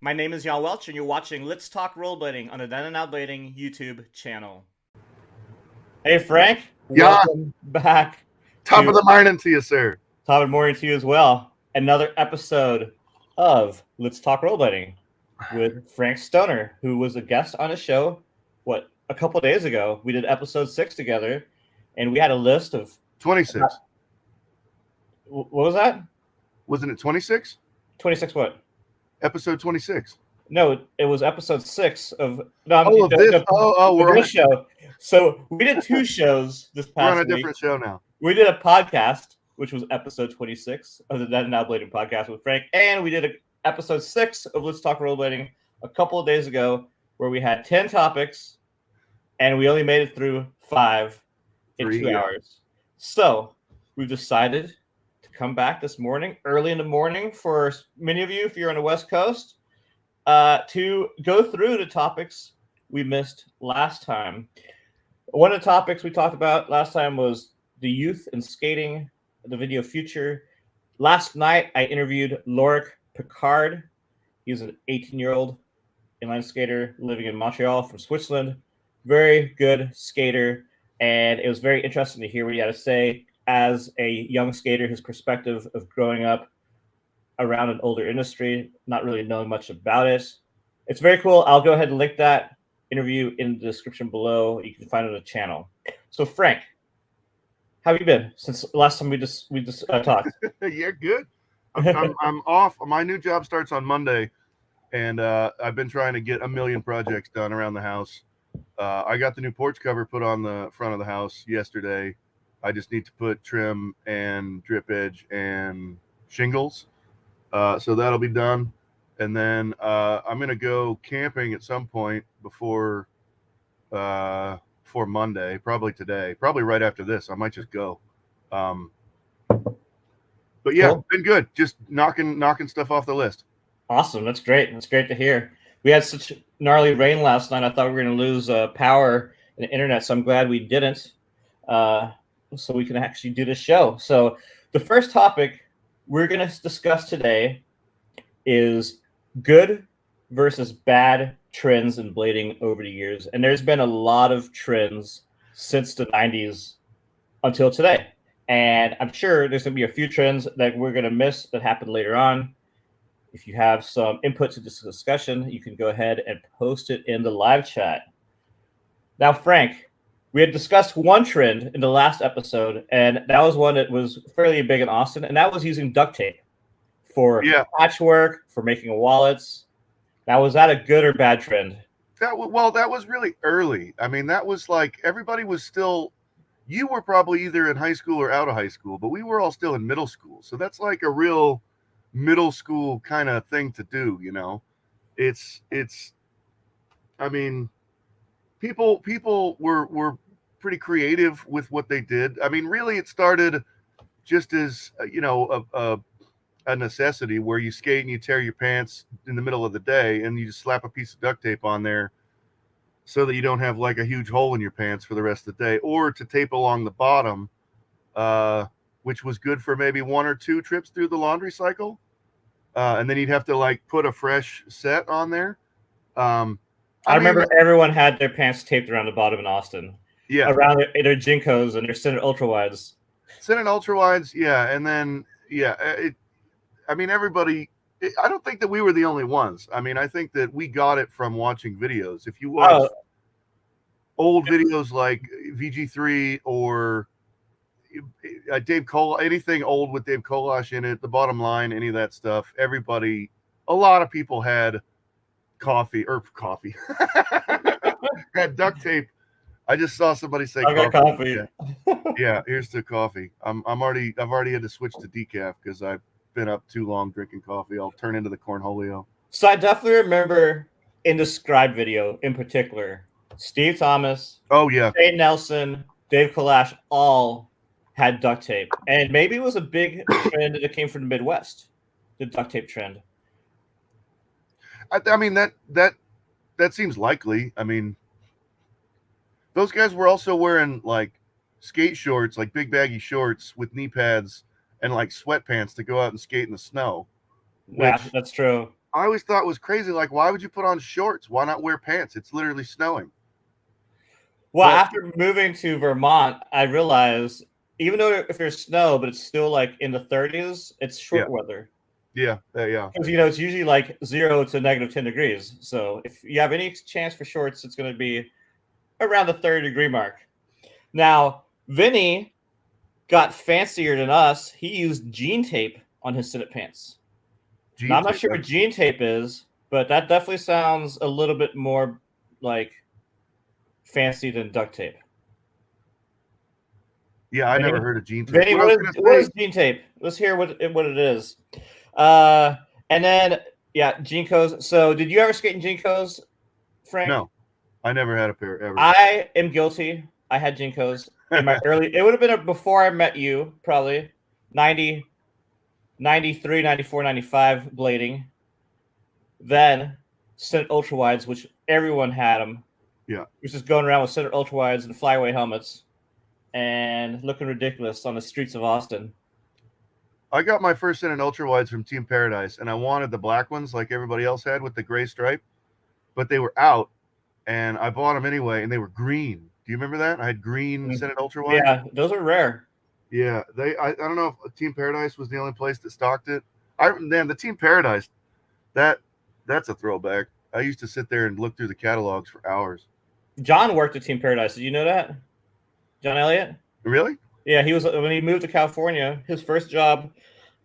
My name is Welch, and you're watching Let's Talk Rollerblading on the Then and Now Blading YouTube channel. Hey, Frank. Yeah. Welcome back. Top of the morning to you, sir. Top of the morning to you as well. Another episode of Let's Talk Rollerblading with Frank Stoner, who was a guest on a show, a couple of days ago. We did episode 6 together, and we had a list of 26. What was that? Wasn't it 26? 26 what? Episode 26. No, it was episode 6 of we're this show. So we did 2 shows this past week. We're on a different show now. We did a podcast, which was episode 26 of the Then and Now Blading podcast with Frank, and we did episode 6 of Let's Talk Rollerblading a couple of days ago, where we had 10 topics, and we only made it through 5 in 2 hours. So we've decided to come back this morning, early in the morning, for many of you, if you're on the West Coast, to go through the topics we missed last time. One of the topics we talked about last time was the youth and skating, the video future. Last night, I interviewed Lorik Picard. He's an 18-year-old inline skater living in Montreal from Switzerland. Very good skater, and it was very interesting to hear what he had to say as a young skater, his perspective of growing up around an older industry, not really knowing much about it. It's very cool. I'll go ahead and link that interview in the description below. You can find it on the channel. So, Frank, how have you been since last time we just talked? Yeah, good. I'm off. My new job starts on Monday, and I've been trying to get a million projects done around the house. I got the new porch cover put on the front of the house yesterday. I just need to put trim and drip edge and shingles. So that'll be done. And then I'm going to go camping at some point before Monday, probably today, probably right after this. I might just go. But yeah, cool. Been good. Just knocking stuff off the list. Awesome. That's great. That's great to hear. We had such gnarly rain last night. I thought we were going to lose power and the internet, so I'm glad we didn't. So we can actually do this show. So the first topic we're going to discuss today is good versus bad trends in blading over the years. And there's been a lot of trends since the 90s until today. And I'm sure there's going to be a few trends that we're going to miss that happen later on. If you have some input to this discussion, you can go ahead and post it in the live chat. Now, Frank, we had discussed one trend in the last episode, and that was one that was fairly big in Austin, and that was using duct tape for patchwork, for making wallets. Now, was that a good or bad trend? That was really early. I mean, that was like everybody was still, you were probably either in high school or out of high school, but we were all still in middle school. So that's like a real middle school kind of thing to do, you know. It's I mean, people were pretty creative with what they did. I mean, really it started just as a necessity where you skate and you tear your pants in the middle of the day and you just slap a piece of duct tape on there so that you don't have like a huge hole in your pants for the rest of the day, or to tape along the bottom, which was good for maybe 1 or 2 trips through the laundry cycle. And then you'd have to like put a fresh set on there. I remember everyone had their pants taped around the bottom in Austin. Yeah. Around their Jinkos and their Senate Ultra Wides. Senate Ultra Wides, yeah. And then, everybody, I don't think that we were the only ones. I mean, I think that we got it from watching videos. If you watch old videos like VG3 or Dave Kolash, anything old with Dave Kolash in it, the bottom line, any of that stuff, a lot of people had coffee had duct tape. I just saw somebody say coffee. Yeah, here's the coffee. I've already had to switch to decaf because I've been up too long drinking coffee. I'll turn into the cornholio. So I definitely remember in the Scribe video in particular, Steve Thomas, Shane Nelson, Dave Kolash all had duct tape. And maybe it was a big trend that came from the Midwest, the duct tape trend. I mean, that seems likely. I mean, those guys were also wearing like skate shorts, like big baggy shorts with knee pads and like sweatpants to go out and skate in the snow. Yeah, that's true. I always thought was crazy. Like, why would you put on shorts? Why not wear pants? It's literally snowing. Well, But- after moving to Vermont, I realized even though if there's snow, but it's still like in the 30s, it's short weather. Yeah. Because it's usually like 0 to -10 degrees. So if you have any chance for shorts, it's going to be around the 30-degree mark. Now, Vinny got fancier than us. He used jean tape on his Senate pants. Now, I'm not sure what jean tape is, but that definitely sounds a little bit more like fancy than duct tape. Yeah, I never heard of jean tape. Vinny, what is jean tape? Let's hear what it is. And then, Jinkos. So, did you ever skate in Jinkos, Frank? No, I never had a pair ever. I am guilty. I had Jinkos in my early. It would have been before I met you, probably 90, 93, 94, 95 blading. Then Senate ultra wides, which everyone had them. Yeah, was just going around with Senate ultra wides and flyaway helmets, and looking ridiculous on the streets of Austin. I got my first Senate ultra wides from Team Paradise, and I wanted the black ones like everybody else had with the gray stripe, but they were out, and I bought them anyway, and they were green. Do you remember that? I had green Senate ultra wides. Yeah, those are rare. Yeah, I don't know if Team Paradise was the only place that stocked it. The Team Paradise, that's a throwback. I used to sit there and look through the catalogs for hours. John worked at Team Paradise. Did you know that? John Elliott? Really? Yeah, he was when he moved to California. His first job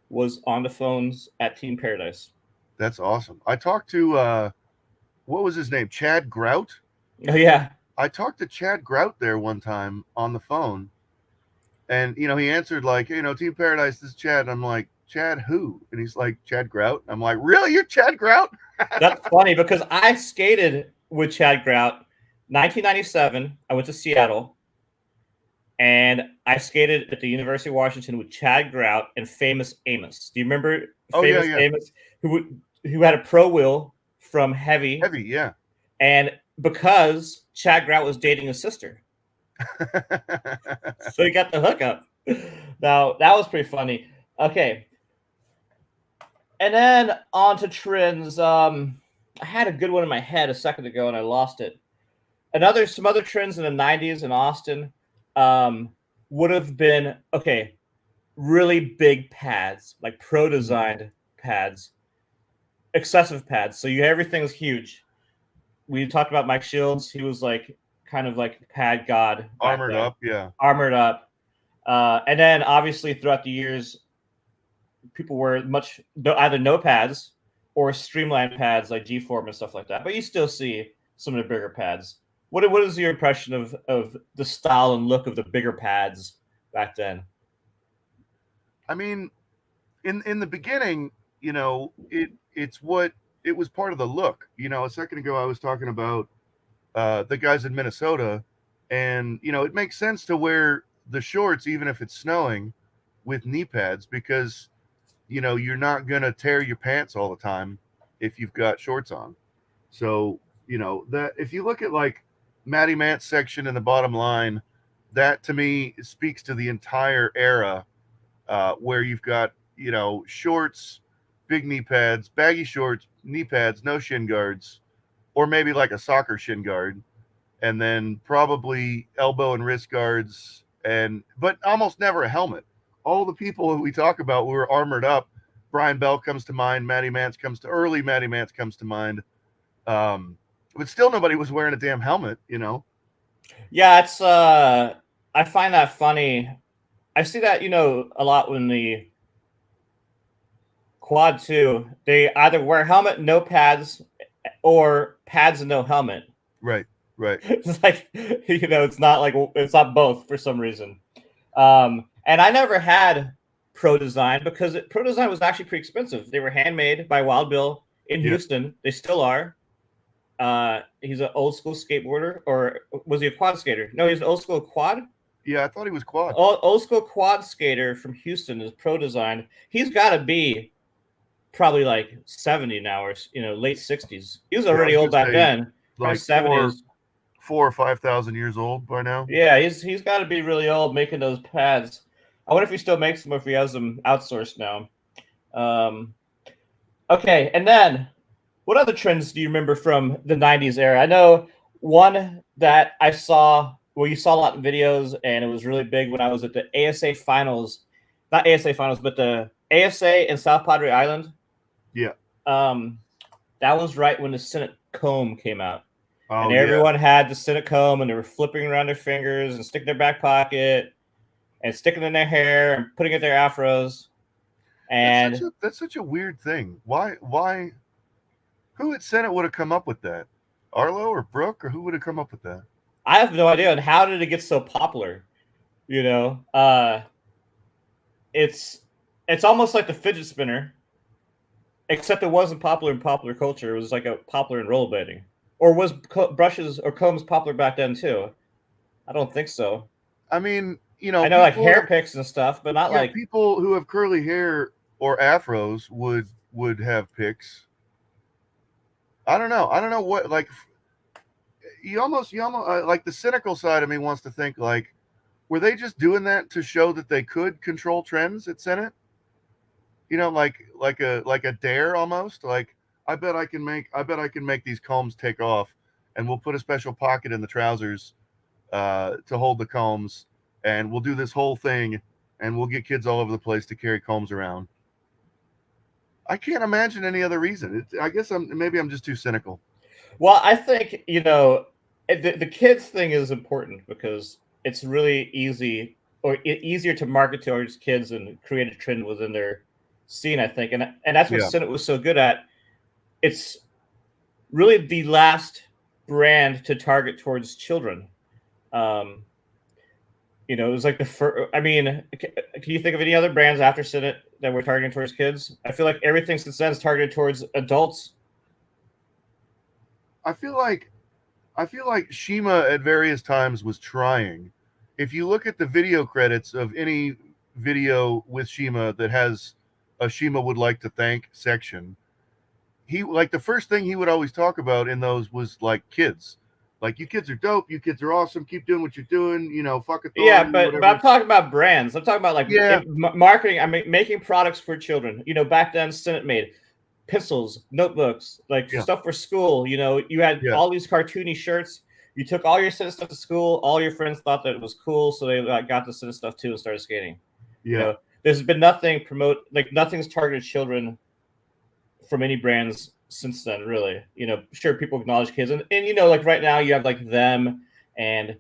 was on the phones at Team Paradise. That's awesome. I talked to what was his name? Chad Grout. Oh yeah. I talked to Chad Grout there one time on the phone, and he answered like, Team Paradise, this is Chad. And I'm like, Chad who? And he's like, Chad Grout. I'm like, really? You're Chad Grout? That's funny because I skated with Chad Grout. 1997, I went to Seattle, and I skated at the University of Washington with Chad Grout and Famous Amos. Do you remember Famous Amos, who had a pro wheel from Heavy? Heavy, yeah. And because Chad Grout was dating his sister, so he got the hookup. Now that was pretty funny. Okay, and then on to trends. I had a good one in my head a second ago, and I lost it. Some other trends in the 90s in Austin would have been, really big pads, like pro-designed pads, excessive pads. So everything's huge. We talked about Mike Shields. He was like kind of like pad god. Armored up, yeah. Armored up. And then obviously throughout the years, people were either no pads or streamlined pads like G-Form and stuff like that. But you still see some of the bigger pads. What is your impression of the style and look of the bigger pads back then? I mean, in the beginning, it was part of the look. A second ago I was talking about the guys in Minnesota, and it makes sense to wear the shorts even if it's snowing with knee pads because you're not gonna tear your pants all the time if you've got shorts on. So that if you look at like Matty Mant's section in the bottom line, that to me speaks to the entire era where you've got shorts, big knee pads, baggy shorts, knee pads, no shin guards, or maybe like a soccer shin guard, and then probably elbow and wrist guards, but almost never a helmet. All the people that we talk about who were armored up, Brian Bell comes to mind, early Matty Mantz comes to mind. But still nobody was wearing a damn helmet, Yeah, it's I find that funny. I see that, a lot when the quad 2, they either wear helmet, no pads, or pads and no helmet. Right. It's like, it's not both for some reason. And I never had Pro Design because Pro Design was actually pretty expensive. They were handmade by Wild Bill in Houston. They still are. He's an old school skateboarder, or was he a quad skater? No, he's an old school quad. Yeah, I thought he was quad. Old school quad skater from Houston is Pro Design. He's got to be probably like 70 now, or late 60s. He was already old back then. Like 70s. 4,000 or 5,000 years old by now. Yeah, he's got to be really old making those pads. I wonder if he still makes them, or if he has them outsourced now. Okay, and then What other trends do you remember from the 90s era? I know one that I saw, well, you saw a lot of videos, and it was really big when I was at the ASA finals. Not ASA finals, but the ASA in South Padre Island. Yeah. That was right when the Senate comb came out. Oh, And everyone had the Senate comb, and they were flipping around their fingers and sticking their back pocket and sticking in their hair and putting it in their afros. And that's such a weird thing. Why? Who at Senate would have come up with that? Arlo or Brooke, or who would have come up with that? I have no idea. And how did it get so popular? You know, it's almost like the fidget spinner, except it wasn't popular in popular culture. It was like a popular in rollerblading. Or was brushes or combs popular back then too? I don't think so. I mean, you know, I know like hair picks and stuff, but not like people who have curly hair or afros would have picks. I don't know what, like, you almost like the cynical side of me wants to think, like, were they just doing that to show that they could control trends at Senate? You know, like a dare almost. Like, I bet I can make these combs take off, and we'll put a special pocket in the trousers to hold the combs, and we'll do this whole thing, and we'll get kids all over the place to carry combs around. I can't imagine any other reason. I guess I'm just too cynical. Well, I think, you know, the kids thing is important because it's really easy or easier to market towards kids and create a trend within their scene, I think. And that's what Senate was so good at. It's really the last brand to target towards children. You know, it was like the first. I mean, can you think of any other brands after Senate that were targeting towards kids? I feel like everything since then is targeted towards adults. I feel like Shima at various times was trying. If you look at the video credits of any video with Shima that has a Shima would like to thank section, he, like, the first thing he would always talk about in those was like kids. Like, you kids are dope, you kids are awesome, keep doing what you're doing, you know, fuck authority. Yeah, but I'm talking about brands. I'm talking about like marketing. I mean, making products for children. You know, back then Senate made pencils, notebooks, like stuff for school. You know, you had all these cartoony shirts. You took all your Senate stuff to school. All your friends thought that it was cool, so they got the Senate stuff too and started skating. Yeah. You know, there's been nothing's targeted children from any brands since then, really. You know, sure, people acknowledge kids, and you know, like right now you have like them and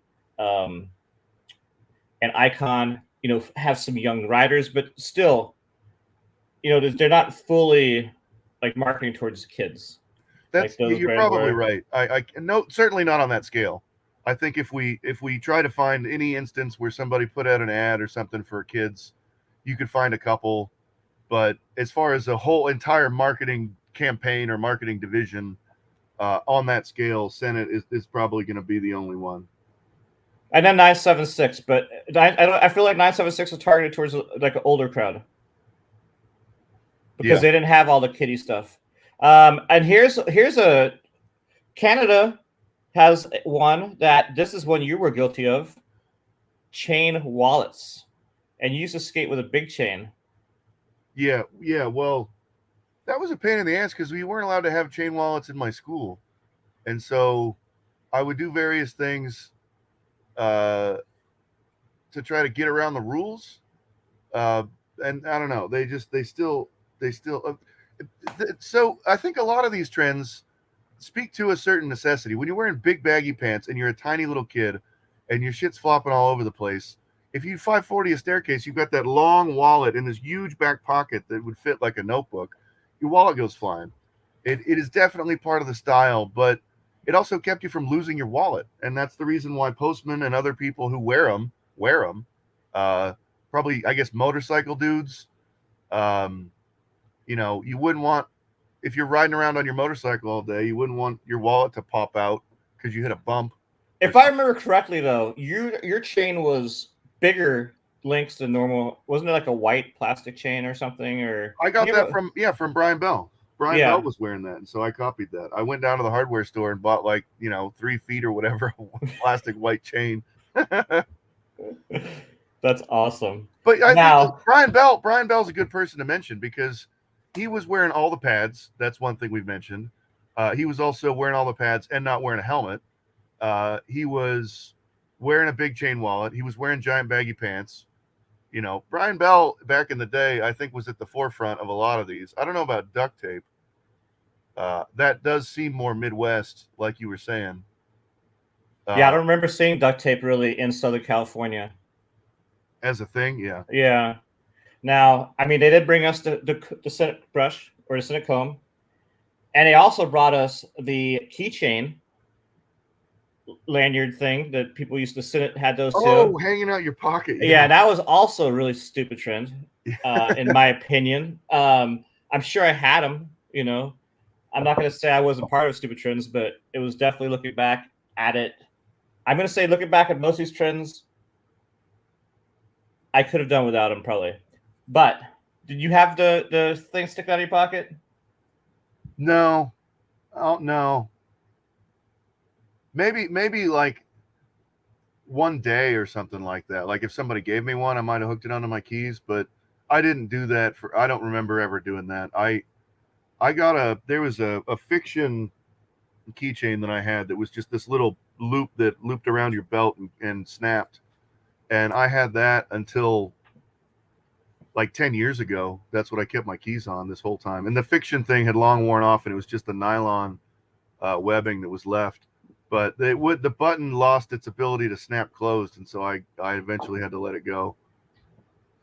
Icon, you know, have some young riders, but still, you know, they're not fully like marketing towards kids. That's like you're probably right. I no, certainly not on that scale. I think if we try to find any instance where somebody put out an ad or something for kids, you could find a couple. But as far as a whole entire marketing campaign or marketing division on that scale, Senate is probably going to be the only one. And then 976, but I feel like 976 is targeted towards like an older crowd because they didn't have all the kiddie stuff. And here's a Canada has one that this is one you were guilty of: chain wallets, and you used to skate with a big chain. Yeah. Well, that was a pain in the ass because we weren't allowed to have chain wallets in my school, and so I would do various things to try to get around the rules. And I don't know. They still. So I think a lot of these trends speak to a certain necessity. When you're wearing big baggy pants and you're a tiny little kid and your shit's flopping all over the place, if you 540 a staircase, you've got that long wallet in this huge back pocket that would fit like a notebook, your wallet goes flying. It is definitely part of the style, but it also kept you from losing your wallet. And that's the reason why postmen and other people who wear them. Probably, I guess, motorcycle dudes. You know, you wouldn't want, if you're riding around on your motorcycle all day, you wouldn't want your wallet to pop out because you hit a bump. If I remember correctly, though, your chain was bigger links than normal. Wasn't it like a white plastic chain or something? Or I got that from Brian Bell. Brian Bell was wearing that, and so I copied that. I went down to the hardware store and bought 3 feet or whatever plastic white chain. That's awesome. But I think Brian Bell's a good person to mention because he was wearing all the pads. That's one thing we've mentioned. He was also wearing all the pads and not wearing a helmet. He was wearing a big chain wallet. He was wearing giant baggy pants. You know, Brian Bell back in the day, I think, was at the forefront of a lot of these. I don't know about duct tape. That does seem more Midwest, like you were saying. Yeah, I don't remember seeing duct tape really in Southern California as a thing. Yeah. Yeah. Now, I mean, they did bring us the Senate brush or the Senate comb, and they also brought us the keychain lanyard thing that people used to Senate had those too. Oh, hanging out your pocket. Yeah, that was also a really stupid trend, in my opinion. I'm sure I had them. You know, I'm not going to say I wasn't part of stupid trends, but it was definitely looking back at it. I'm going to say looking back at most of these trends, I could have done without them probably. But did you have the thing sticking out of your pocket? No. Oh no. Maybe like one day or something like that. Like if somebody gave me one, I might have hooked it onto my keys, but I didn't do that I don't remember ever doing that. There was a fiction keychain that I had that was just this little loop that looped around your belt and snapped. And I had that until like 10 years ago. That's what I kept my keys on this whole time. And the fiction thing had long worn off, and it was just the nylon webbing that was left. But the button lost its ability to snap closed, and so I eventually had to let it go.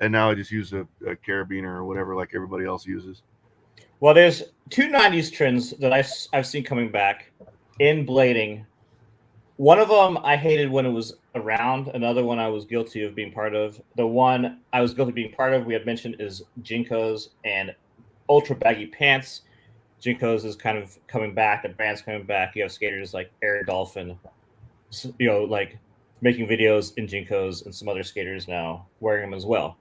And now I just use a carabiner or whatever like everybody else uses. Well, there's two 90s trends that I've seen coming back in blading. One of them I hated when it was around. Another one I was guilty of being part of. The one I was guilty of being part of, we had mentioned, is Jinkos and ultra baggy pants. Jinkos is kind of coming back. The brand's coming back. You have skaters like Air Dolphin, you know, like making videos in Jinkos, and some other skaters now wearing them as well.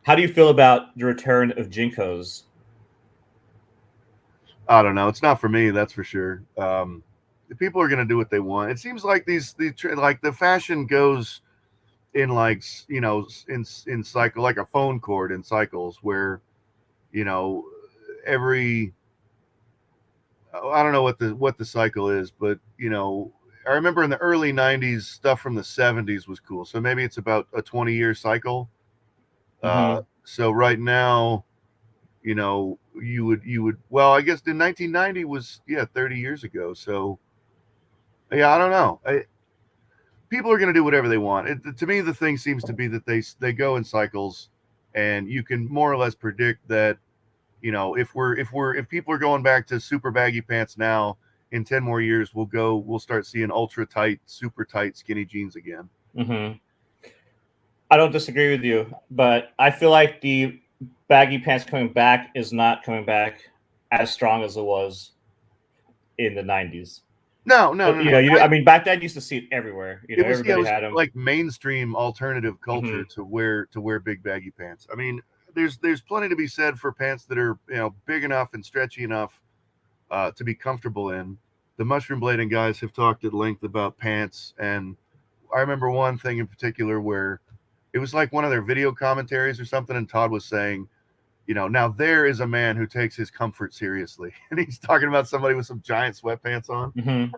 How do you feel about the return of Jinkos? I don't know. It's not for me, that's for sure. People are going to do what they want. It seems like like the fashion goes in like, you know, in cycle, like a phone cord in cycles where, you know, every, I don't know what the cycle is, but you know, I remember in the early 90s stuff from the 70s was cool. So maybe it's about a 20-year cycle. So right now, you know, you would well, I guess in 1990 was 30 years ago. So yeah, I don't know. People are going to do whatever they want. To me, the thing seems to be that they go in cycles, and you can more or less predict that, you know, if people are going back to super baggy pants now, in 10 more years we'll start seeing ultra tight, super tight skinny jeans again. I don't disagree with you, but I feel like the baggy pants coming back is not coming back as strong as it was in the 90s. No. I mean, back then you used to see it everywhere. You know, everybody had them. Like mainstream alternative culture to wear big baggy pants. I mean, there's plenty to be said for pants that are, you know, big enough and stretchy enough to be comfortable in. The mushroom blading guys have talked at length about pants, and I remember one thing in particular where it was like one of their video commentaries or something, and Todd was saying, you know, now there is a man who takes his comfort seriously. And he's talking about somebody with some giant sweatpants on.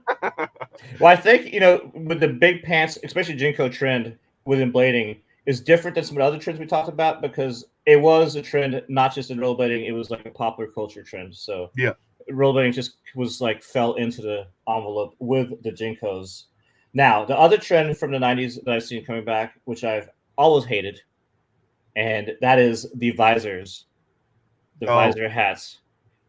Well, I think, you know, with the big pants, especially Jinko trend within blading, is different than some of the other trends we talked about, because it was a trend not just in rollerblading, it was like a popular culture trend. So yeah, rollerblading just was like fell into the envelope with the Jinkos. Now, the other trend from the 90s that I've seen coming back, which I've always hated, and that is the visors. The visor hats.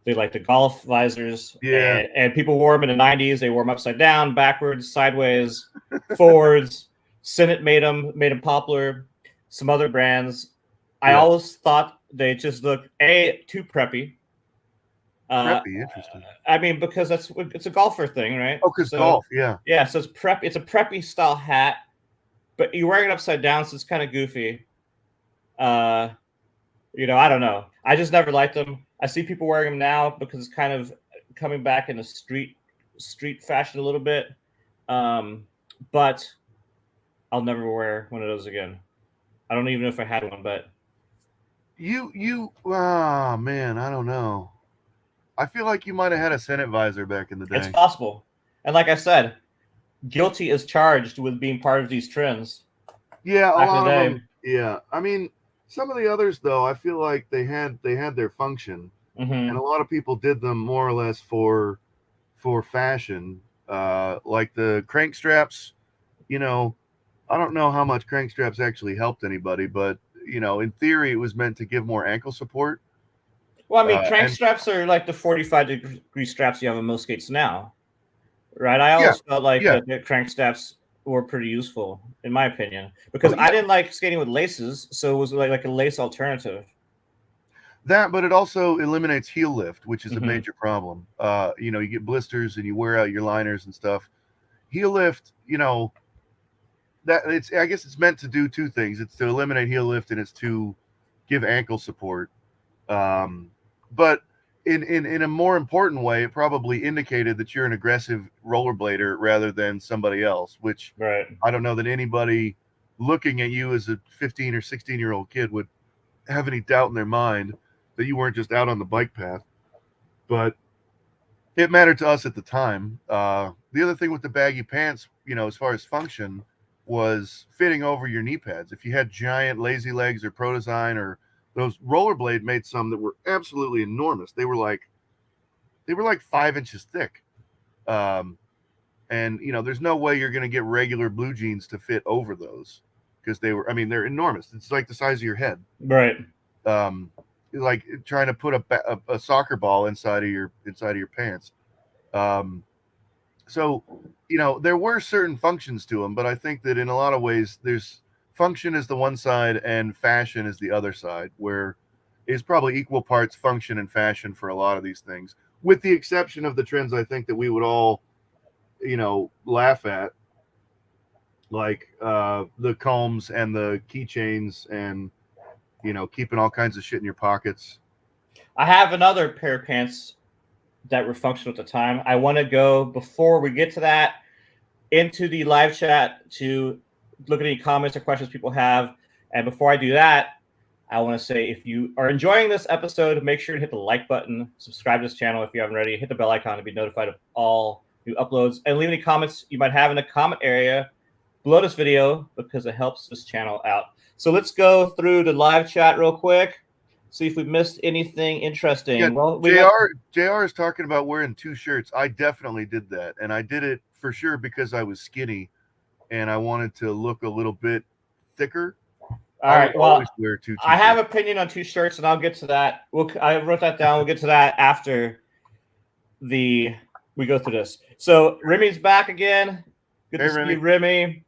They like the golf visors. Yeah. And people wore them in the 90s. They wore them upside down, backwards, sideways, forwards. Senate made them popular. Some other brands. I always thought they just looked too preppy. Preppy, interesting. I mean, because it's a golfer thing, right? Oh, because golf, yeah. Yeah, so it's a preppy style hat, but you're wearing it upside down, so it's kind of goofy. You know, I don't know. I just never liked them. I see people wearing them now because it's kind of coming back in a street fashion a little bit. But I'll never wear one of those again. I don't even know if I had one, but oh man, I don't know. I feel like you might have had a Senate visor back in the day. It's possible. And like I said, guilty is charged with being part of these trends. Yeah, a Back in lot the of day. them. Yeah, I mean, some of the others though, I feel like they had their function, and a lot of people did them more or less for fashion. Like the crank straps. You know, I don't know how much crank straps actually helped anybody, but in theory, it was meant to give more ankle support. Well, I mean, crank And straps are like the 45-degree straps you have on most skates now, right? I yeah, always felt like yeah. the crank straps were pretty useful, in my opinion, because Oh, yeah. I didn't like skating with laces, so it was like a lace alternative. That, but it also eliminates heel lift, which is a Mhm. major problem. You get blisters and you wear out your liners and stuff. Heel lift, that I guess it's meant to do two things. It's to eliminate heel lift and it's to give ankle support. But in a more important way, it probably indicated that you're an aggressive rollerblader rather than somebody else, which Right. I don't know that anybody looking at you as a 15 or 16-year-old kid would have any doubt in their mind that you weren't just out on the bike path. But it mattered to us at the time. The other thing with the baggy pants, as far as function, was fitting over your knee pads. If you had giant lazy legs or Pro Design or those Rollerblade made some that were absolutely enormous. They were like 5 inches thick. And there's no way you're going to get regular blue jeans to fit over those because they're enormous. It's like the size of your head. Right. Like trying to put a soccer ball inside of your pants. So there were certain functions to them, but I think that in a lot of ways there's function is the one side and fashion is the other side, where it's probably equal parts function and fashion for a lot of these things, with the exception of the trends I think that we would all laugh at, like the combs and the keychains and keeping all kinds of shit in your pockets. I have another pair of pants that were functional at the time. I want to go, before we get to that, into the live chat to look at any comments or questions people have. And before I do that, I want to say, if you are enjoying this episode, make sure to hit the like button, subscribe to this channel if you haven't already, hit the bell icon to be notified of all new uploads, and leave any comments you might have in the comment area below this video because it helps this channel out. So let's go through the live chat real quick, see if we missed anything interesting. Yeah, well, JR is talking about wearing 2 shirts. I definitely did that, and I did it for sure because I was skinny and I wanted to look a little bit thicker. All right. Well, wear two I have an opinion on 2 shirts, and I'll get to that. I wrote that down. We'll get to that after we go through this. So Remy's back again. Good to see you, Remy.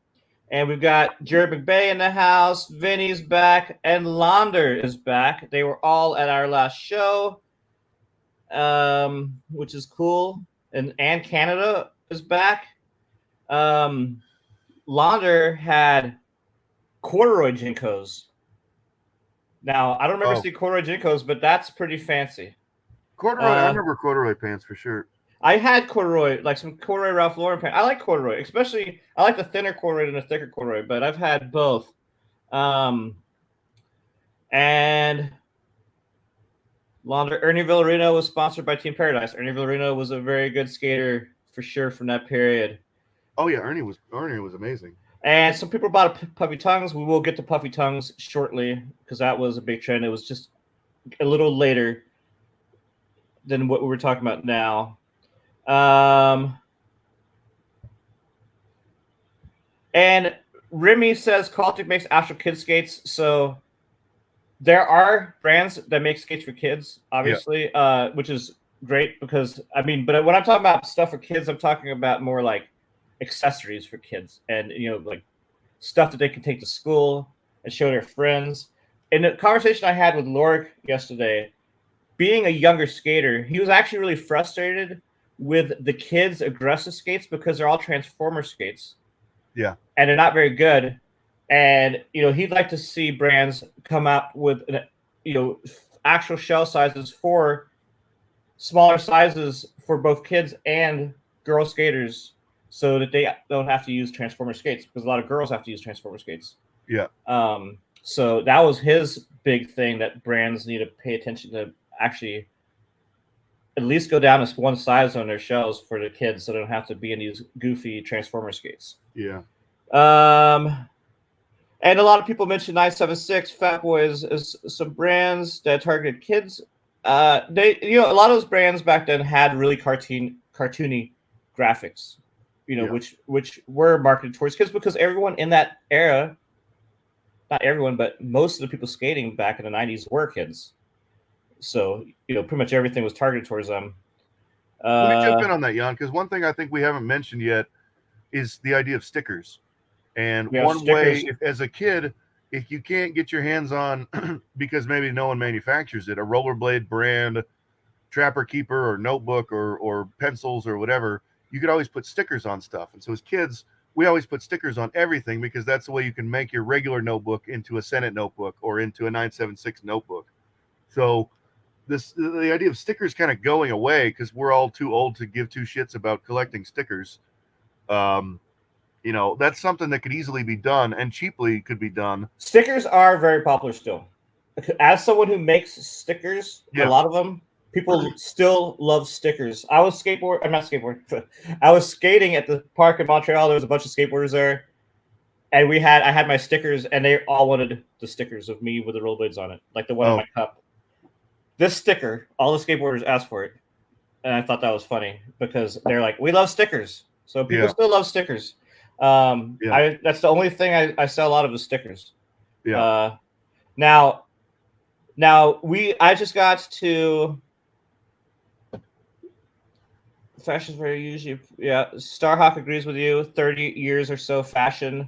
And we've got Jared McBay in the house. Vinny's back, and Launder is back. They were all at our last show, which is cool. And Canada is back. Launder had corduroy Jinkos. Now, I don't remember seeing corduroy Jinkos, but that's pretty fancy. Corduroy, I remember corduroy pants for sure. I had corduroy, like some corduroy Ralph Lauren pants. I like corduroy, especially I like the thinner corduroy than the thicker corduroy, but I've had both. And Ernie Villarino was sponsored by Team Paradise. Ernie Villarino was a very good skater for sure from that period. Oh yeah, Ernie was amazing. And some people bought puffy tongues. We will get to puffy tongues shortly because that was a big trend. It was just a little later than what we were talking about now. And Remy says Caltic makes actual kid skates. So there are brands that make skates for kids, obviously, which is great because, but when I'm talking about stuff for kids, I'm talking about more like accessories for kids and, like stuff that they can take to school and show their friends. In the conversation I had with Lorik yesterday, being a younger skater, he was actually really frustrated with the kids' aggressive skates because they're all Transformer skates. Yeah. And they're not very good. And, he'd like to see brands come out with, actual shell sizes for smaller sizes for both kids and girl skaters so that they don't have to use Transformer skates because a lot of girls have to use Transformer skates. Yeah. So that was his big thing that brands need to pay attention to actually at least go down to one size on their shells for the kids, so they don't have to be in these goofy Transformer skates. Yeah. And a lot of people mentioned 976, Fat Boys as some brands that targeted kids. They, a lot of those brands back then had really cartoony graphics, which were marketed towards kids because everyone in that era, not everyone, but most of the people skating back in the 90s were kids. So, pretty much everything was targeted towards them. Let me jump in on that, Jan, because one thing I think we haven't mentioned yet is the idea of stickers. And one way, as a kid, if you can't get your hands on, because maybe no one manufactures it, a rollerblade brand, Trapper Keeper or notebook or pencils or whatever, you could always put stickers on stuff. And so as kids, we always put stickers on everything because that's the way you can make your regular notebook into a Senate notebook or into a 976 notebook. So the idea of stickers kind of going away because we're all too old to give two shits about collecting stickers. That's something that could easily be done and cheaply could be done. Stickers are very popular still. As someone who makes stickers, a lot of them, people still love stickers. I was I was skating at the park in Montreal. There was a bunch of skateboarders there. And I had my stickers, and they all wanted the stickers of me with the rollerblades on it, like the one in my cup. This sticker, all the skateboarders asked for it. And I thought that was funny because they're like, we love stickers. So people still love stickers. That's the only thing I sell a lot of the stickers. Now I just got to fashion's very usually Starhawk agrees with you. 30 years or so fashion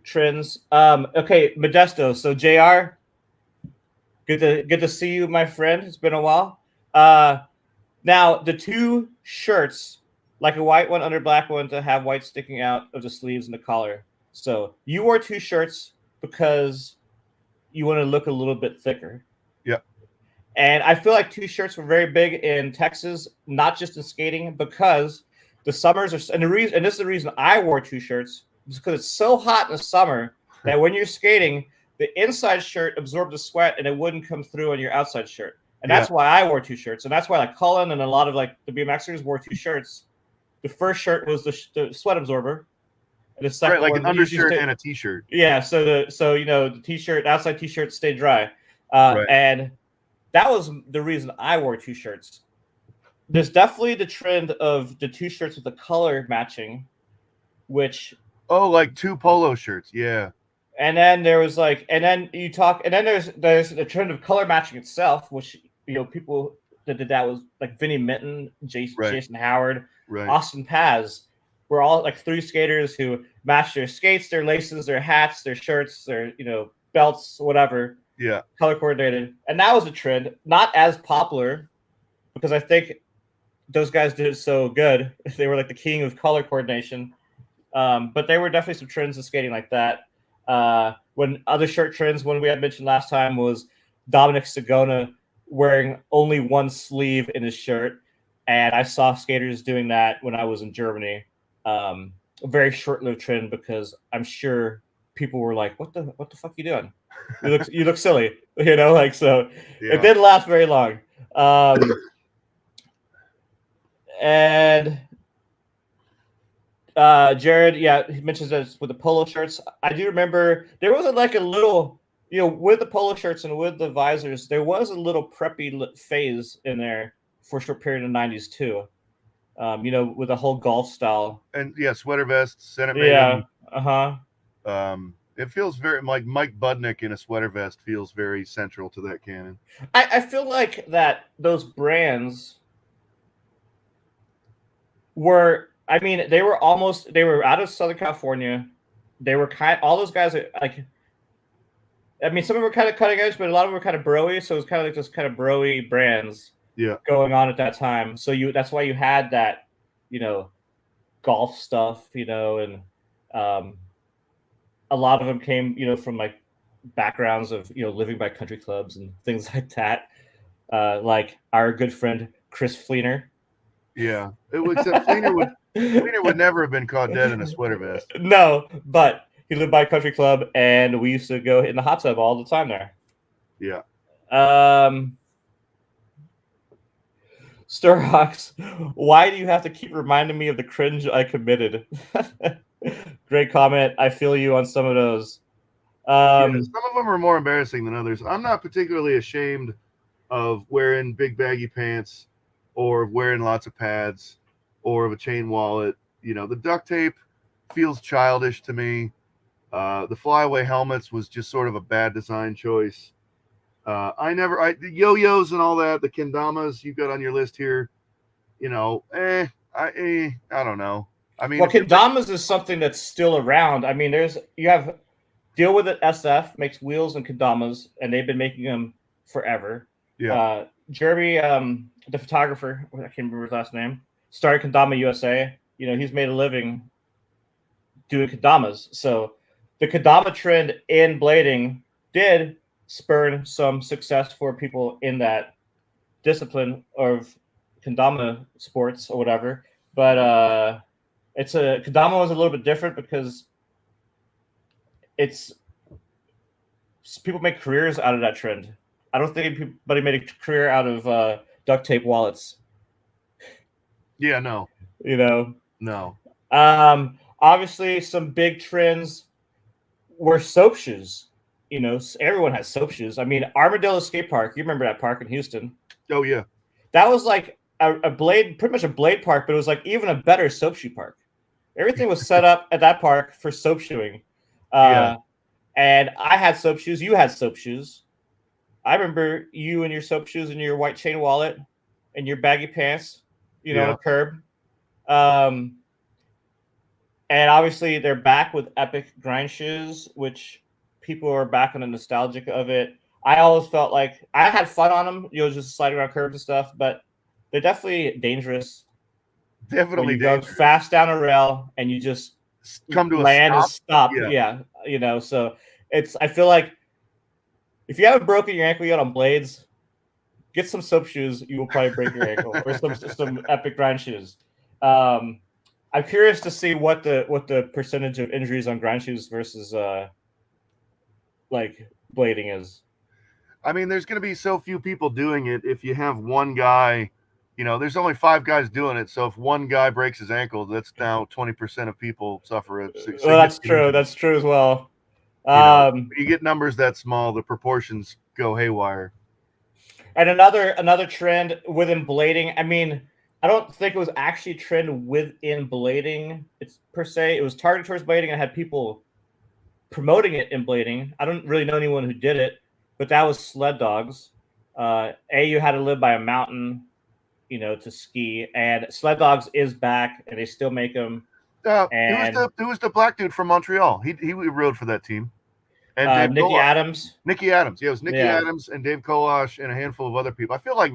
trends. Okay, Modesto. So JR, good to see you, my friend. It's been a while. Now the two shirts, like a white one under black one, to have white sticking out of the sleeves and the collar. So you wore two shirts because you want to look a little bit thicker. Yeah. And I feel like two shirts were very big in Texas, not just in skating, because the summers are, and this is the reason I wore two shirts, is because it's so hot in the summer that when you're skating, the inside shirt absorbed the sweat and it wouldn't come through on your outside shirt. And that's why I wore two shirts. And that's why like Cullen and a lot of like the BMXers wore two shirts. The first shirt was the sweat absorber. And the second like one, an undershirt and a t-shirt. Yeah, so the t-shirt, outside t-shirt stayed dry. And that was the reason I wore two shirts. There's definitely the trend of the two shirts with the color matching, which like two polo shirts, yeah. And then there was like, and then there's the trend of color matching itself, which people that did that was like Vinnie Minton, Jason Howard, Austin Paz. We're all like three skaters who matched their skates, their laces, their hats, their shirts, their belts, whatever. Yeah, color coordinated, and that was a trend. Not as popular because I think those guys did it so good. They were like the king of color coordination. But there were definitely some trends in skating like that. When other shirt trends, one we had mentioned last time was Dominic Sagona wearing only one sleeve in his shirt, and I saw skaters doing that when I was in Germany. A very short-lived trend because I'm sure people were like, "What the fuck you doing? You look silly," so. Yeah. It didn't last very long. And Jared, he mentions that with the polo shirts. I do remember there was like a little, with the polo shirts and with the visors, there was a little preppy phase in there for a short period in the 90s too. With the whole golf style. And sweater vests, Senate Maiden. It feels very like Mike Budnick in a sweater vest feels very central to that canon. I feel like that those brands were, they were out of Southern California. They were all those guys are like, some of them were kind of cutting edge, but a lot of them were kind of broy. So it was kind of like just kind of broy brands going on at that time. So that's why you had that, golf stuff, and a lot of them came, from like backgrounds of, living by country clubs and things like that. Like our good friend, Chris Fleener. Yeah. Except Fleener would never have been caught dead in a sweater vest. No, but he lived by a country club and we used to go in the hot tub all the time there. Yeah. Starhawks, why do you have to keep reminding me of the cringe I committed? Great comment. I feel you on some of those. Yeah, some of them are more embarrassing than others. I'm not particularly ashamed of wearing big baggy pants or wearing lots of pads or of a chain wallet. You know, the duct tape feels childish to me. The flyaway helmets was just sort of a bad design choice. The yo-yos and all that, the kendamas you got on your list here, you know, I don't know. I mean, well, kendamas is something that's still around. I mean, you have Deal With It SF makes wheels and kendamas, and they've been making them forever. Yeah. Jeremy, the photographer, I can't remember his last name, started Kendama USA. You know, he's made a living doing kendamas. So the kendama trend in blading did spurn some success for people in that discipline of kendama sports or whatever. But kendama was a little bit different because it's people make careers out of that trend. I don't think anybody made a career out of duct tape wallets. Yeah, no. You know? No. Obviously, some big trends were soap shoes. You know, everyone has soap shoes. I mean, Armadillo Skate Park. You remember that park in Houston? Oh, yeah. That was like a blade, pretty much a blade park, but it was like even a better soap shoe park. Everything was set up at that park for soap shoeing. Yeah. And I had soap shoes. You had soap shoes. I remember you and your soap shoes and your white chain wallet and your baggy pants, you know, on a curb. And obviously they're back with epic grind shoes, which people are back on the nostalgic of it. I always felt like I had fun on them, you know, just sliding around curbs and stuff, but they're definitely dangerous. Definitely dangerous. Go fast down a rail and you just come to land a stop. And stop. Yeah, you know, so I feel like if you haven't broken your ankle yet on blades, get some soap shoes. You will probably break your ankle, or some epic grind shoes. I'm curious to see what the percentage of injuries on grind shoes versus like blading is. I mean, there's going to be so few people doing it. If you have one guy, you know, there's only 5 guys doing it. So if one guy breaks his ankle, that's now 20% of people suffer it. Well, that's true. Injury. That's true as well. You get numbers that small, the proportions go haywire. And another trend within blading. I mean, I don't think it was actually a trend within blading. It's per se. It was targeted towards blading and had people promoting it in blading. I don't really know anyone who did it, but that was sled dogs. You had to live by a mountain, you know, to ski. And sled dogs is back, and they still make them. Who was the black dude from Montreal? He rode for that team. And Nicky Adams. Nicky Adams. Yeah, it was Nicky Adams and Dave Kolosh and a handful of other people. I feel like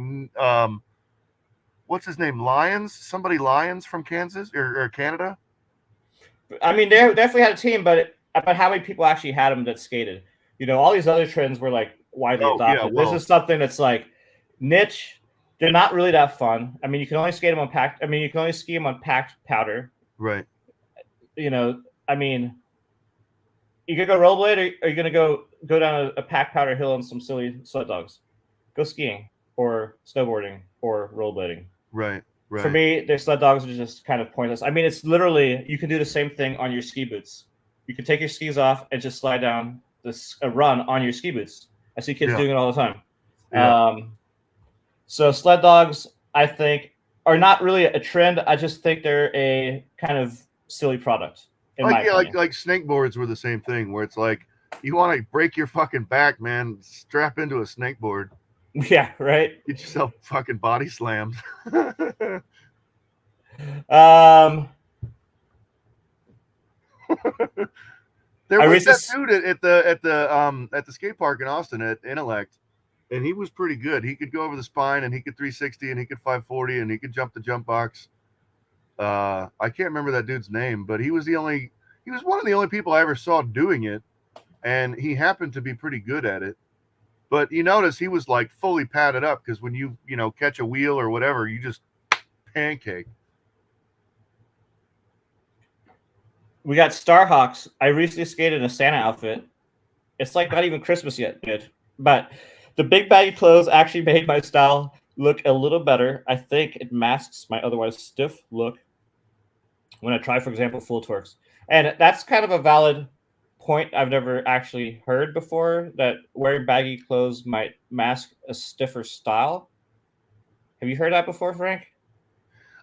what's his name? Somebody Lyons from Kansas or Canada. I mean, they definitely had a team, but how many people actually had them that skated? You know, all these other trends were like widely adopted. Yeah, this is something that's like niche. They're not really that fun. I mean, you can only skate them on packed. I mean, you can only ski them on packed powder. Right. You know, I mean, you could go rollerblade, or are you gonna go down a packed powder hill on some silly sled dogs? Go skiing or snowboarding or rollerblading. Right. For me, their sled dogs are just kind of pointless. I mean, it's literally, you can do the same thing on your ski boots. You can take your skis off and just slide down a run on your ski boots. I see kids doing it all the time. Yeah. So sled dogs, I think, are not really a trend. I just think they're a kind of silly product. Like snakeboards were the same thing, where it's like, you want to break your fucking back, man, strap into a snakeboard. Yeah, right. Get yourself fucking body slammed. There was that dude at the skate park in Austin at Intellect, and he was pretty good. He could go over the spine, and he could 360, and he could 540, and he could jump the jump box. I can't remember that dude's name, but he was one of the only people I ever saw doing it, and he happened to be pretty good at it. But you notice he was like fully padded up, because when you catch a wheel or whatever, you just pancake. We got Starhawks. I recently skated in a Santa outfit. It's like not even Christmas yet, dude. But the big baggy clothes actually made my style look a little better. I think it masks my otherwise stiff look when I try, for example, full torques. And that's kind of a valid point I've never actually heard before, that wearing baggy clothes might mask a stiffer style. Have you heard that before, Frank?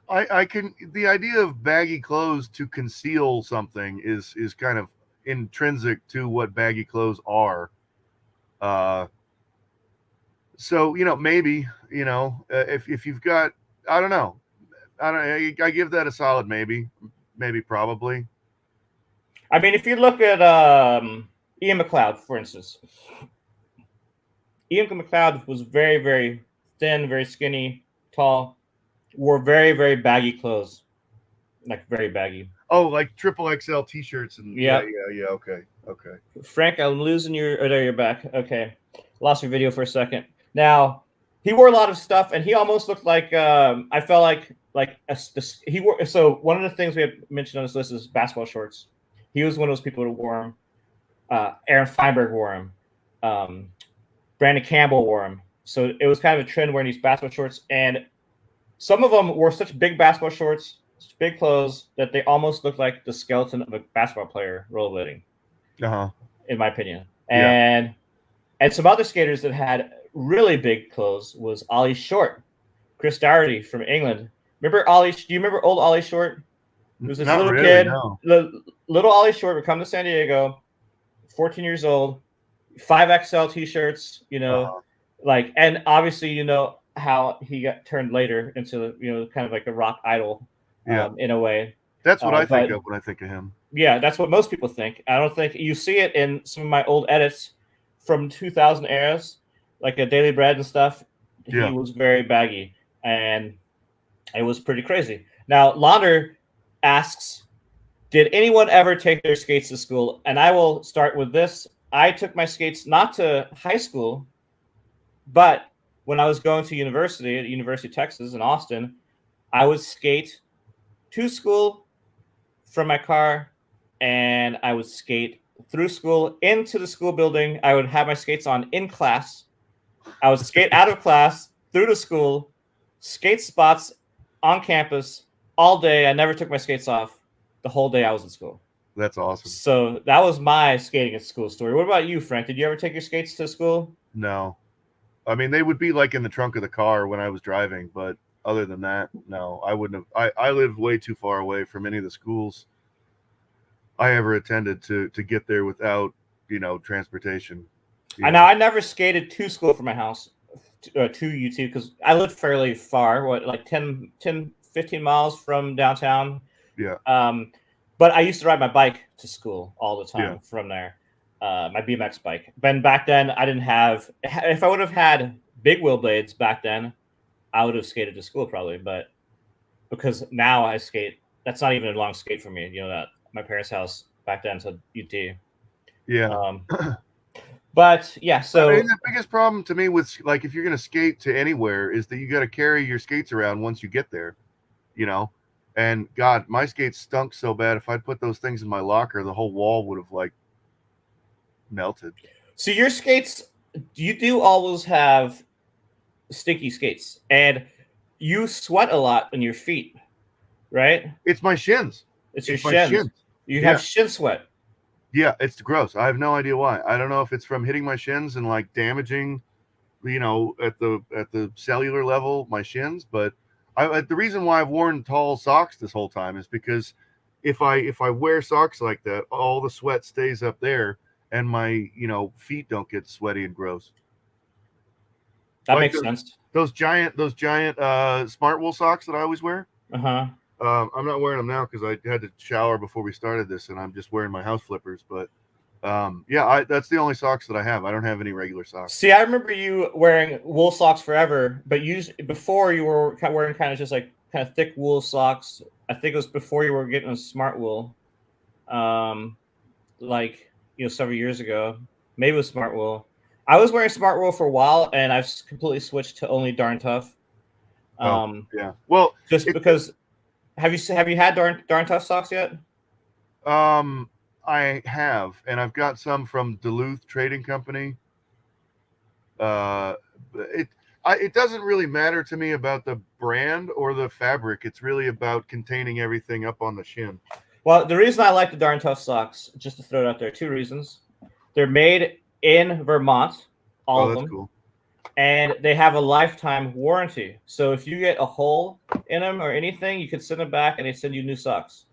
I can, the idea of baggy clothes to conceal something is kind of intrinsic to what baggy clothes are. So maybe if you've got, I don't know, I give that a solid maybe probably. I mean, if you look at Ian McLeod, for instance, Ian McLeod was very, very thin, very skinny, tall, wore very, very baggy clothes, like very baggy. Oh, like triple XL t-shirts and Yeah. yeah. Okay. Frank, I'm losing your. Oh, there you're back. Okay, lost your video for a second. Now he wore a lot of stuff, and he almost looked like I felt like he wore. So one of the things we had mentioned on this list is basketball shorts. He was one of those people who wore them. Aaron Feinberg wore them. Brandon Campbell wore them. So it was kind of a trend wearing these basketball shorts, and some of them wore such big basketball shorts, such big clothes, that they almost looked like the skeleton of a basketball player rollerblading. In my opinion. And some other skaters that had really big clothes was Ollie Short, Chris Doherty from England. Remember Ollie? Do you remember old Ollie Short? He was this Not little really, kid. no. Little Ollie Short would come to San Diego, 14 years old, 5XL t-shirts, and obviously how he got turned later into kind of like a rock idol, in a way. That's what I think of when I think of him. Yeah, that's what most people think. I don't think you see it in some of my old edits from 2000 eras, like a Daily Bread and stuff. Yeah. He was very baggy, and it was pretty crazy. Now, Launder asks, did anyone ever take their skates to school? And I will start with this. I took my skates not to high school, but when I was going to university at University of Texas in Austin, I would skate to school from my car, and I would skate through school into the school building. I would have my skates on in class. I would skate out of class through the school, skate spots on campus all day. I never took my skates off the whole day I was in school. That's awesome. So that was my skating at school story. What about you, Frank? Did you ever take your skates to school? No. I mean, they would be like in the trunk of the car when I was driving, but other than that, no, I wouldn't have. I lived way too far away from any of the schools I ever attended to get there without, transportation. I never skated to school from my house to UT because I lived fairly far, like 10, 15 miles from downtown. Yeah. But I used to ride my bike to school all the time from there, my BMX bike. But back then, I didn't have. If I would have had big wheel blades back then, I would have skated to school probably. But because now I skate, that's not even a long skate for me. That my parents' house back then to UT. Yeah. But yeah, so I mean, the biggest problem to me with like if you're gonna skate to anywhere is that you got to carry your skates around once you get there, And God, my skates stunk so bad. If I'd put those things in my locker, the whole wall would have like melted. So your skates, you do always have sticky skates, and you sweat a lot on your feet, right? It's my shins. It's your shins. You have shin sweat. Yeah, it's gross. I have no idea why. I don't know if it's from hitting my shins and like damaging, at the cellular level my shins, but the reason why I've worn tall socks this whole time is because if I wear socks like that, all the sweat stays up there and my feet don't get sweaty and gross. That makes sense. Those giant smart wool socks that I always wear. I'm not wearing them now because I had to shower before we started this, and I'm just wearing my house flippers. But that's the only socks that I have. I don't have any regular socks. See, I remember you wearing wool socks forever, but before you were wearing kind of thick wool socks. I think it was before you were getting a smart wool, several years ago. Maybe it was smart wool. I was wearing smart wool for a while, and I've completely switched to only Darn Tough. Well, just because. Have you had Darn Tough socks yet? I have, and I've got some from Duluth Trading Company. The It doesn't really matter to me about the brand or the fabric. It's really about containing everything up on the shin. Well, the reason I like the Darn Tough socks, just to throw it out there, 2 reasons. They're made in Vermont, all of That's them. cool. And they have a lifetime warranty. So if you get a hole in them or anything, you can send them back and they send you new socks.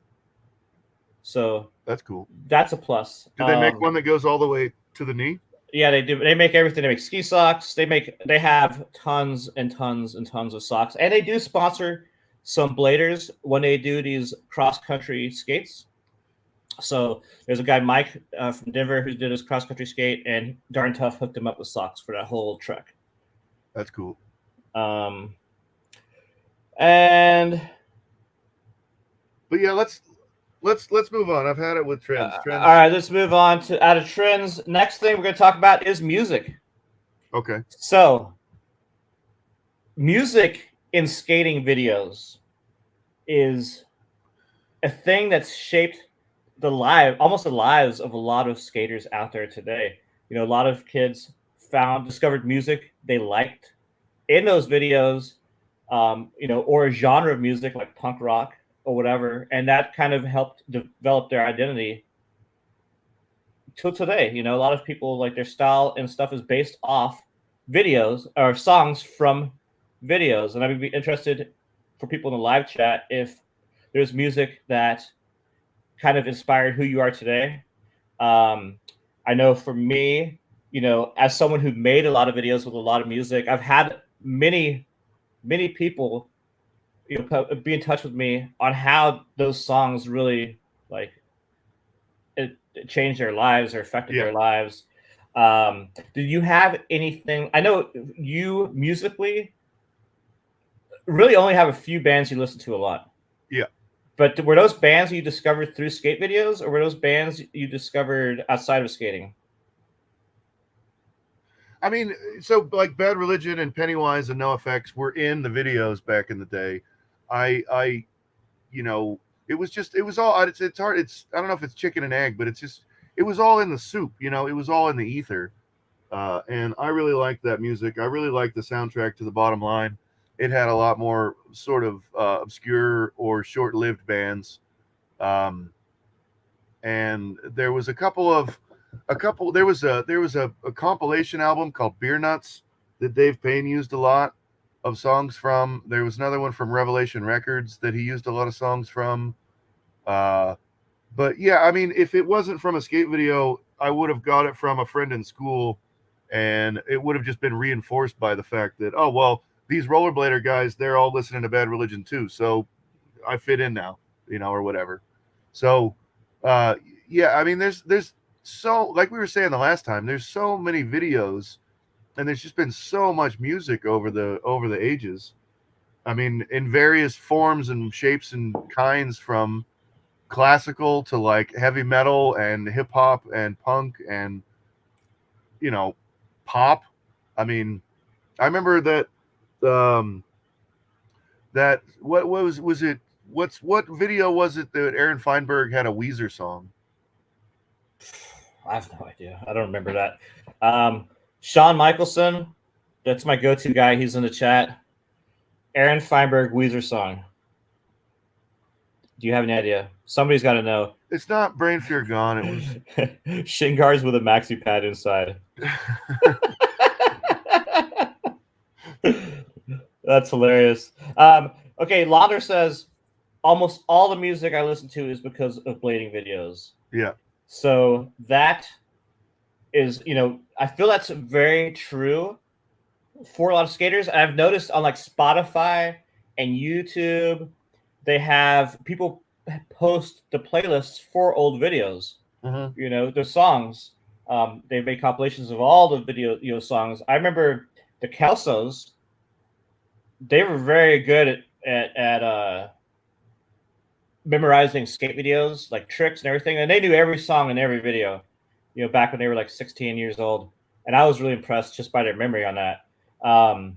So that's cool. That's a plus. Do they make one that goes all the way to the knee? Yeah, they do. They make everything. They make ski socks. They have tons and tons and tons of socks. And they do sponsor some bladers when they do these cross-country skates. So there's a guy, Mike, from Denver, who did his cross-country skate, and Darn Tough hooked him up with socks for that whole trek. That's cool. And but yeah, let's move on. I've had it with trends. All right, let's move on to out of trends. Next thing we're going to talk about is music. Okay. So, music in skating videos is a thing that's shaped almost the lives of a lot of skaters out there today. You know, a lot of kids discovered music they liked in those videos, you know, or a genre of music like punk rock or whatever, and that kind of helped develop their identity till today. You know, a lot of people, like, their style and stuff is based off videos or songs from videos. And I would be interested for people in the live chat if there's music that kind of inspired who you are today. I know for me, you know, as someone who made a lot of videos with a lot of music, I've had many people, you know, be in touch with me on how those songs really, like, it changed their lives or affected their lives. Do you have anything? I know you musically really only have a few bands you listen to a lot. Yeah. But were those bands you discovered through skate videos, or were those bands you discovered outside of skating? I mean, so like Bad Religion and Pennywise and NoFX were in the videos back in the day. I you know, it was all, it's hard. I don't know if it's chicken and egg, but it was all in the soup, you know, it was all in the ether. And I really liked that music. I really liked the soundtrack to The Bottom Line. It had a lot more sort of obscure or short-lived bands. And there was a compilation album called Beer Nuts that Dave Payne used a lot of songs from. There was another one from Revelation Records that he used a lot of songs from. But yeah, I mean, if it wasn't from a skate video, I would have got it from a friend in school, and it would have just been reinforced by the fact that, oh, well, these rollerblader guys, they're all listening to Bad Religion too, so I fit in now, you know, or whatever. So, yeah, I mean, there's so, like we were saying the last time, there's so many videos, and there's just been so much music over the ages. I mean, in various forms and shapes and kinds, from classical to like heavy metal and hip hop and punk and, you know, pop. I mean, I remember that what video was it that Aaron Feinberg had a Weezer song? I have no idea. I don't remember that. Sean Michelson, that's my go-to guy. He's in the chat. Aaron Feinberg Weezer song. Do you have any idea? Somebody's got to know. It's not Brain Fear Gone. It was shin guards with a maxi pad inside. That's hilarious. Okay, Lauder says almost all the music I listen to is because of blading videos. Yeah. So that is, you know, I feel that's very true for a lot of skaters. I've noticed on like Spotify and YouTube, they have people post the playlists for old videos. Mm-hmm. You know, the songs. They make compilations of all the video, you know, songs. I remember the Kelsos. They were very good at memorizing skate videos, like tricks and everything, and they knew every song in every video. You know, back when they were like 16 years old, and I was really impressed just by their memory on that. Now,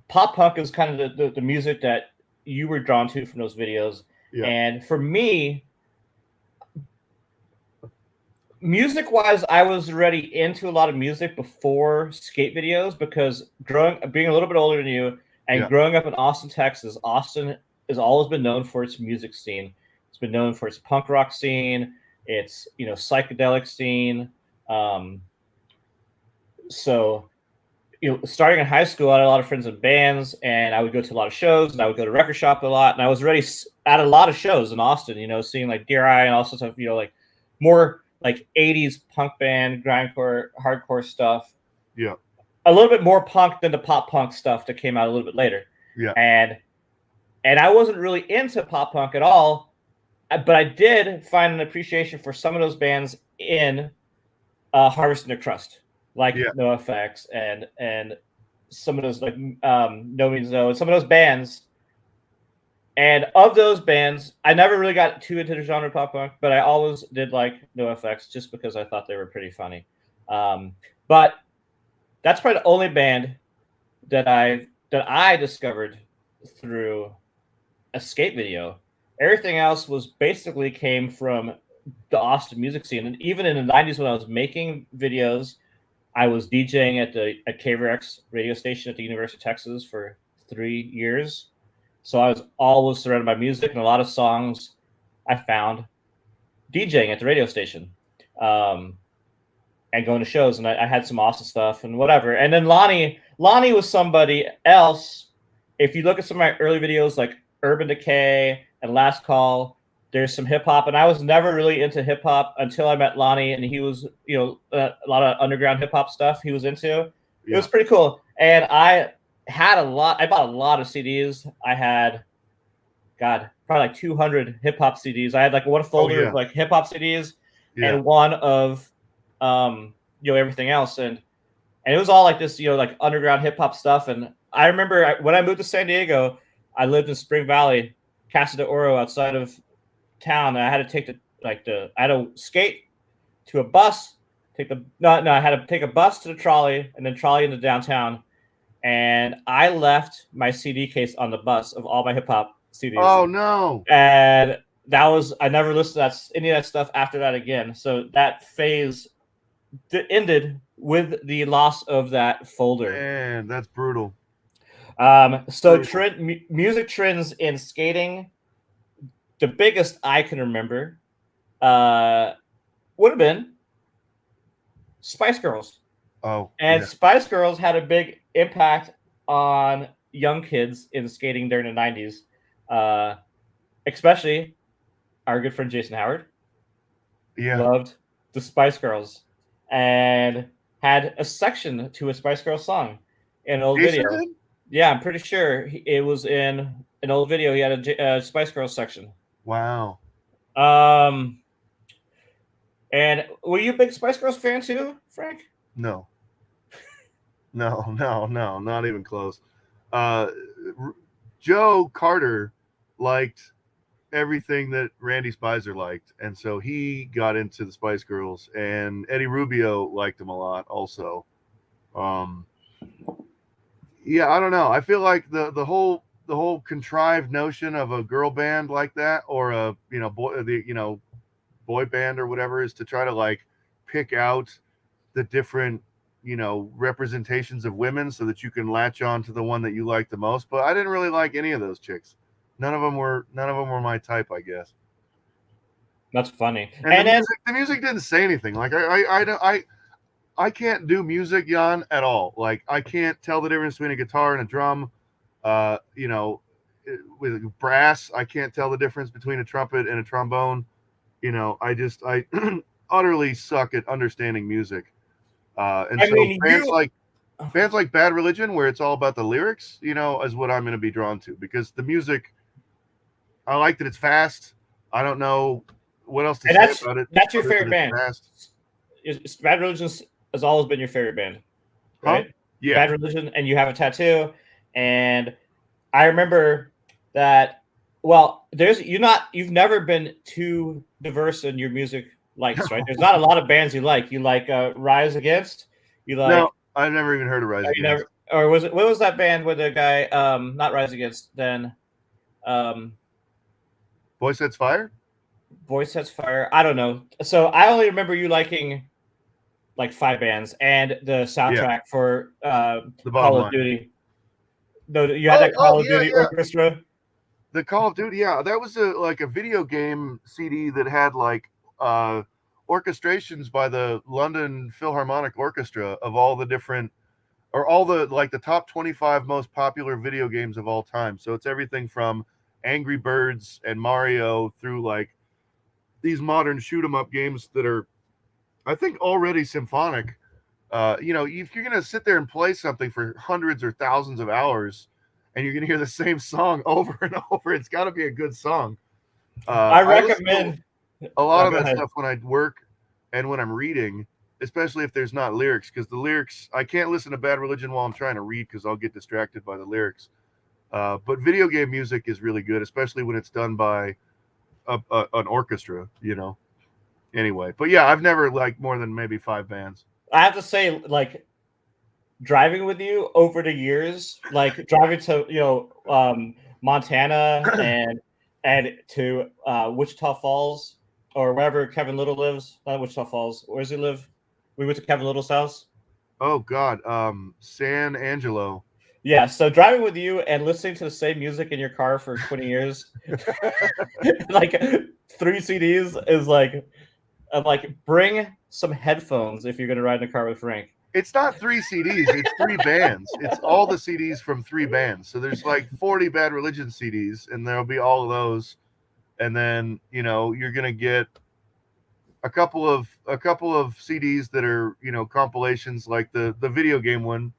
pop punk is kind of the music that you were drawn to from those videos, and for me, music-wise, I was already into a lot of music before skate videos because being a little bit older than you and growing up in Austin, Texas, Austin has always been known for its music scene. It's been known for its punk rock scene, its psychedelic scene. So starting in high school, I had a lot of friends in bands, and I would go to a lot of shows, and I would go to record shop a lot, and I was already at a lot of shows in Austin. Seeing like Dear Eye and all sorts of like more like 80s punk band, grindcore, hardcore stuff. Yeah. A little bit more punk than the pop punk stuff that came out a little bit later. Yeah. And I wasn't really into pop punk at all, but I did find an appreciation for some of those bands in Harvesting the Crust, like NoFX and some of those like No Means No, and some of those bands. And of those bands, I never really got too into the genre pop punk, but I always did like NoFX just because I thought they were pretty funny. But that's probably the only band that I discovered through a skate video. Everything else was basically came from the Austin music scene. And even in the 90s when I was making videos, I was DJing at KVRX radio station at the University of Texas for 3 years. So I was always surrounded by music, and a lot of songs I found DJing at the radio station and going to shows. And I had some awesome stuff and whatever. And then Lonnie was somebody else. If you look at some of my early videos like Urban Decay and Last Call, there's some hip hop. And I was never really into hip hop until I met Lonnie, and he was, a lot of underground hip hop stuff he was into. It was pretty cool. And I bought a lot of CDs. I had, probably like 200 hip hop CDs. I had like one folder of like hip hop CDs and one of, everything else. And it was all like this, like underground hip hop stuff. And I remember when I moved to San Diego, I lived in Spring Valley, Casa de Oro, outside of town. And I had to take I had to skate to a bus, I had to take a bus to the trolley and then trolley into downtown. And I left my CD case on the bus of all my hip hop CDs. Oh no! And I never listened to any of that stuff after that again. So that phase ended with the loss of that folder. Man, that's brutal. Music trends in skating, the biggest I can remember would have been Spice Girls. Oh, and Spice Girls had a big impact on young kids in skating during the 90s, especially our good friend Jason Howard. Yeah. Loved the Spice Girls and had a section to a Spice Girls song in an old video. Did? Yeah, I'm pretty sure it was in an old video. He had a Spice Girls section. Wow. And were you a big Spice Girls fan too, Frank? No, not even close. Joe Carter liked everything that Randy Spicer liked, and so he got into the Spice Girls, and Eddie Rubio liked them a lot also. Yeah, I don't know. I feel like the whole contrived notion of a girl band like that, or a boy band or whatever, is to try to like pick out the different representations of women so that you can latch on to the one that you like the most. But I didn't really like any of those chicks. None of them were my type, I guess. That's funny. And the music didn't say anything. Like I can't do music, Jan, at all. Like I can't tell the difference between a guitar and a drum. With brass, I can't tell the difference between a trumpet and a trombone. I utterly suck at understanding music. Bands like Bad Religion, where it's all about the lyrics, is what I'm going to be drawn to, because the music, I like that it's fast. I don't know what else to say about it. That's your favorite band. Bad Religion has always been your favorite band, right? Huh? Yeah. Bad Religion, and you have a tattoo. And I remember that. Well, you've never been too diverse in your music likes, right? There's not a lot of bands you like. You like Rise Against. No, I've never even heard of Rise Against. Or was it? What was that band with the guy? Not Rise Against. Then, Boy Sets Fire. Voice Sets Fire. I don't know. So I only remember you liking like 5 bands and the soundtrack for The bottom Call of line. Duty. No, you had that Call of Duty orchestra. The Call of Duty, yeah, that was like a video game CD that had like orchestrations by the London Philharmonic Orchestra of all the different, or all the like the top 25 most popular video games of all time. So it's everything from Angry Birds and Mario through like these modern shoot 'em up games that are, I think, already symphonic. You know, if you're gonna sit there and play something for hundreds or thousands of hours, and you're gonna hear the same song over and over, it's got to be a good song. I I listen recommend to a lot of go that ahead. stuff when I work and when I'm reading, especially if there's not lyrics, because the lyrics, I can't listen to Bad Religion while I'm trying to read because I'll get distracted by the lyrics. But video game music is really good, especially when it's done by an orchestra, you know. Anyway, but yeah, I've never liked more than maybe 5 bands. I have to say, like, driving with you over the years, like driving to Montana and to Wichita Falls or wherever Kevin Little lives. Not Wichita Falls. Where does he live? We went to Kevin Little's house. Oh God, San Angelo. Yeah, so driving with you and listening to the same music in your car for 20 years, like 3 CDs is like, I'm like, bring some headphones if you're gonna ride in a car with Frank. It's not 3 CDs, it's 3 bands. It's all the CDs from 3 bands. So there's like 40 Bad Religion CDs, and there'll be all of those. And then, you know, you're gonna get a couple of CDs that are, you know, compilations like the video game one.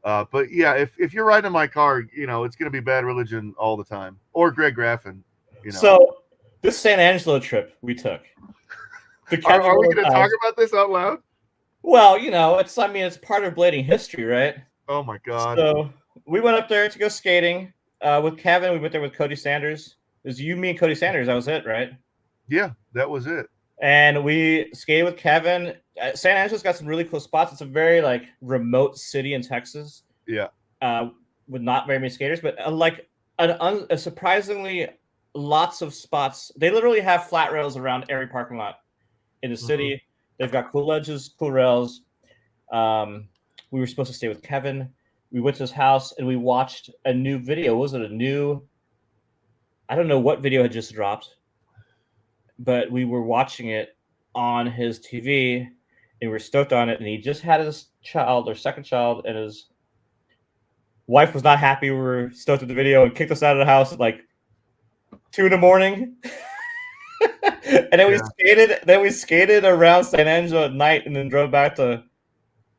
But yeah, if you're riding in my car, you know, it's gonna be Bad Religion all the time, or Greg Graffin. You know. So this San Angelo trip we took. Are we gonna talk about this out loud? Well, you know, it's part of blading history, right? Oh my God. So we went up there to go skating with Kevin. We went there with Cody Sanders. It was you, me, and Cody Sanders. That was it, right? Yeah, that was it. And we skated with Kevin. San Angelo's got some really cool spots. It's a very like remote city in Texas. Yeah. With not very many skaters, but like a surprisingly lots of spots. They literally have flat rails around every parking lot in the city. Mm-hmm. They've got cool ledges, cool rails. We were supposed to stay with Kevin. We went to his house and we watched a new video. Was it a new? I don't know what video had just dropped, but we were watching it on his TV and we were stoked on it. And he just had his child or second child, and his wife was not happy. We were stoked with the video and kicked us out of the house at like 2 a.m. And then we skated. Then we skated around San Angelo at night, and then drove back to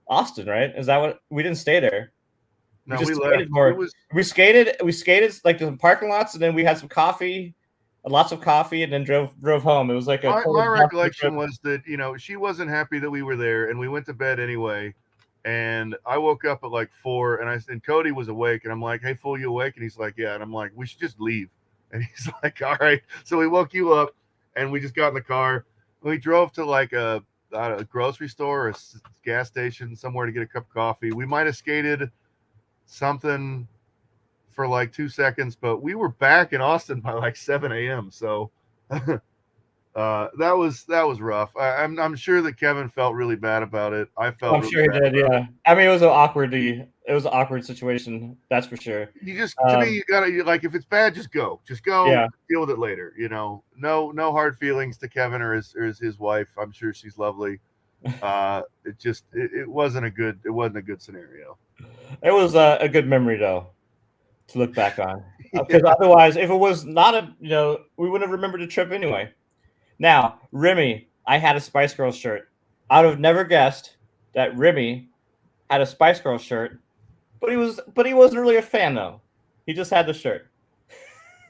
Austin. Right? Is that what? We didn't stay there. No, we left. More. We skated like the parking lots, and then we had some coffee, lots of coffee, and then drove home. It was like my recollection was that, you know, she wasn't happy that we were there, and we went to bed anyway. And I woke up at like 4, and Cody was awake, and I'm like, "Hey, fool, you awake?" And he's like, "Yeah." And I'm like, "We should just leave." And he's like, "All right." So we woke you up, and we just got in the car. We drove to like a grocery store or a gas station somewhere to get a cup of coffee. We might have skated something for like 2 seconds, but we were back in Austin by like 7 a.m. So that was rough. I'm sure that Kevin felt really bad about it. I felt. I'm sure he did. Yeah. I mean, it was an awkward situation. That's for sure. You just, to me, you gotta, like, if it's bad, just go. Yeah. Deal with it later. You know, no hard feelings to Kevin or his wife. I'm sure she's lovely. It wasn't a good scenario. It was a good memory though to look back on. Because otherwise, if it was not we wouldn't have remembered the trip anyway. Now, Remy, I had a Spice Girls shirt. I would have never guessed that Remy had a Spice Girls shirt, but he wasn't really a fan though. He just had the shirt.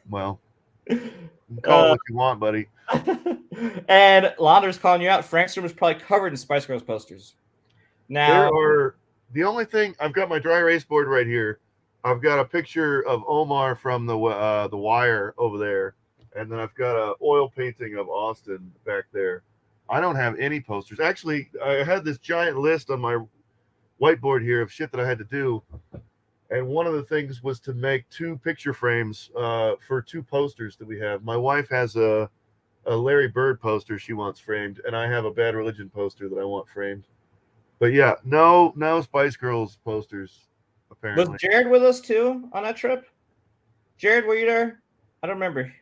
Well, you can call it what you want, buddy. And Launder's calling you out. Frank's room is probably covered in Spice Girls posters. Now, the only thing, I've got my dry erase board right here. I've got a picture of Omar from the Wire over there. And then I've got an oil painting of Austin back there. I don't have any posters. Actually, I had this giant list on my whiteboard here of shit that I had to do. And one of the things was to make 2 picture frames for 2 posters that we have. My wife has a a Larry Bird poster she wants framed, and I have a Bad Religion poster that I want framed. But yeah, no Spice Girls posters, apparently. Was Jared with us too on that trip? Jared, were you there? I don't remember.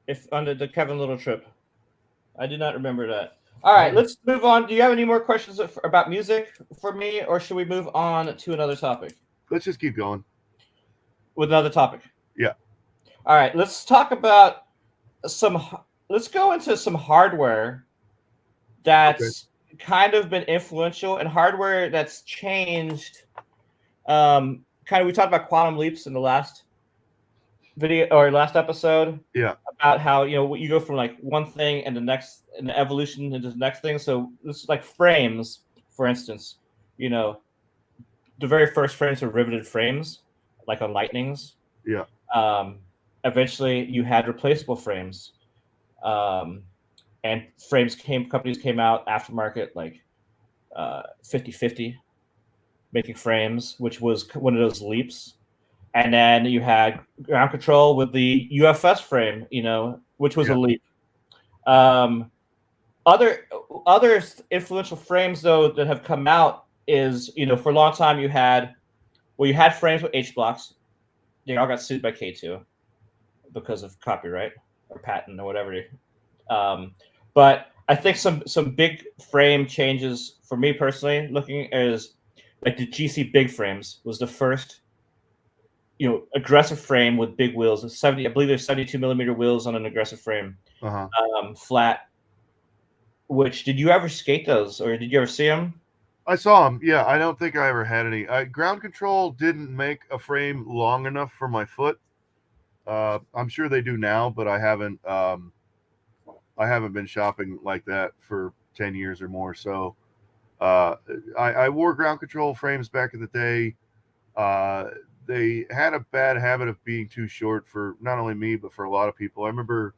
If on the Kevin Little trip, I do not remember that. All right, let's move on. Do you have any more questions about music for me, or should we move on to another topic? Let's just keep going. With another topic. Yeah. All right, let's talk about let's go into some hardware that's kind of been influential and hardware that's changed. Kind of, we talked about quantum leaps in the last video or last episode. Yeah. About how, you go from like one thing and the evolution into the next thing. So this is like frames, for instance. The very first frames were riveted frames, like on Lightnings. Yeah. Eventually, you had replaceable frames, and companies came out aftermarket, like 50/50, making frames, which was one of those leaps. And then you had ground control with the UFS frame, which was a leap. Other influential frames, though, that have come out is, for a long time you had frames with H blocks. They all got sued by K2 because of copyright or patent or whatever. But I think some big frame changes for me personally, looking is like the GC big frames was the first, aggressive frame with big wheels. I believe there's 72 millimeter wheels on an aggressive frame, flat. Which, did you ever skate those, or did you ever see them? I saw them. Yeah, I don't think I ever had any. Ground Control didn't make a frame long enough for my foot. I'm sure they do now, but I haven't been shopping like that for 10 years or more. So I wore Ground Control frames back in the day. They had a bad habit of being too short for not only me, but for a lot of people. I remember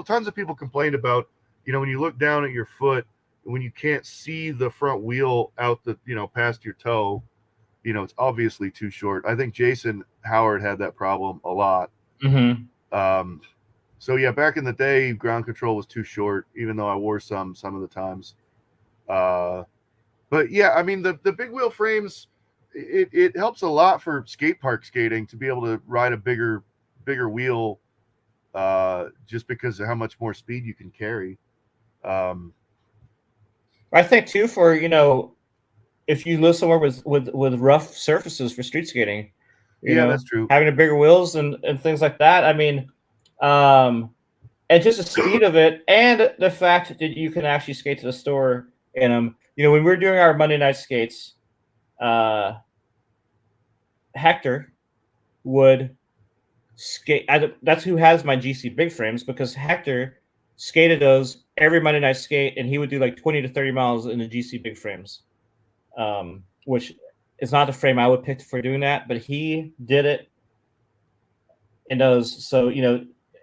tons of people complained about, when you look down at your foot, when you can't see the front wheel out the, past your toe, it's obviously too short. I think Jason Howard had that problem a lot. Mm-hmm. So yeah, back in the day, Ground Control was too short, even though I wore some of the times. But yeah, I mean, the big wheel frames, it helps a lot for skate park skating to be able to ride a bigger wheel, just because of how much more speed you can carry. I think too, for if you live somewhere with rough surfaces for street skating, that's true. Having a bigger wheels and things like that. I mean, and just the speed of it, and the fact that you can actually skate to the store in them. When we were doing our Monday night skates, Hector would skate. That's who has my GC big frames, because Hector skated those every Monday night skate, and he would do like 20 to 30 miles in the GC big frames, which is not the frame I would pick for doing that, but he did it in those. So,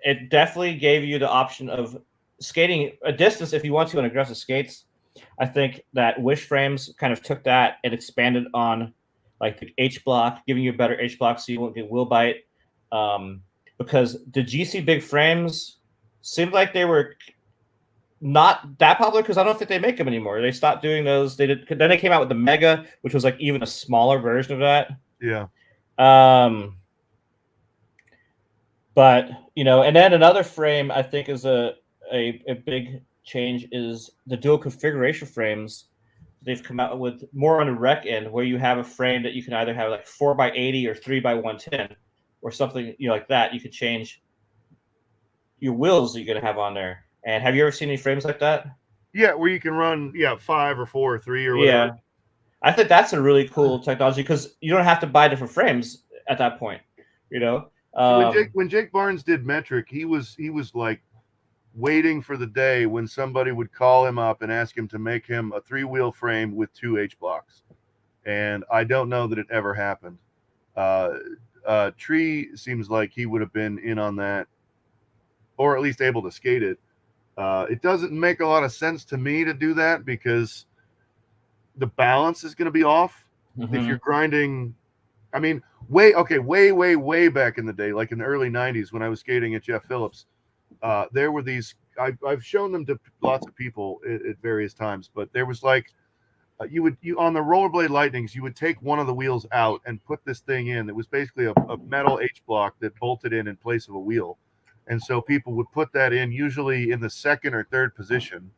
it definitely gave you the option of skating a distance if you want to on aggressive skates. I think that Wish frames kind of took that and expanded on like the H block, giving you a better H block so you won't get wheel bite. Because the GC big frames seemed like they were not that popular, because I don't think they make them anymore. They stopped doing those. Then they came out with the Mega, which was like even a smaller version of that. Yeah. But and then another frame I think is a big change is the dual configuration frames. They've come out with more on the rec end, where you have a frame that you can either have like 4x80 or 3x110 or something like that. You could change your wheels that you're gonna have on there. And have you ever seen any frames like that? Yeah, where you can run 5 or 4 or 3 or whatever. Yeah, I think that's a really cool technology, because you don't have to buy different frames at that point. When Jake Barnes did Metric, he was like waiting for the day when somebody would call him up and ask him to make him a 3-wheel frame with 2 H blocks. And I don't know that it ever happened. Tree seems like he would have been in on that, or at least able to skate it. It doesn't make a lot of sense to me to do that, because the balance is going to be off. Mm-hmm. If you're grinding, I mean, way back in the day, like in the early 90s when I was skating at Jeff Phillips, there were these. I've shown them to lots of people at various times, but there was like you on the rollerblade lightnings, you would take one of the wheels out and put this thing in. It was basically a metal H block that bolted in place of a wheel, and so people would put that in usually in the second or third position,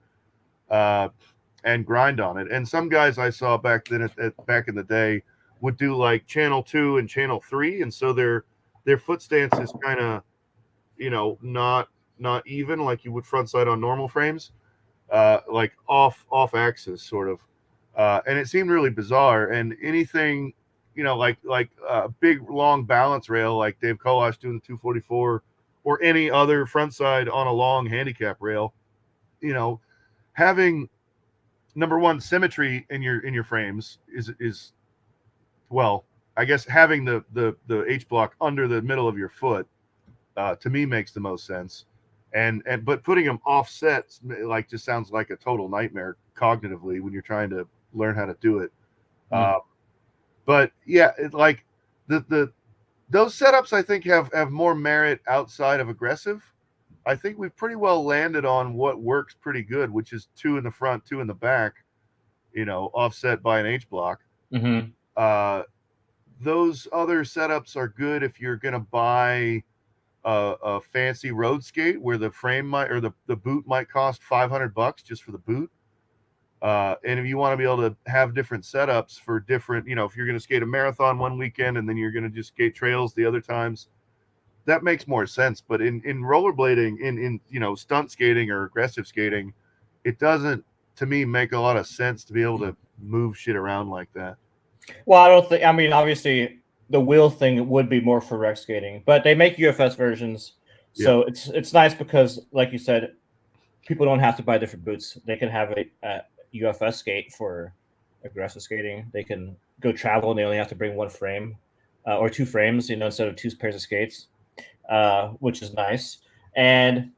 and grind on it. And some guys I saw back then back in the day would do like channel 2 and channel 3, and so their foot stance is kind of not even like you would front side on normal frames, like off axis sort of. And it seemed really bizarre. And anything, like a big long balance rail like Dave Kolash doing the 244, or any other front side on a long handicap rail, having number one symmetry in your frames is well, I guess having the H block under the middle of your foot, to me makes the most sense. But putting them offset like just sounds like a total nightmare cognitively when you're trying to learn how to do it. But yeah, like those setups I think have more merit outside of aggressive. I think we've pretty well landed on what works pretty good, which is 2 in the front, 2 in the back, offset by an H block. Mm-hmm. Those other setups are good if you're going to buy a fancy road skate where the frame might, or the boot might cost $500 just for the boot. And if you want to be able to have different setups for different, if you're going to skate a marathon one weekend and then you're going to just skate trails the other times, that makes more sense. But in rollerblading, in stunt skating or aggressive skating, it doesn't, to me, make a lot of sense to be able to move shit around like that. Well, I mean, obviously the wheel thing would be more for rec skating, but they make UFS versions. So it's nice because, like you said, people don't have to buy different boots. They can have a UFS skate for aggressive skating. They can go travel and they only have to bring one frame or 2 frames, instead of 2 pairs of skates, which is nice. And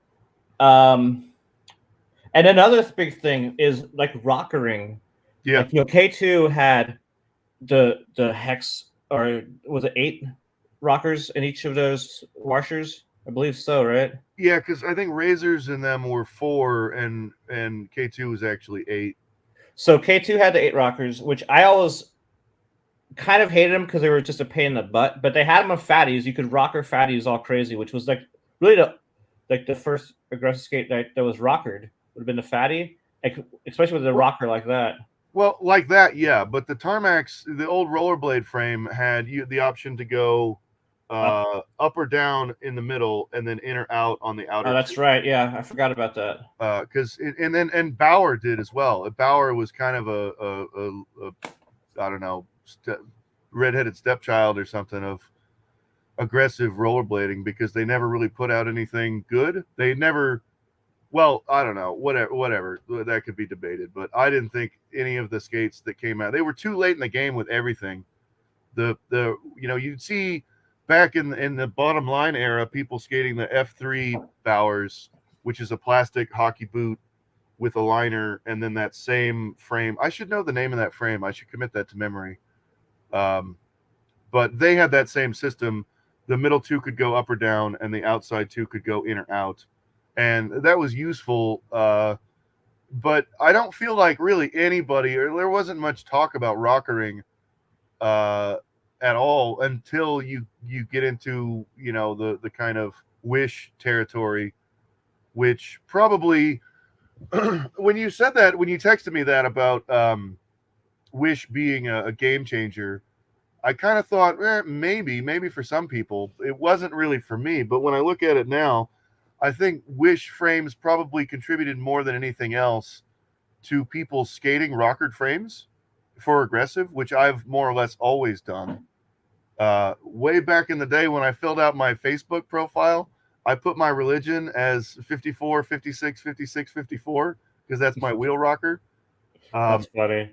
another big thing is like rockering. Yeah. Like, K2 had the hex, or was it 8 rockers in each of those washers? I believe so, right? Yeah, because I think Razors in them were 4 and K2 was actually 8. So K2 had the 8 rockers, which I always kind of hated them because they were just a pain in the butt. But they had them on fatties. You could rocker fatties all crazy, which was like really the first aggressive skate that was rockered would have been the fatty, especially with a rocker like that. Well, like that, yeah. But the Tarmacs, the old rollerblade frame had the option to go up or down in the middle, and then in or out on the outer. Oh, that's right. Yeah, I forgot about that. Because and Bauer did as well. Bauer was kind of a I don't know, redheaded stepchild or something of aggressive rollerblading, because they never really put out anything good. They never. Well, I don't know, whatever, that could be debated, but I didn't think any of the skates that came out, they were too late in the game with everything. You'd see back in the bottom line era, people skating the F3 Bauers, which is a plastic hockey boot with a liner, and then that same frame. I should know the name of that frame. I should commit that to memory. But they had that same system. The middle 2 could go up or down, and the outside 2 could go in or out. And that was useful, but I don't feel like really anybody, or there wasn't much talk about rockering at all until you get into the kind of Wish territory, which probably when you said that, when you texted me that about Wish being a game changer, I kind of thought maybe for some people. It wasn't really for me, but when I look at it now, I think Wish frames probably contributed more than anything else to people skating rockered frames for aggressive, which I've more or less always done. Way back in the day when I filled out my Facebook profile, I put my religion as 54, 56, 56, 54, because that's my wheel rocker. That's funny.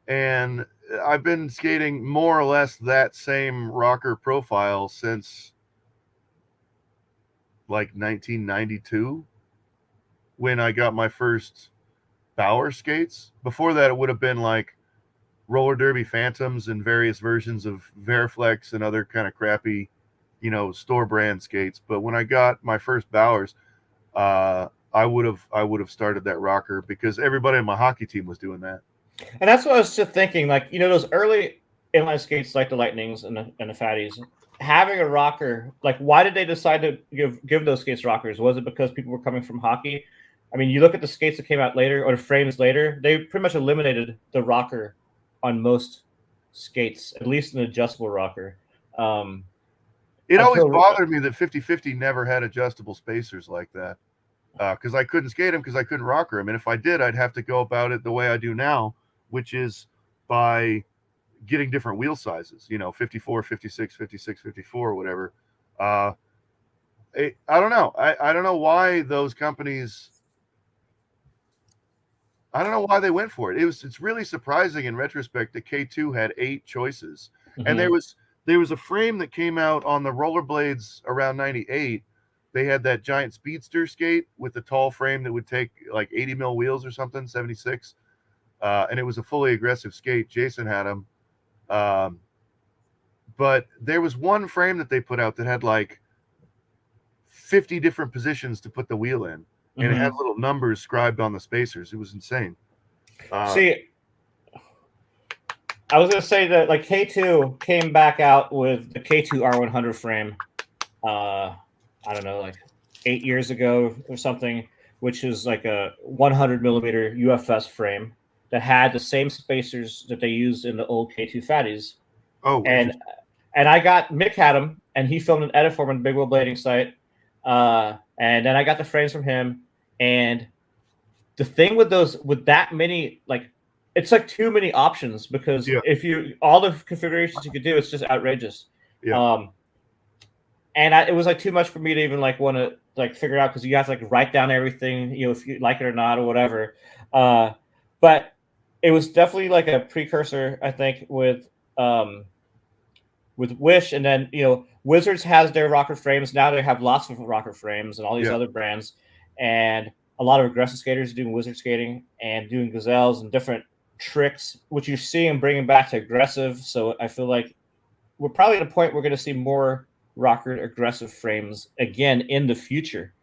And I've been skating more or less that same rocker profile since like 1992, when I got my first Bauer skates. Before that, it would have been like roller derby Phantoms and various versions of Veriflex and other kind of crappy, store brand skates. But when I got my first Bauers, I would have started that rocker because everybody on my hockey team was doing that. And that's what I was just thinking. Like, those early inline skates, like the Lightnings and the Fatties, having a rocker. Like, why did they decide to give those skates rockers? Was it because people were coming from hockey? I mean, you look at the skates that came out later or the frames later. They pretty much eliminated the rocker on most skates, at least an adjustable rocker. It always bothered me that 50/50 never had adjustable spacers like that. Because I couldn't skate them because I couldn't rocker them. And if I did, I'd have to go about it the way I do now, which is by getting different wheel sizes, 54, 56, 56, 54, whatever. I don't know. I don't know why those companies, I don't know why they went for it. It's really surprising in retrospect that K2 had 8 choices. Mm-hmm. And there was a frame that came out on the rollerblades around 98. They had that giant speedster skate with the tall frame that would take like 80 mil wheels or something, 76. And it was a fully aggressive skate. Jason had them. But there was one frame that they put out that had like 50 different positions to put the wheel in. And it had little numbers scribed on the spacers. It was insane. See, I was going to say that like K2 came back out with the K2 R100 frame. I don't know, like 8 years ago or something, which is like a 100 millimeter UFS frame that had the same spacers that they used in the old K2 Fatties. Oh, and Mick had them, and he filmed an edit for him on the Big Wheel Blading site. And then I got the frames from him. And the thing with that many, like, it's like too many options because if all the configurations you could do, it's just outrageous. Yeah. And it was like too much for me to even like want to like figure out because you have to like write down everything, if you like it or not or whatever. But it was definitely like a precursor, I think, with Wish, and then Wizards has their rocker frames. Now they have lots of rocker frames and all these other brands, and a lot of aggressive skaters doing wizard skating and doing gazelles and different tricks, which you see them bringing back to aggressive. So I feel like we're probably at a point we're going to see more rocker aggressive frames again in the future.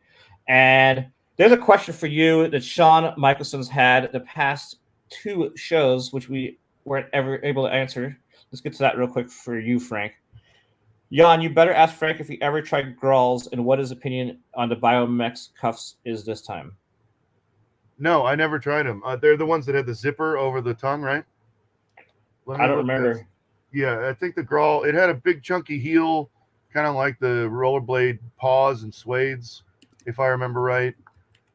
And there's a question for you that Sean Michelson's had the past 2 shows, which we weren't ever able to answer. Let's get to that real quick for you, Frank. Jan, you better ask Frank if he ever tried Grawls and what his opinion on the Biomex cuffs is this time. No, I never tried them. They're the ones that had the zipper over the tongue, right? I don't remember. Yeah, I think the Grawl, it had a big chunky heel, kind of like the rollerblade paws and suedes, if I remember right.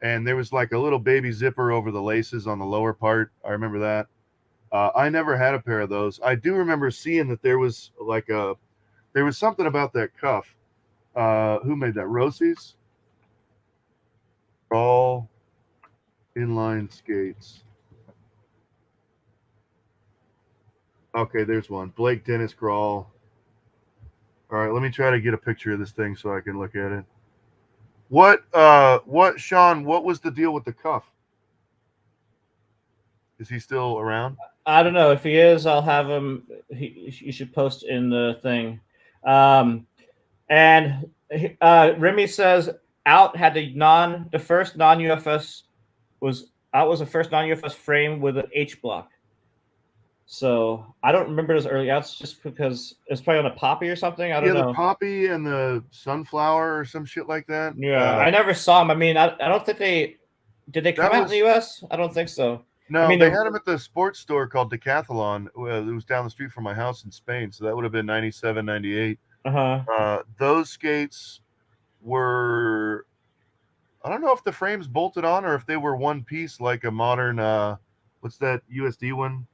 And there was like a little baby zipper over the laces on the lower part. I remember that. I never had a pair of those. I do remember seeing that there was something about that cuff. Who made that? Rosie's? Grawl inline skates. Okay, there's one. Blake Dennis Grawl. All right, let me try to get a picture of this thing so I can look at it. Sean, what was the deal with the cuff? Is he still around? I don't know. If he is, I'll have him. You should post in the thing. And Remy says out had the first non-UFS was the first non-UFS frame with an H block. So I don't remember those early outs just because it's probably on a Poppy or something. I don't know. Yeah, the Poppy and the Sunflower or some shit like that. Yeah, I never saw them. I mean, I don't think did they come out in the US? I don't think so. No, they had them at the sports store called Decathlon. It was down the street from my house in Spain. So that would have been 97, 98. Those skates were, I don't know if the frames bolted on or if they were one piece like a modern, what's that USD one?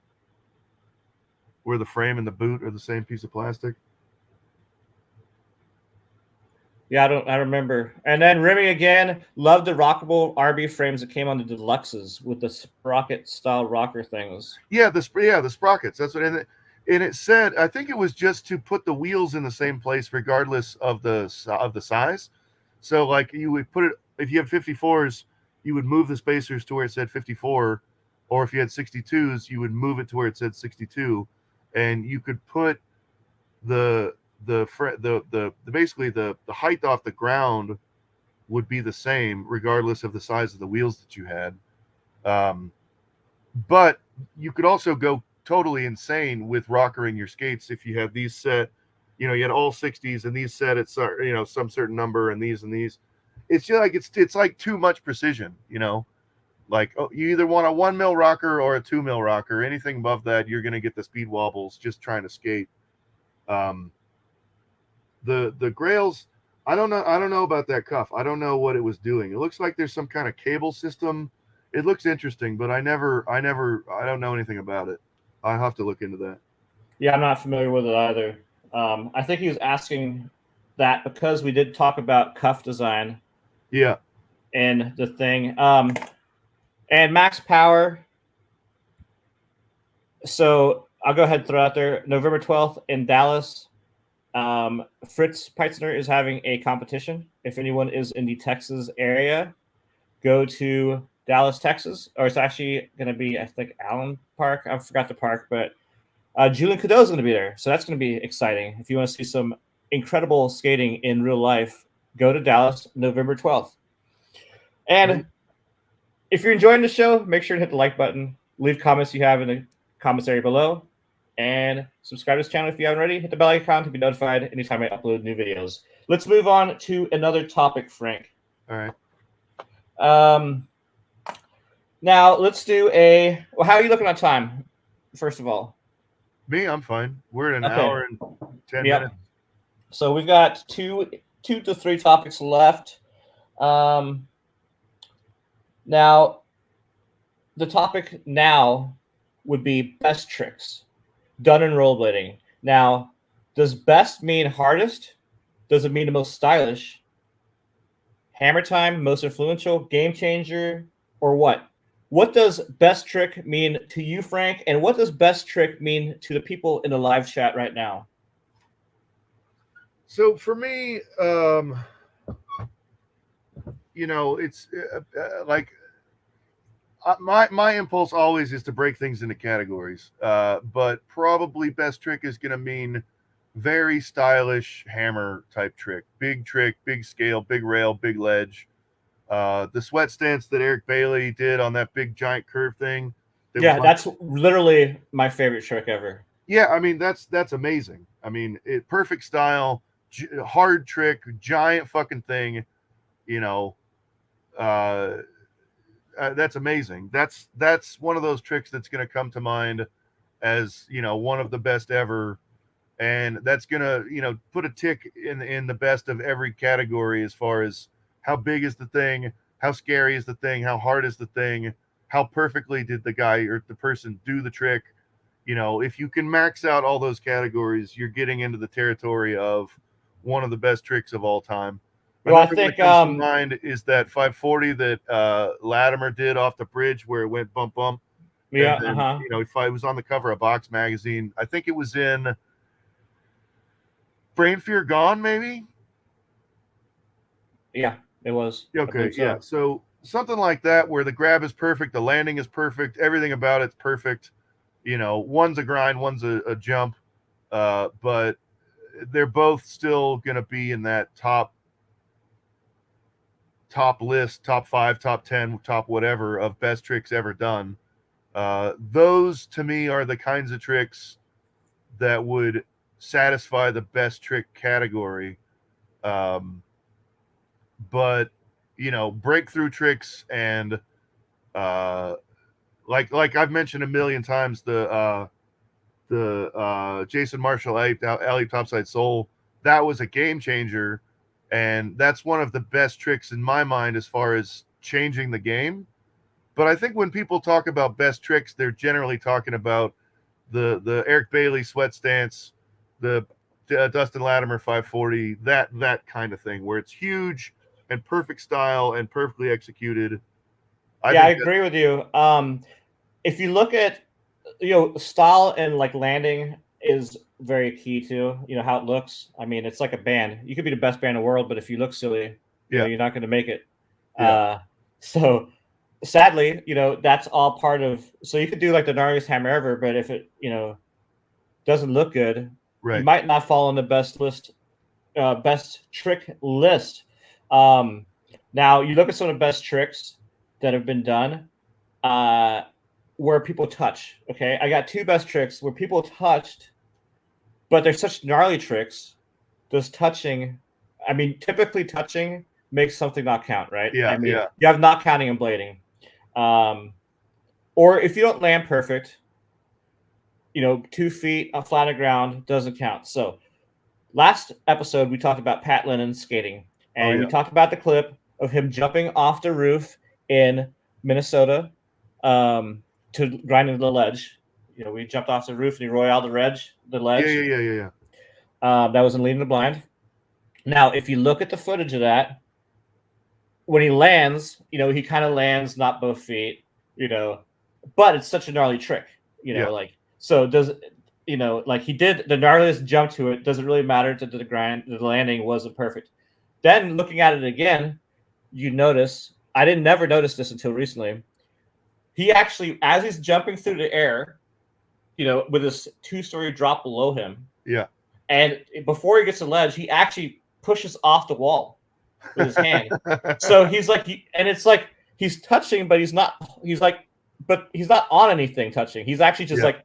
Where the frame and the boot are the same piece of plastic. Yeah, I remember. And then Remy again loved the rockable RB frames that came on the deluxes with the sprocket style rocker things. Yeah, the sprockets. That's what. And it said, I think it was just to put the wheels in the same place regardless of the size. So like you would put it, if you have 54s, you would move the spacers to where it said 54, or if you had 62s, you would move it to where it said 62, and you could put the basically the height off the ground would be the same regardless of the size of the wheels that you had. But you could also go totally insane with rockering your skates if you had these set, you had all 60s and these set at some certain number and these. It's just like it's like too much precision, Like, you either want a 1 mil rocker or a 2 mil rocker. Anything above that, you're gonna get the speed wobbles just trying to skate. The Grails, I don't know about that cuff. I don't know what it was doing. It looks like there's some kind of cable system. It looks interesting, but I don't know anything about it. I'll have to look into that. Yeah, I'm not familiar with it either. I think he was asking that because we did talk about cuff design. Yeah. And the thing. And max power. So I'll go ahead and throw out there. November 12th in Dallas. Fritz Peitzner is having a competition. If anyone is in the Texas area, go to Dallas, Texas. Or it's actually going to be, I think, Allen Park. I forgot the park, but Julian Cadeau is going to be there. So that's going to be exciting. If you want to see some incredible skating in real life, go to Dallas, November 12th. And if you're enjoying the show, make sure to hit the like button. Leave comments you have in the comments area below. And subscribe to this channel if you haven't already. Hit the bell icon to be notified anytime I upload new videos. Let's move on to another topic, Frank. All right. Now, let's do well, how are you looking on time, first of all? Me, I'm fine. We're at an hour and 10 minutes. So we've got two to three topics left. Now, the topic now would be best tricks done in rollerblading. Now, does best mean hardest? Does it mean the most stylish? Hammer time, most influential, game changer, or what? What does best trick mean to you, Frank? And what does best trick mean to the people in the live chat right now? So for me, it's like my impulse always is to break things into categories. But probably best trick is going to mean very stylish hammer type trick, big scale, big rail, big ledge. The sweat stance that Eric Bailey did on that big giant curve thing. That's literally my favorite trick ever. Yeah, I mean that's amazing. I mean, perfect style, hard trick, giant fucking thing. That's amazing. That's one of those tricks that's going to come to mind as one of the best ever, and that's going to put a tick in the best of every category as far as how big is the thing, how scary is the thing, how hard is the thing, how perfectly did the guy or the person do the trick. If you can max out all those categories, you're getting into the territory of one of the best tricks of all time. Well, I think that comes to mind is that 540 that Latimer did off the bridge where it went bump bump. Yeah, and then, it was on the cover of Box magazine. I think it was in Brain Fear Gone, maybe. Yeah, it was. Okay, yeah. So something like that where the grab is perfect, the landing is perfect, everything about it's perfect. One's a grind, one's a jump, but they're both still going to be in that top list, top 5, top 10, top whatever of best tricks ever done. Those to me are the kinds of tricks that would satisfy the best trick category. But breakthrough tricks and like I've mentioned a million times, the Jason Marshall alley topside soul, that was a game changer. And that's one of the best tricks in my mind as far as changing the game. But I think when people talk about best tricks, they're generally talking about the Eric Bailey sweat stance, the Dustin Latimer 540, that kind of thing, where it's huge and perfect style and perfectly executed. I agree with you. If you look at style and like landing is very key to how it looks. I mean, it's like a band. You could be the best band in the world, but if you look silly, you're not going to make it. Yeah. So sadly, that's all part of. So you could do like the gnarliest hammer ever, but if it doesn't look good, you might not fall on the best trick list. Now you look at some of the best tricks that have been done, where people touch. Okay, I got 2 best tricks where people touched, but they're such gnarly tricks. Does touching, I mean, typically touching makes something not count, right? Yeah, I mean, yeah. you have not counting and blading. Or if you don't land perfect, 2 feet on flat ground doesn't count. So last episode, we talked about Pat Lennon's skating, and we talked about the clip of him jumping off the roof in Minnesota to grind into the ledge. We jumped off the roof and he royaled the ledge. Yeah. That was in Leading the Blind. Now, if you look at the footage of that, when he lands, he kind of lands not both feet, but it's such a gnarly trick, so does, like he did the gnarliest jump to it. Doesn't really matter to the grind. The landing wasn't perfect. Then looking at it again, you notice, I didn't never notice this until recently. He actually, as he's jumping through the air, with this 2-story drop below him. Yeah. And before he gets to the ledge, he actually pushes off the wall with his hand. So he's like, it's like he's touching, but he's not on anything touching. He's actually just like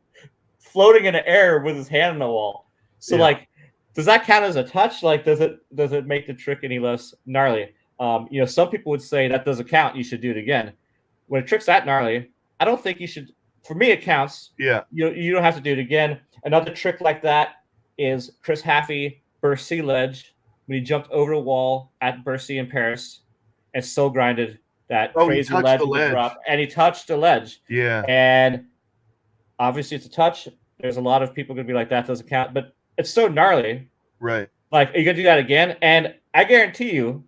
floating in the air with his hand on the wall. So like, does that count as a touch? Like, does it make the trick any less gnarly? Some people would say that doesn't count. You should do it again. When a trick's that gnarly, I don't think you should. For me, it counts. Yeah. You don't have to do it again. Another trick like that is Chris Haffey Bercy ledge when he jumped over the wall at Bercy in Paris and so grinded that crazy ledge with the drop, and he touched the ledge. Yeah. And obviously, it's a touch. There's a lot of people gonna be like, that doesn't count, but it's so gnarly. Right. Like, are you gonna do that again? And I guarantee you,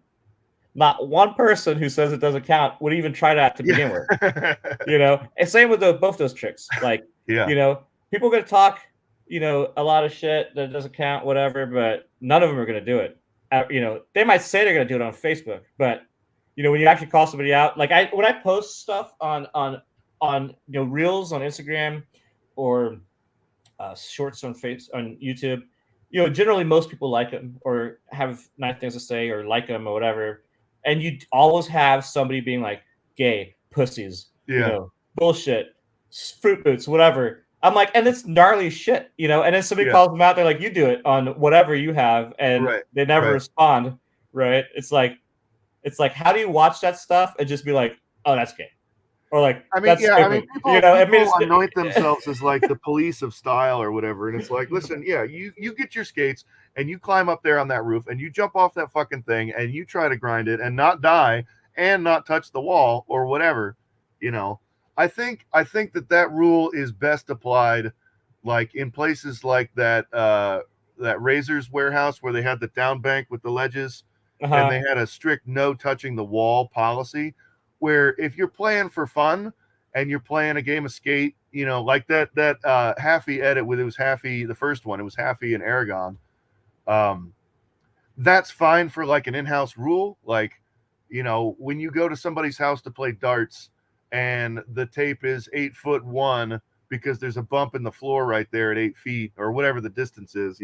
not one person who says it doesn't count would even try that to begin with. And same with both those tricks. Like, people are gonna talk, a lot of shit that doesn't count, whatever, but none of them are gonna do it. They might say they're gonna do it on Facebook, but when you actually call somebody out, like when I post stuff on reels on Instagram or shorts on YouTube, generally most people like them or have nice things to say or like them or whatever. And you always have somebody being like, gay, pussies, bullshit, fruit boots, whatever. I'm like, and it's gnarly shit, and then somebody calls them out. They're like, you do it on whatever you have. And they never respond. Right. It's like, how do you watch that stuff and just be like, oh, that's gay? Or like, people anoint themselves as like the police of style or whatever. And it's like, listen, you get your skates and you climb up there on that roof and you jump off that fucking thing and you try to grind it and not die and not touch the wall or whatever, I think that rule is best applied like in places like that Razors warehouse where they had the down bank with the ledges and they had a strict no touching the wall policy, where if you're playing for fun and you're playing a game of skate, like that Haffey edit with, it was Haffey, the first one, it was Haffey and Aragon. That's fine for like an in-house rule. Like, when you go to somebody's house to play darts and the tape is 8'1" because there's a bump in the floor right there at 8 feet or whatever the distance is,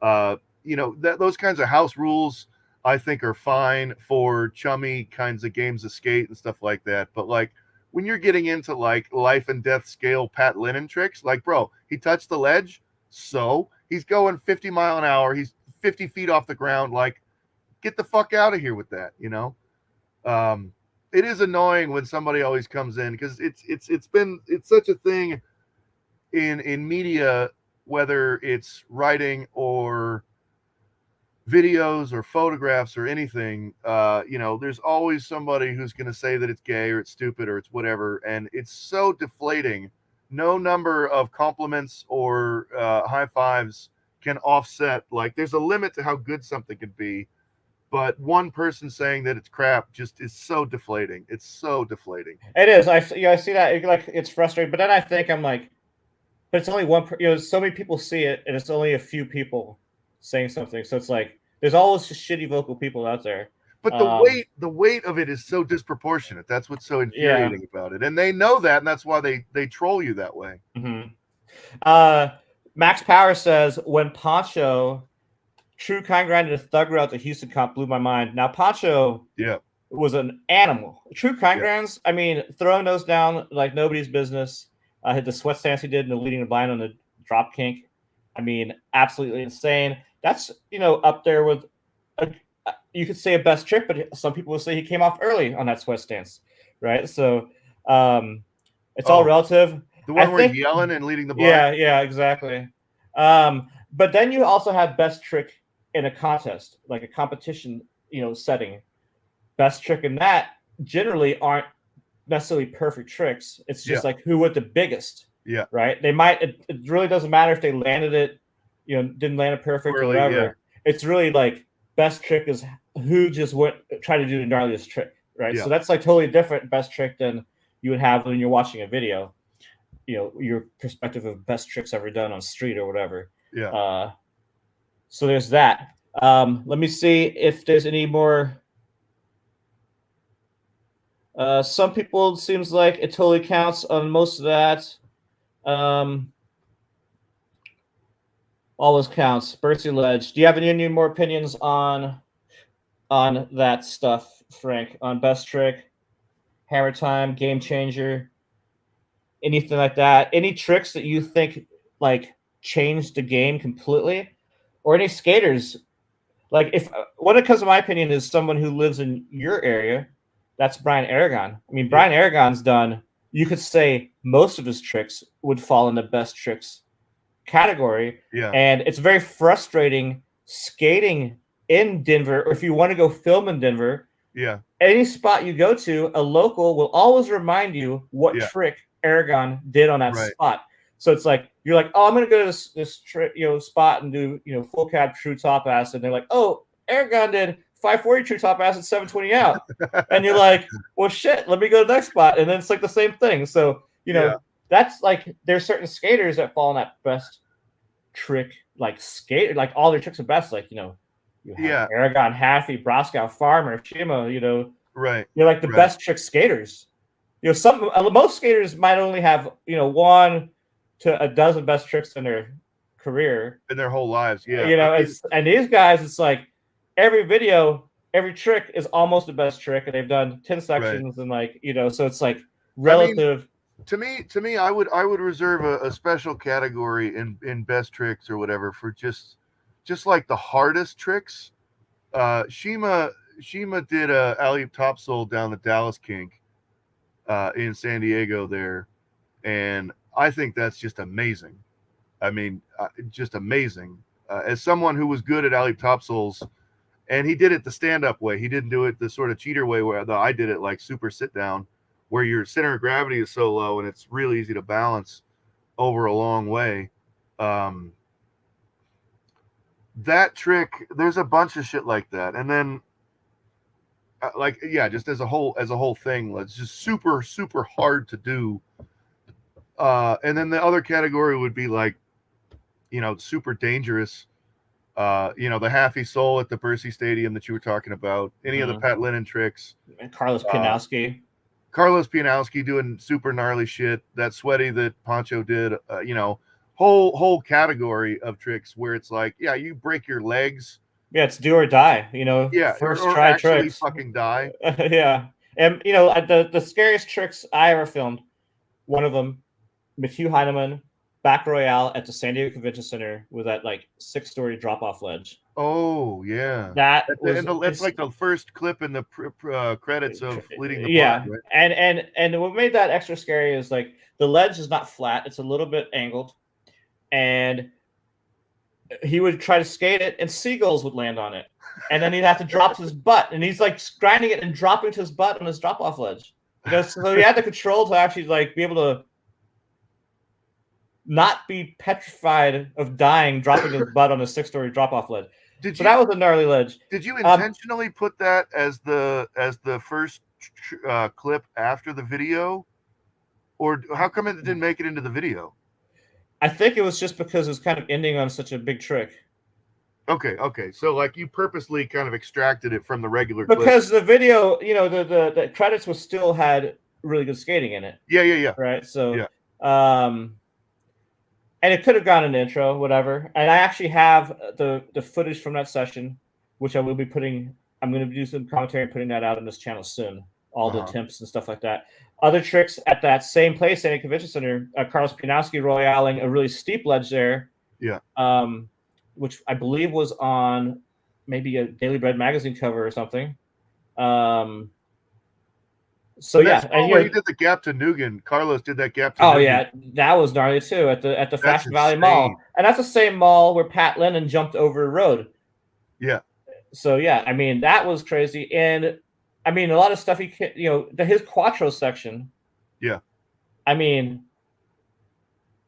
those kinds of house rules I think are fine for chummy kinds of games of skate and stuff like that. But like when you're getting into like life and death scale Pat Lennon tricks, like, bro, he touched the ledge, so he's going 50 mile an hour. He's 50 feet off the ground. Like, get the fuck out of here with that. It is annoying when somebody always comes in because it's such a thing in media, whether it's writing or videos or photographs or anything, there's always somebody who's going to say that it's gay or it's stupid or it's whatever. And it's so deflating. No number of compliments or high fives can offset. Like, there's a limit to how good something can be. But one person saying that it's crap just is so deflating. It's so deflating. It is. I see that. It's frustrating. But then I think I'm like, but it's only one. So many people see it, and it's only a few people saying something. So it's like there's always just shitty vocal people out there. But the weight of it is so disproportionate. That's what's so infuriating about it, and they know that, and that's why they troll you that way. Mm-hmm. Max Power says, when Poncho True Kind grinded a thug route to Houston comp blew my mind. Now Poncho, was an animal. True Crime Yeah. Grounds, I mean, throwing those down like nobody's business. Hit the sweat stance he did and the leading the blind on the drop kink. I mean, absolutely insane. That's, up there with, you could say a best trick, but some people will say he came off early on that sweat stance, right? So it's all relative. The one where he's yelling and leading the blind? Yeah, exactly. But then you also have best trick in a contest, like a competition, setting. Best trick in that generally aren't necessarily perfect tricks. It's just like who went the biggest. Yeah. Right. They might. It really doesn't matter if they landed it, didn't land it perfect or whatever. Yeah. It's really like best trick is who just tried to do the gnarliest trick. Right. Yeah. So that's like totally different best trick than you would have when you're watching a video. Your perspective of best tricks ever done on street or whatever. Yeah. So there's that. Let me see if there's any more. Some people, it seems like it totally counts on most of that. Always counts. Bercy Ledge. Do you have any more opinions on that stuff, Frank? On best trick, hammer time, game changer, anything like that? Any tricks that you think like changed the game completely, or any skaters? Like, if when it comes to my opinion, is someone who lives in your area. That's Brian Aragon. I mean, Brian Aragon's done, you could say most of his tricks would fall in the best tricks category. Yeah. And it's very frustrating skating in Denver, or if you want to go film in Denver. Yeah. Any spot you go to, a local will always remind you what trick Aragon did on that spot. So it's like, you're like, oh, I'm going to go to this trick, spot and do, full cab true top ass. And they're like, oh, Aragon did 540 true top ass at 720 out. And you're like, well, shit, let me go to the next spot. And then it's like the same thing. So, that's like, there's certain skaters that fall in that best trick, like skate, like all their tricks are best. Like, you have Aragon, Haffey, Broskow, Farmer, Shima, right. You're like the best trick skaters. Most skaters might only have, 1 to a dozen best tricks in their career. In their whole lives. Yeah. And these guys, it's like, every video, every trick is almost the best trick, and they've done 10 sections and like, so it's like relative. I mean, to me, I would reserve a special category in best tricks or whatever for just like the hardest tricks. Shima did a alley-oop topsoul down the Dallas kink in San Diego there, and I think that's just amazing. I mean, just amazing. As someone who was good at alley-oop topsouls. And he did it the stand-up way. He didn't do it the sort of cheater way where I did it like super sit-down, where your center of gravity is so low and it's really easy to balance over a long way. That trick, there's a bunch of shit like that. And then, just as a whole thing, it's just super, super hard to do. And then the other category would be like, super dangerous. The Haffey Soul at the Bercy Stadium that you were talking about, any of the Pat Lennon tricks. And Carlos Pianowski. Doing super gnarly shit. That sweaty that Poncho did, whole category of tricks where it's like, you break your legs. Yeah, it's do or die, first try actually tricks. Fucking die. Yeah. And, the scariest tricks I ever filmed, one of them, Matthew Heinemann, Back Royale at the San Diego Convention Center with that like 6-story drop-off ledge. Oh yeah, that's like the first clip in the credits of Leading the Blind, right? And what made that extra scary is like the ledge is not flat; it's a little bit angled, and he would try to skate it, and seagulls would land on it, and then he'd have to drop to his butt, and he's like grinding it and dropping to his butt on his drop-off ledge. So he had the control to actually like be able to not be petrified of dying, dropping his butt on a 6-story drop-off ledge. That was a gnarly ledge. Did you intentionally put that as the first clip after the video, or how come it didn't make it into the video? I think it was just because it was kind of ending on such a big trick. Okay. So like you purposely kind of extracted it from the regular because clip. The video, the credits was still had really good skating in it. Yeah. Right. So and it could have gone an intro, whatever. And I actually have the footage from that session, which I will be putting I'm going to do some commentary and putting that out on this channel soon. All the Uh-huh. attempts and stuff like that. Other tricks at that same place, Sandy Convention Center, Carlos Pinowski royaling a really steep ledge there. Yeah. Which I believe was on maybe a Daily Bread magazine cover or something. So That's and where he did the gap to Nugent. Carlos did that gap to Oh Nugent. yeah, that was gnarly too at the That's Fashion Valley insane. Mall, and that's the same mall where Pat Lennon jumped over a road. Yeah. So yeah, I mean that was crazy, and I mean a lot of stuff his Quattro section. Yeah. I mean,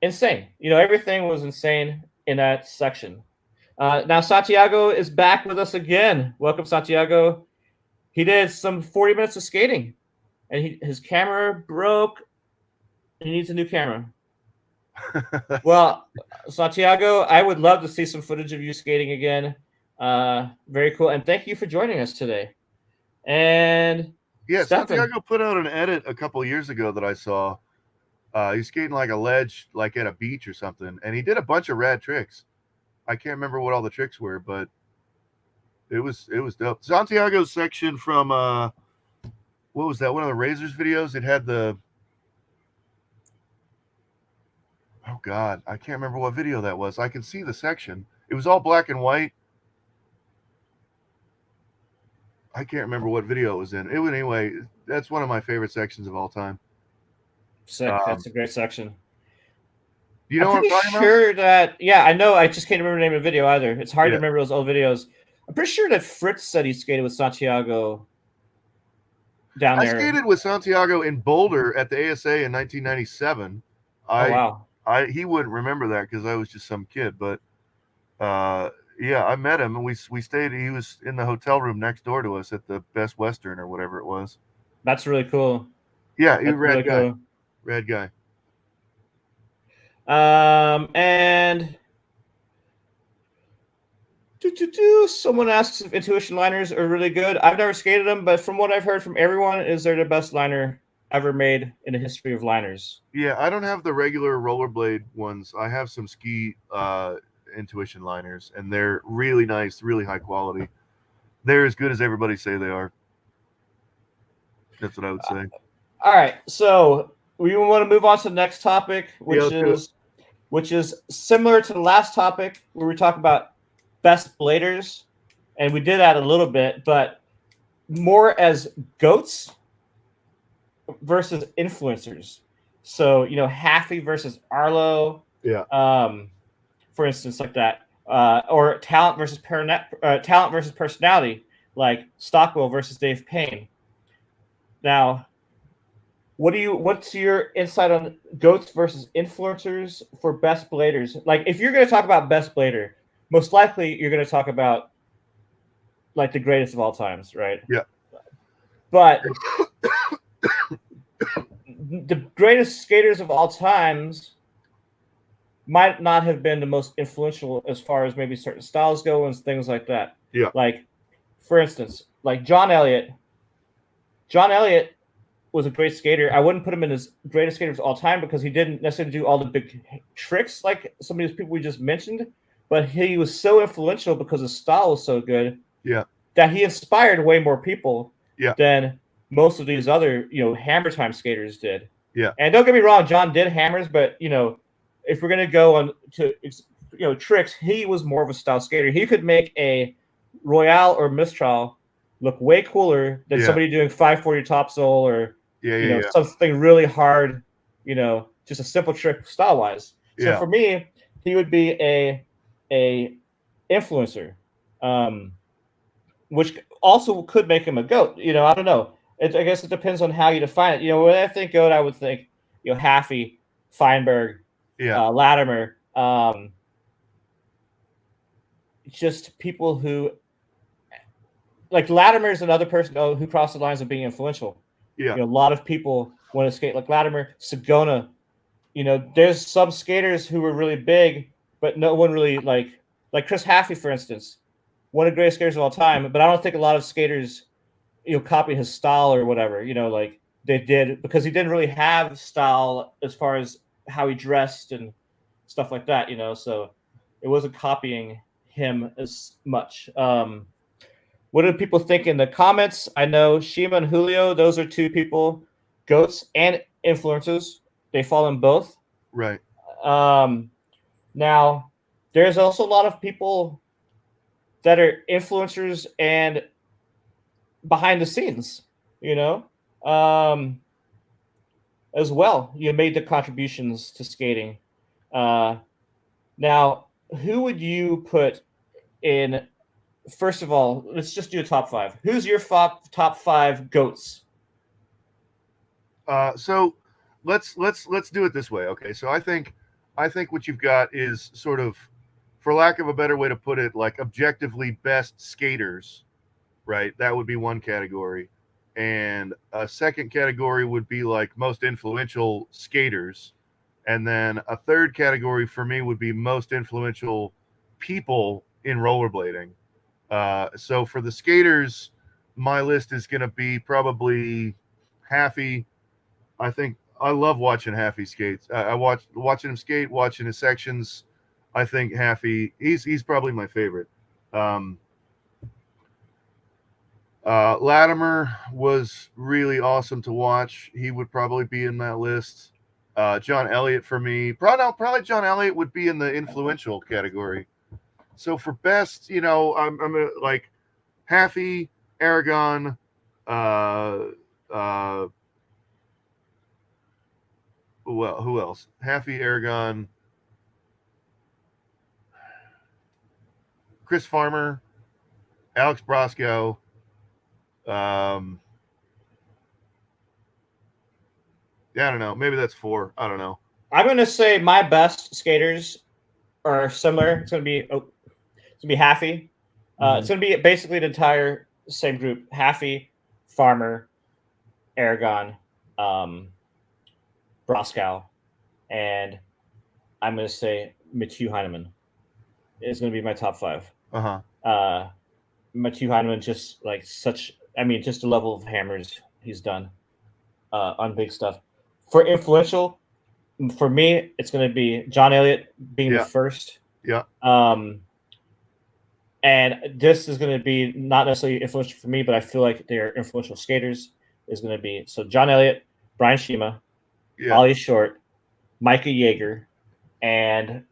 insane. Everything was insane in that section. Now Santiago is back with us again. Welcome, Santiago. He did some 40 minutes of skating, and his camera broke. He needs a new camera. Well, Santiago, I would love to see some footage of you skating again. Very cool, and thank you for joining us today. And yeah, Stefan. Santiago put out an edit a couple of years ago that I saw. He's skating like a ledge, like at a beach or something, and he did a bunch of rad tricks. I can't remember what all the tricks were, but it was dope. Santiago's section from what was that? One of the Razors videos. It had the oh god, I can't remember what video that was. I can see the section. It was all black and white. I can't remember what video it was in. Anyway, that's one of my favorite sections of all time. Sick. That's a great section. You know what I'm talking about? That, yeah, I know. I just can't remember the name of the video either. It's hard to remember those old videos. I'm pretty sure that Fritz said he skated with Santiago down there. I skated with Santiago in Boulder at the ASA in 1997. Wow. He wouldn't remember that because I was just some kid, but yeah, I met him and we stayed. He was in the hotel room next door to us at the Best Western or whatever it was. That's really cool. Yeah, he's a rad guy. Cool. Rad guy. And someone asks if intuition liners are really good. I've never skated them, but from what I've heard from everyone, is they're the best liner ever made in the history of liners. Yeah, I don't have the regular rollerblade ones. I have some ski intuition liners, and they're really nice, really high quality. They're as good as everybody say they are. That's what I would say. All right, so we want to move on to the next topic, which is similar to the last topic where we talk about best bladers, and we did that a little bit, but more as goats versus influencers. So Haffy versus Arlo, for instance, like that, or talent versus personality, like Stockwell versus Dave Payne. Now, what's your insight on goats versus influencers for best bladers? Like, if you're going to talk about best blader, most likely you're going to talk about like the greatest of all times, right? Yeah. But the greatest skaters of all times might not have been the most influential as far as maybe certain styles go and things like that. Yeah. Like, for instance, like John Elliott. John Elliott was a great skater. I wouldn't put him in his greatest skaters of all time because he didn't necessarily do all the big tricks like some of these people we just mentioned, but he was so influential because his style was so good that he inspired way more people than most of these other, hammer time skaters did. Yeah. And don't get me wrong, John did hammers, but, if we're going to go on to, tricks, he was more of a style skater. He could make a Royale or Mistral look way cooler than somebody doing 540 topsoul or something really hard, just a simple trick style wise. So for me, he would be a influencer, which also could make him a goat. I don't know. I guess it depends on how you define it. When I think goat, I would think Haffy, Feinberg, Latimer, just people who. Like Latimer is another person who crossed the lines of being influential. Yeah. A lot of people want to skate like Latimer, Sagona. There's some skaters who were really big, but no one really like Chris Haffey, for instance, one of the greatest skaters of all time. But I don't think a lot of skaters, copy his style or whatever, like they did because he didn't really have style as far as how he dressed and stuff like that, so it wasn't copying him as much. what do people think in the comments? I know Shima and Julio, those are two people, goats and influencers. They fall in both. Right. Now, there's also a lot of people that are influencers and behind the scenes, as well. You made the contributions to skating. Now, who would you put in? First of all, let's just do a top 5. Who's your top 5 goats? So let's do it this way. Okay. So I think what you've got is sort of, for lack of a better way to put it, like objectively best skaters, right? That would be one category. And a second category would be like most influential skaters. And then a third category for me would be most influential people in rollerblading. So for the skaters, my list is going to be probably Haffy. I think I love watching Haffy skates. I watching him skate, watching his sections. I think Haffy, he's probably my favorite. Latimer was really awesome to watch. He would probably be in that list. John Elliott for me. Probably John Elliott would be in the influential category. So for best, I'm gonna like Haffy, Aragon, who else? Haffy, Aragon, Chris Farmer, Alex Brosco. I don't know. Maybe that's 4. I don't know. I'm going to say my best skaters are similar. It's going to be Haffy. It's going to be basically the entire same group: Haffy, Farmer, Aragon, Broskow, and I'm going to say Matthew Heineman is going to be my top 5. Matthew Heineman, just like just the level of hammers he's done on big stuff. For influential, for me, it's going to be John Elliott being the first. Yeah. And this is going to be not necessarily influential for me, but I feel like they're influential skaters. Is going to be John Elliott, Brian Shima, Ollie Short, Micah Yeager, and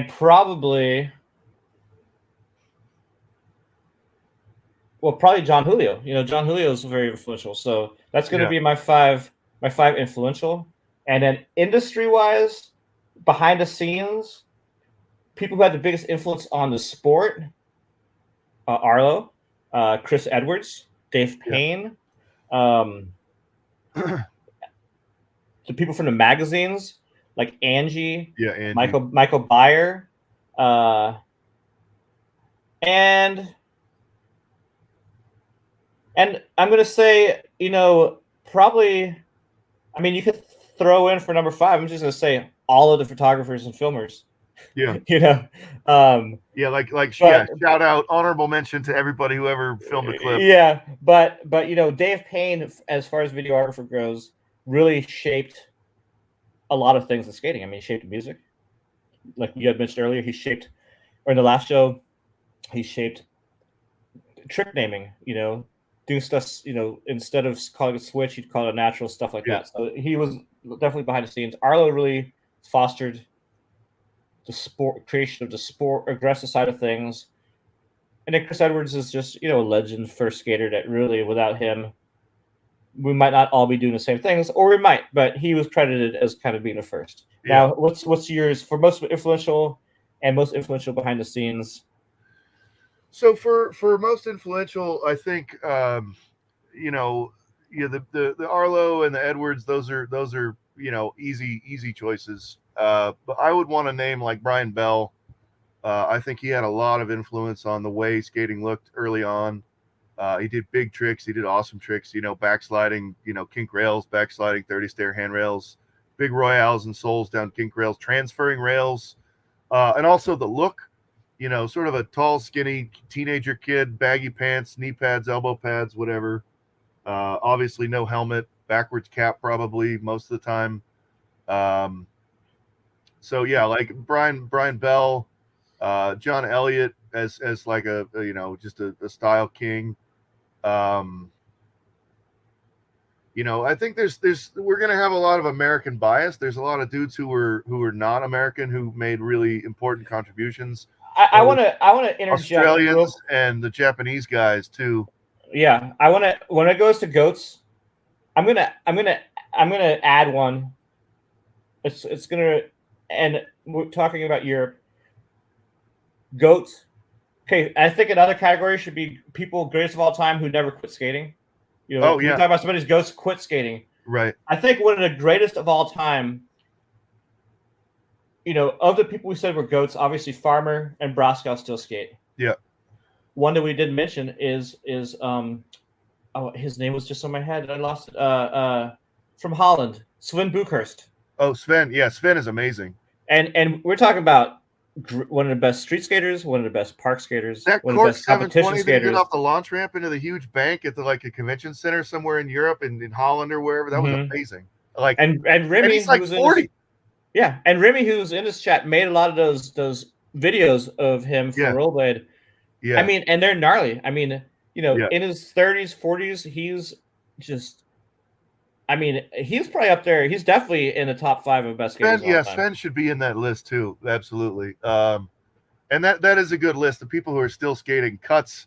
probably John Julio. John Julio is very influential, so that's going to be my 5 influential. And then industry-wise, behind the scenes, people who had the biggest influence on the sport: Arlo, Chris Edwards, Dave Payne, the people from the magazines like Angie, Angie. Michael Byer, and I'm going to say, probably, you could throw in for number 5. I'm just going to say all of the photographers and filmers. Yeah. Shout out, honorable mention to everybody who ever filmed a clip. Yeah, but Dave Payne, as far as videographer goes, really shaped a lot of things in skating. He shaped music, like you had mentioned earlier. He shaped, or in the last show, he shaped trick naming. Doing stuff. Instead of calling it switch, he'd call it natural, stuff like that. So he was definitely behind the scenes. Arlo really fostered the creation of the sport aggressive side of things, and then Chris Edwards is just a legend first skater that really, without him, we might not all be doing the same things, or we might, but he was credited as kind of being the first. Now, what's yours for most influential and most influential behind the scenes? So for most influential, I think the Arlo and the Edwards, those are easy choices. But I would want to name like Brian Bell. I think he had a lot of influence on the way skating looked early on. He did big tricks. He did awesome tricks, backsliding, kink rails, backsliding, 30 stair handrails, big royales and soles down kink rails, transferring rails, and also the look, sort of a tall, skinny teenager kid, baggy pants, knee pads, elbow pads, whatever. Obviously no helmet, backwards cap probably most of the time. So yeah, like Brian Bell, John Elliott as like a just a style king. I think we're gonna have a lot of American bias. There's a lot of dudes who were not American who made really important contributions. I want to interject. Australians and the Japanese guys too. Yeah, I want to. When it goes to goats, I'm gonna add one. It's gonna, and we're talking about Europe. Goats. Okay, I think another category should be people greatest of all time who never quit skating. We talk about somebody's goats quit skating. Right. I think one of the greatest of all time, of the people we said were goats, obviously Farmer and Broskow still skate. Yeah. One that we didn't mention is his name was just on my head. I lost it. From Holland, Sven Buchhurst. Oh, Sven. Yeah, Sven is amazing. And we're talking about one of the best street skaters, one of the best park skaters, that one of the Cork best competition 720 skaters. That you get off the launch ramp into the huge bank at a convention center somewhere in Europe and in Holland or wherever. That was amazing. And Remy, he's like 40. And Remy, who's in this chat, made a lot of those videos of him for Rollerblade. Yeah. I mean, and they're gnarly. I mean, in his 30s, 40s, he's just. I mean, he's probably up there. He's definitely in the top 5 of best skaters. Sven should be in that list too. Absolutely. And that is a good list. The people who are still skating, Cuts,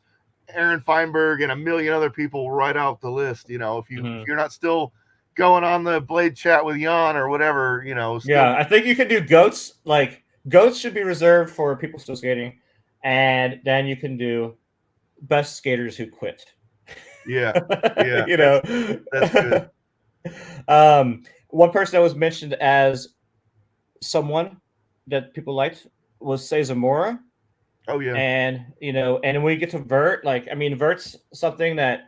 Aaron Feinberg, and a million other people right out the list. If you're not still going on the Blade chat with Jan or whatever, I think you can do goats. Like goats should be reserved for people still skating, and then you can do best skaters who quit. Yeah. That's good. One person that was mentioned as someone that people liked was Zamora. Oh yeah. And and when we get to vert, vert's something that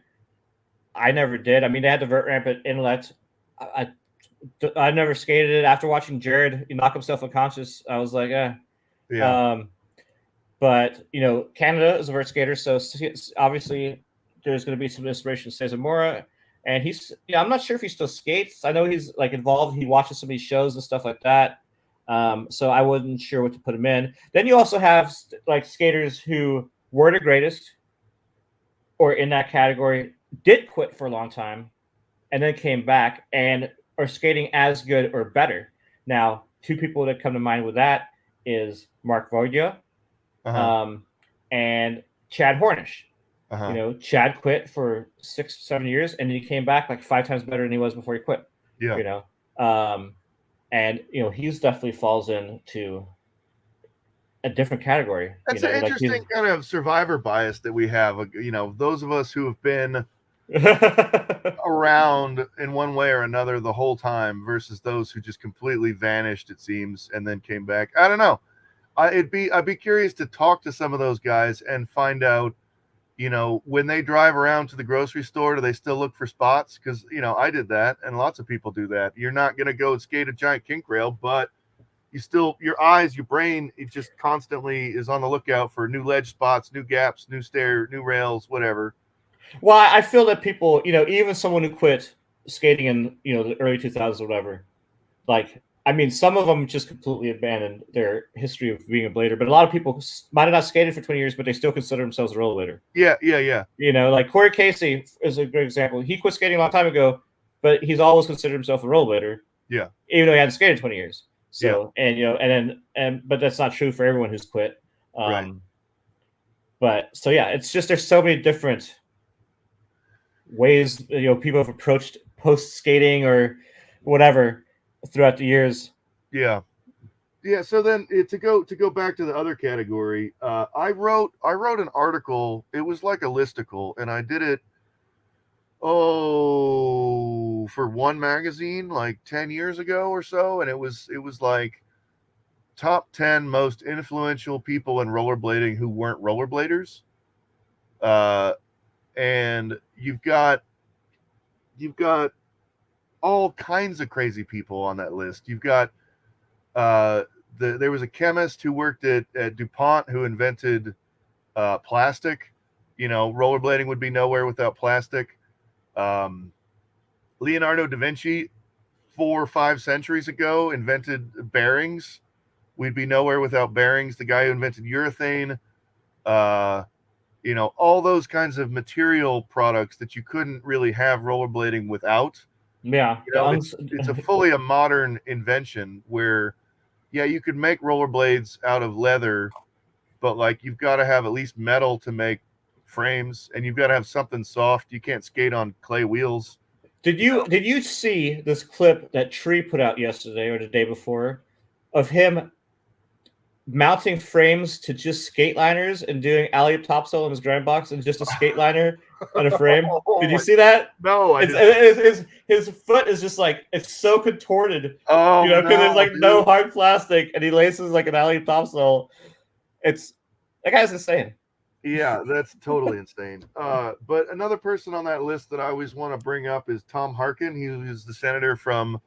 I never did. I mean, they had the vert ramp at Inlet. I never skated it. After watching Jared knock himself unconscious, I was like, Yeah. But Canada is a vert skater, so obviously there's going to be some inspiration to Zamora. And he's, I'm not sure if he still skates. I know he's involved. He watches some of these shows and stuff like that. So I wasn't sure what to put him in. Then you also have skaters who were the greatest, or in that category, did quit for a long time, and then came back and are skating as good or better. Now, 2 people that come to mind with that is Mark Voidja, and Chad Hornish. Chad quit for 6-7 years, and he came back 5 times better than he was before he quit. Yeah. And he's definitely falls into a different category. That's an interesting kind of survivor bias that we have. Those of us who have been around in one way or another the whole time versus those who just completely vanished, it seems, and then came back. I don't know. I'd be curious to talk to some of those guys and find out, when they drive around to the grocery store, do they still look for spots? Because, I did that, and lots of people do that. You're not going to go skate a giant kink rail, but your eyes, your brain, it just constantly is on the lookout for new ledge spots, new gaps, new stair, new rails, whatever. Well, I feel that people, even someone who quit skating in, the early 2000s or whatever, some of them just completely abandoned their history of being a blader, but a lot of people might have not skated for 20 years, but they still consider themselves a rollerblader. Yeah. Corey Casey is a great example. He quit skating a long time ago, but he's always considered himself a rollerblader. Yeah. Even though he hadn't skated 20 years. So, but that's not true for everyone who's quit. Right. But so, it's just, there's so many different ways, people have approached post skating or whatever throughout the years. Yeah. So then to go back to the other category, I wrote an article. It was like a listicle, and I did it for one magazine 10 years ago or so, and it was like top 10 most influential people in rollerblading who weren't rollerbladers. And you've got all kinds of crazy people on that list. You've got there was a chemist who worked at DuPont who invented plastic. Rollerblading would be nowhere without plastic. Leonardo da Vinci 4 or 5 centuries ago invented bearings. We'd be nowhere without bearings. The guy who invented urethane, all those kinds of material products that you couldn't really have rollerblading without. Yeah. It's a fully a modern invention where, yeah, you could make rollerblades out of leather, but like you've got to have at least metal to make frames, and you've got to have something soft. You can't skate on clay wheels. Did you see this clip that Tree put out yesterday or the day before of him mounting frames to just skate liners and doing alley-oop topsail in his grind box and just a skate liner and a frame? Did you see that? No, his foot is just like, it's so contorted. Oh, because there's like no hard plastic, and he laces like an alley-oop topsail. That guy's insane. Yeah, that's totally insane. But another person on that list that I always want to bring up is Tom Harkin. He was the senator from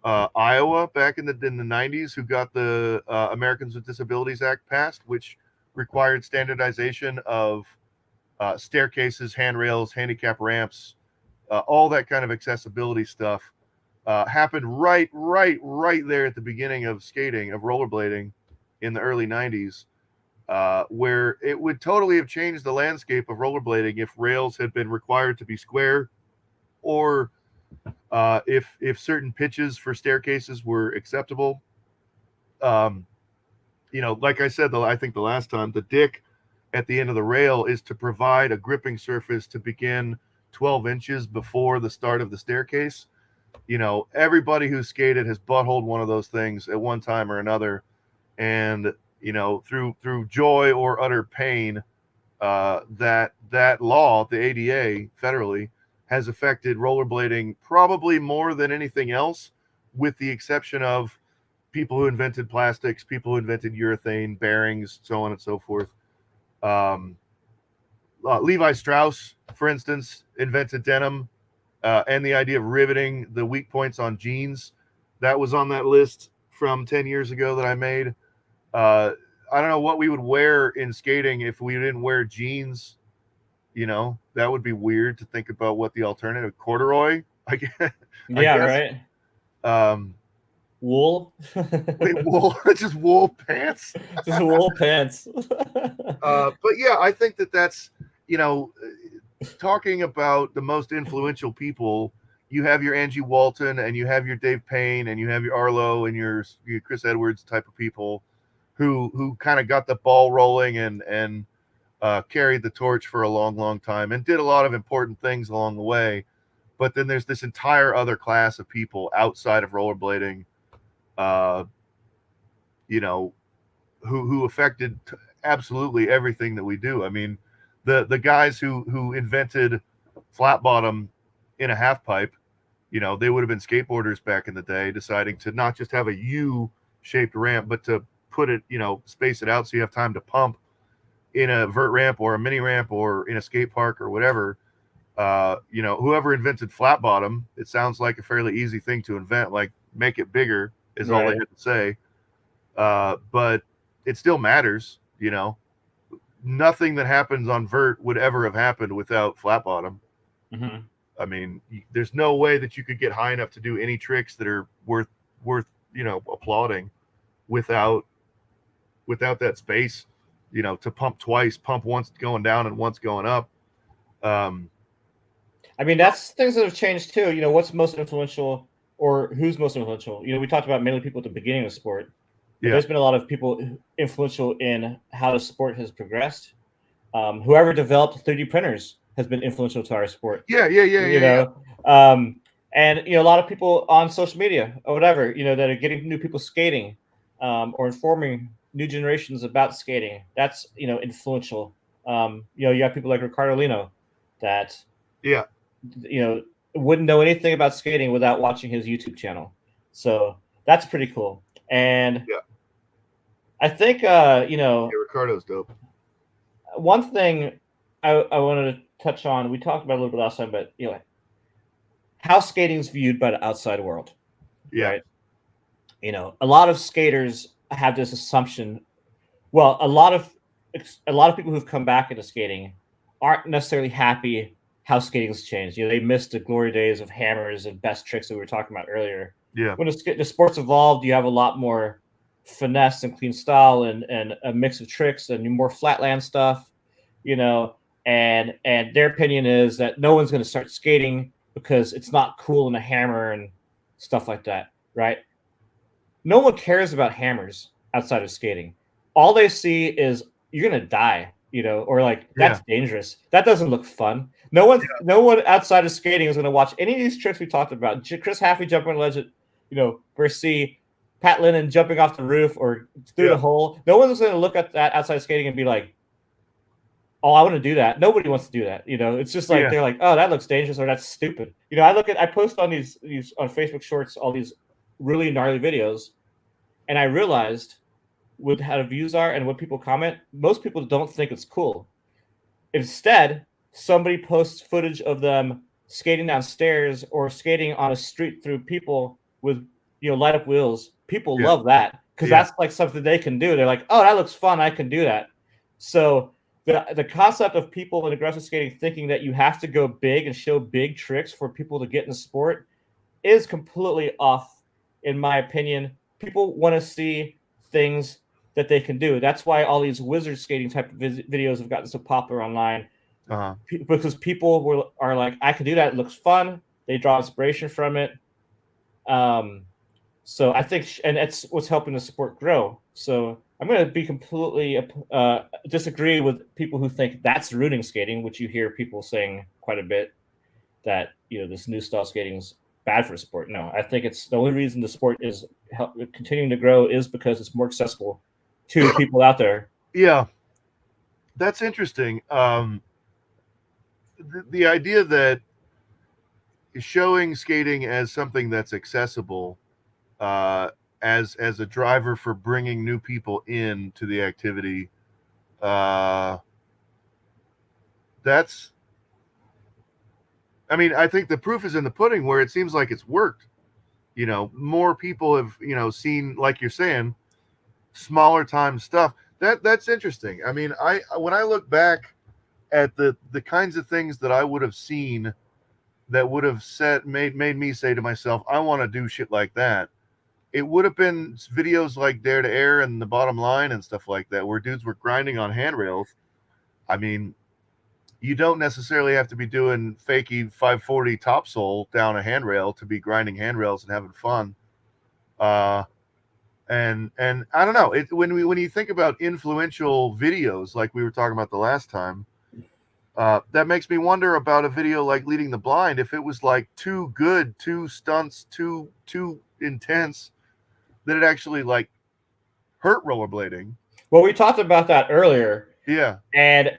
Iowa back in the 90s who got the Americans with Disabilities Act passed, which required standardization of staircases, handrails, handicap ramps, all that kind of accessibility stuff. Happened right there at the beginning of skating, of rollerblading in the early 90s. Where it would totally have changed the landscape of rollerblading if rails had been required to be square, or if certain pitches for staircases were acceptable. Like I said, I think the last time, the dick at the end of the rail is to provide a gripping surface to begin 12 inches before the start of the staircase. Everybody who's skated has buttholed one of those things at one time or another, and through joy or utter pain, that law, the ADA federally, has affected rollerblading probably more than anything else, with the exception of people who invented plastics, people who invented urethane, bearings, so on and so forth. Levi Strauss, for instance, invented denim, and the idea of riveting the weak points on jeans. That was on that list from 10 years ago that I made. I don't know what we would wear in skating if we didn't wear jeans. That would be weird to think about what the alternative. Corduroy, I guess. Right. Wool. Wool, just wool pants. Just wool pants. But yeah, I think that's, talking about the most influential people. You have your Angie Walton, and you have your Dave Payne, and you have your Arlo, and your Chris Edwards type of people who kind of got the ball rolling and carried the torch for a long time and did a lot of important things along the way. But then there's this entire other class of people outside of rollerblading, who affected absolutely everything that we do. I mean, the guys who invented flat bottom in a half pipe, they would have been skateboarders back in the day, deciding to not just have a U-shaped ramp, but to put it, space it out so you have time to pump in a vert ramp or a mini ramp or in a skate park or whatever. Whoever invented flat bottom, it sounds like a fairly easy thing to invent, like make it bigger is all they had to say. But it still matters, nothing that happens on vert would ever have happened without flat bottom. Mm-hmm. I mean, there's no way that you could get high enough to do any tricks that are worth applauding without that space, to pump twice, pump once going down and once going up. I mean, that's things that have changed too. What's most influential or who's most influential? We talked about mainly people at the beginning of the sport. But there's been a lot of people influential in how the sport has progressed. Whoever developed 3D printers has been influential to our sport. Yeah. And a lot of people on social media or whatever, that are getting new people skating, or informing new generations about skating. That's influential. You have people like Ricardo Lino that wouldn't know anything about skating without watching his YouTube channel. So that's pretty cool. And I think Ricardo's dope. One thing I wanted to touch on, we talked about a little bit last time, but how skating's viewed by the outside world. Yeah. Right? A lot of skaters have this assumption. Well, a lot of people who've come back into skating aren't necessarily happy how skating's changed. They missed the glory days of hammers and best tricks that we were talking about earlier. Yeah. When the sport's evolved, you have a lot more finesse and clean style and a mix of tricks and more flatland stuff, you know. And their opinion is that no one's going to start skating because it's not cool in a hammer and stuff like that, right? No one cares about hammers outside of skating. All they see is you're gonna die, you know, or like that's dangerous. That doesn't look fun. No one outside of skating is gonna watch any of these tricks we talked about. Chris Haffey jumping on ledge, you know, versus Pat Lennon jumping off the roof or through the hole. No one's gonna look at that outside of skating and be like, "Oh, I want to do that." Nobody wants to do that. You know, it's just like they're like, "Oh, that looks dangerous," or "That's stupid." You know, I post on these on Facebook Shorts all these really gnarly videos, and I realized with how the views are and what people comment, most people don't think it's cool. Instead, somebody posts footage of them skating downstairs or skating on a street through people with, you know, light up wheels. People love that because that's like something they can do. They're like, "Oh, that looks fun. I can do that." So the concept of people in aggressive skating thinking that you have to go big and show big tricks for people to get in the sport is completely off, in my opinion. People want to see things that they can do. That's why all these wizard skating type of videos have gotten so popular online, because people are like, "I can do that. It looks fun." They draw inspiration from it. So I think, and that's what's helping the sport grow. So I'm going to be completely disagree with people who think that's ruining skating, which you hear people saying quite a bit, that, you know, this new style skating is bad for sport. No, I think it's the only reason the sport is continuing to grow is because it's more accessible to people out there. Yeah, that's interesting. The idea that showing skating as something that's accessible, as a driver for bringing new people in to the activity, that's, I mean, I think the proof is in the pudding, where it seems like it's worked. You know, more people have, you know, seen, like you're saying, smaller time stuff. That's interesting. I mean, when I look back at the kinds of things that I would have seen that would have made me say to myself, I want to do shit like that. It would have been videos like Dare to Air and The Bottom Line and stuff like that, where dudes were grinding on handrails. I mean, you don't necessarily have to be doing fakey 540 topsoul down a handrail to be grinding handrails and having fun. And I don't know, when you think about influential videos like we were talking about the last time, that makes me wonder about a video like Leading the Blind. If it was like too good, too stunts, too intense, that it actually like hurt rollerblading. Well, we talked about that earlier. Yeah. And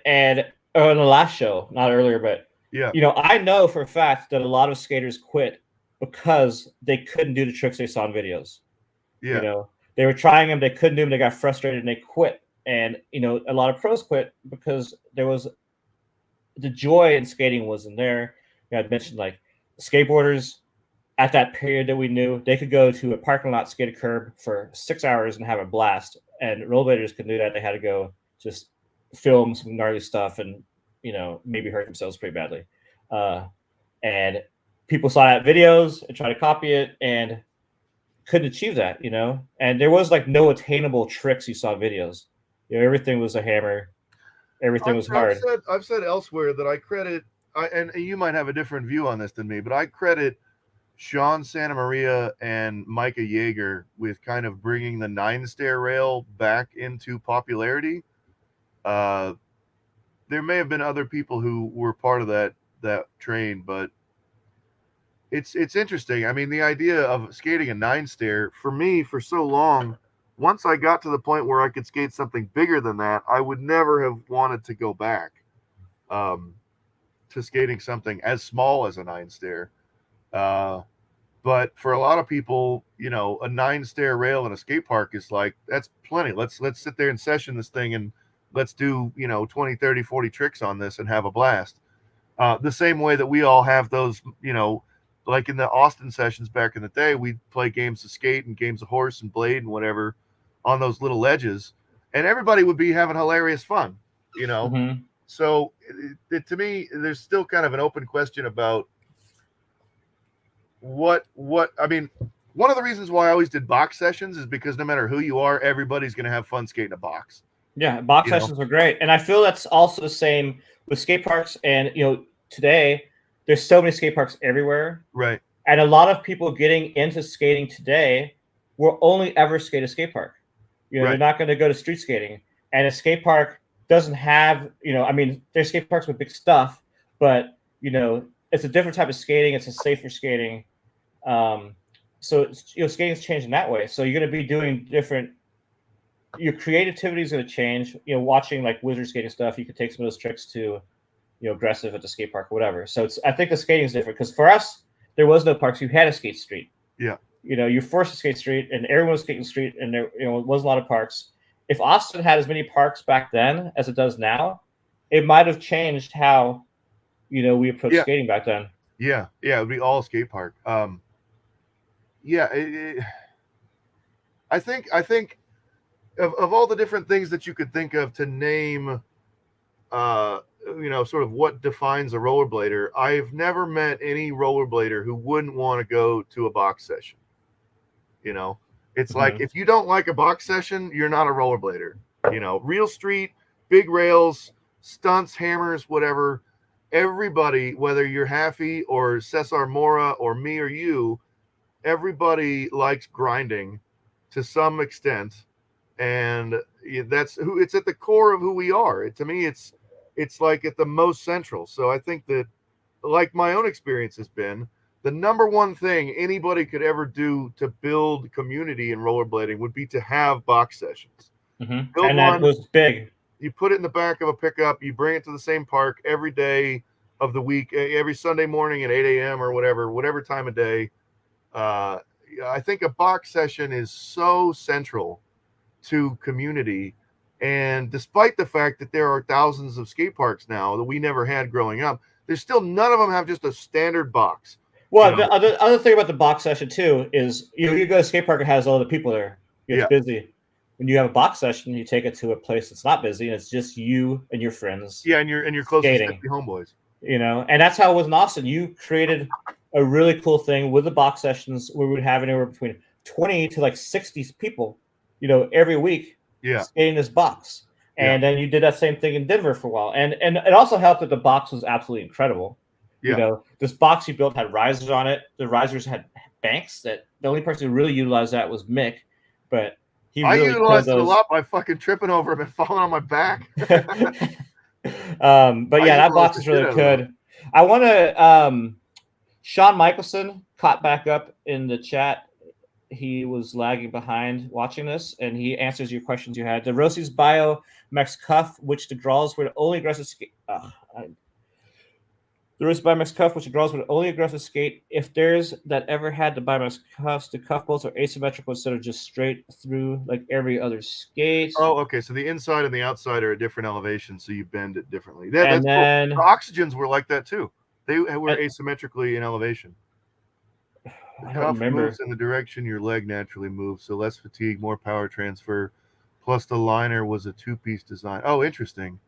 on the last show, not earlier, but you know, I know for a fact that a lot of skaters quit because they couldn't do the tricks they saw in videos. Yeah. You know, they were trying them, they couldn't do them, they got frustrated and they quit. And, you know, a lot of pros quit because there was the joy in skating wasn't there. You know, I mentioned like skateboarders at that period that we knew, they could go to a parking lot, skate a curb for 6 hours and have a blast. And rollerbladers could do that. They had to go just film some gnarly stuff and, you know, maybe hurt themselves pretty badly. And people saw that videos and tried to copy it and couldn't achieve that, you know. And there was like no attainable tricks you saw videos. You know, everything was a hammer. Everything was hard. I've said elsewhere that I credit, and you might have a different view on this than me, but I credit Sean Santamaria and Micah Yeager with kind of bringing the 9-stair rail back into popularity. There may have been other people who were part of that train, but it's interesting. I mean, the idea of skating a 9-stair for me for so long, once I got to the point where I could skate something bigger than that, I would never have wanted to go back to skating something as small as a 9-stair. But for a lot of people, you know, a 9-stair rail in a skate park is like, that's plenty. Let's sit there and session this thing and let's do, you know, 20, 30, 40 tricks on this and have a blast. The same way that we all have those, you know, like in the Austin sessions back in the day, we'd play games of skate and games of horse and blade and whatever on those little ledges, and everybody would be having hilarious fun, you know? Mm-hmm. So to me, there's still kind of an open question about what I mean, one of the reasons why I always did box sessions is because no matter who you are, everybody's going to have fun skating a box. Yeah, box sessions are great. And I feel that's also the same with skate parks. And, today there's so many skate parks everywhere. Right. And a lot of people getting into skating today will only ever skate a skate park. They're not going to go to street skating. And a skate park doesn't have, there's skate parks with big stuff, but, it's a different type of skating. It's a safer skating. So, skating's changing that way. So you're going to be doing different. Your creativity is going to change. Watching like wizard skating stuff, you could take some of those tricks to, aggressive at the skate park or whatever. So I think the skating is different because for us, there was no parks. You had a skate street. Yeah. You're forced to skate street, and everyone was skating street, and there, was a lot of parks. If Austin had as many parks back then as it does now, it might have changed how, we approach skating back then. Yeah, it would be all skate park. I think of all the different things that you could think of to name, sort of what defines a rollerblader. I've never met any rollerblader who wouldn't want to go to a box session. It's like, if you don't like a box session, you're not a rollerblader. Real street, big rails, stunts, hammers, whatever. Everybody, whether you're Haffy or Cesar Mora or me or you, everybody likes grinding to some extent. And that's who it's at the core of who we are. To me, it's like at the most central. So I think that, like my own experience has been, the number one thing anybody could ever do to build community in rollerblading would be to have box sessions. And that was big. You put it in the back of a pickup, you bring it to the same park every day of the week, every Sunday morning at 8 a.m. or whatever time of day. I think a box session is so central to community. And despite the fact that there are thousands of skate parks now that we never had growing up, there's still none of them have just a standard box. Well, the other thing about the box session too is you go to a skate park, it has all the people there. It's busy. When you have a box session, you take it to a place that's not busy, and it's just you and your friends. Yeah, and your closest 50 homeboys. And that's how it was in Austin. You created a really cool thing with the box sessions where we would have anywhere between 20 to like 60 people, every week. Yeah. Skating this box. And then you did that same thing in Denver for a while. And it also helped that the box was absolutely incredible. Yeah. This box you built had risers on it. The risers had banks that the only person who really utilized that was Mick. But I utilized it a lot by fucking tripping over him and falling on my back. But yeah, that box is really good. I want to Sean Michelson caught back up in the chat. He was lagging behind watching this, and he answers your questions you had. The Rossi's Bio Max Cuff, which the draws were the only aggressive skate. The Rossi's Bio Max Cuff, which the draws were the only aggressive skate. If there's that ever had the Bio Max Cuffs, the cuff bolts are asymmetrical instead of just straight through like every other skate. Oh, okay. So the inside and the outside are a different elevation, so you bend it differently. That's cool. The Oxygens were like that too. They were asymmetrically in elevation. The cuff moves in the direction your leg naturally moves, so less fatigue, more power transfer. Plus, the liner was a two-piece design. Oh, interesting.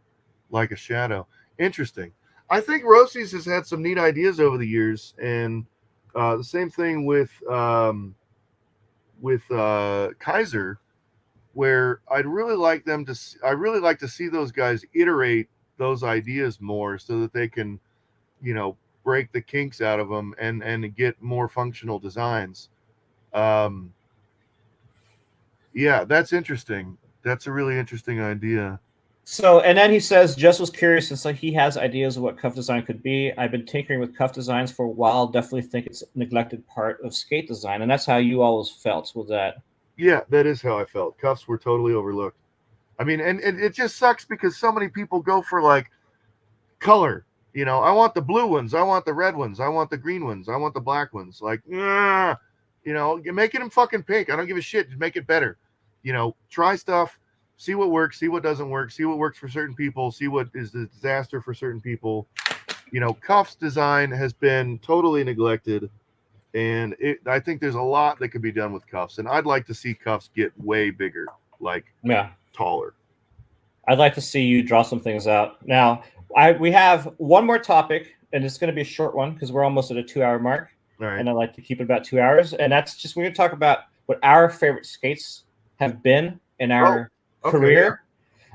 Like a shadow. Interesting. I think Rossi's has had some neat ideas over the years, and the same thing with Kaiser, where I'd really like to see those guys iterate those ideas more, so that they can, break the kinks out of them and get more functional designs. Yeah, that's interesting. That's a really interesting idea. So, and then he says, just was curious, since he has ideas of what cuff design could be. I've been tinkering with cuff designs for a while. Definitely think it's a neglected part of skate design. And that's how you always felt with that. Yeah, that is how I felt. Cuffs were totally overlooked. I mean, and it just sucks because so many people go for like color. I want the blue ones. I want the red ones. I want the green ones. I want the black ones. Like, you're making them fucking pink. I don't give a shit. Just make it better. Try stuff, see what works, see what doesn't work, see what works for certain people, see what is a disaster for certain people. Cuffs design has been totally neglected, and I think there's a lot that could be done with cuffs, and I'd like to see cuffs get way bigger, taller. I'd like to see you draw some things out. Now, we have one more topic, and it's going to be a short one because we're almost at a 2-hour mark. All right. and I like to keep it about 2 hours. And that's just we're going to talk about what our favorite skates have been in our okay, career.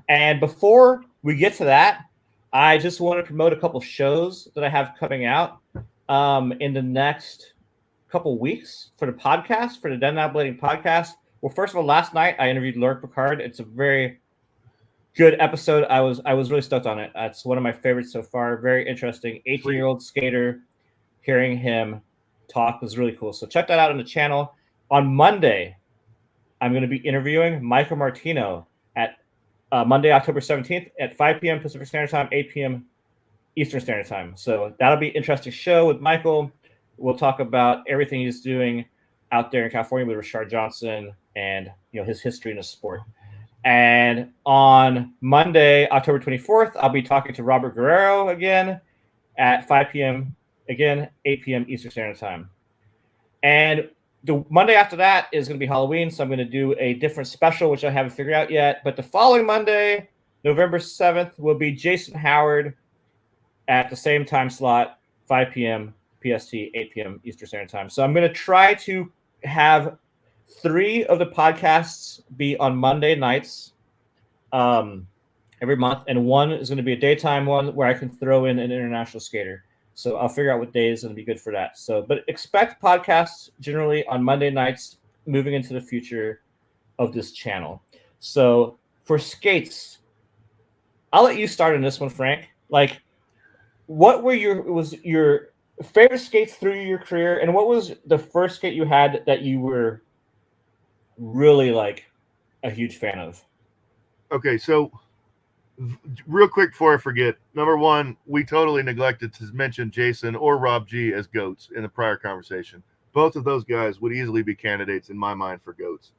Yeah. And before we get to that, I just want to promote a couple shows that I have coming out in the next couple weeks for the podcast, for the Dead Now Blading podcast. Well, first of all, last night I interviewed Lurk Picard. It's a very good episode. I was really stoked on it. It's one of my favorites so far. Very interesting. 18-year-old skater. Hearing him talk was really cool. So check that out on the channel. On Monday, I'm going to be interviewing Michael Martino at Monday, October 17th at 5 p.m. Pacific Standard Time, 8 p.m. Eastern Standard Time. So that'll be an interesting show with Michael. We'll talk about everything he's doing out there in California with Rashard Johnson and his history in the sport. And on Monday, October 24th, I'll be talking to Robert Guerrero again at 5 p.m. Again, 8 p.m. Eastern Standard Time. And the Monday after that is going to be Halloween, so I'm going to do a different special, which I haven't figured out yet. But the following Monday, November 7th, will be Jason Howard at the same time slot, 5 p.m. PST, 8 p.m. Eastern Standard Time. So I'm going to try to have 3 of the podcasts be on Monday nights every month, and one is going to be a daytime one where I can throw in an international skater. So I'll figure out what day is going to be good for that. So, but expect podcasts generally on Monday nights moving into the future of this channel. So for skates, I'll let you start on this one, Frank. Like, what were your favorite skates through your career, and what was the first skate you had that you were really like a huge fan of? Okay, so real quick before I forget, number one, we totally neglected to mention Jason or Rob G as GOATs in the prior conversation. Both of those guys would easily be candidates in my mind for GOATs.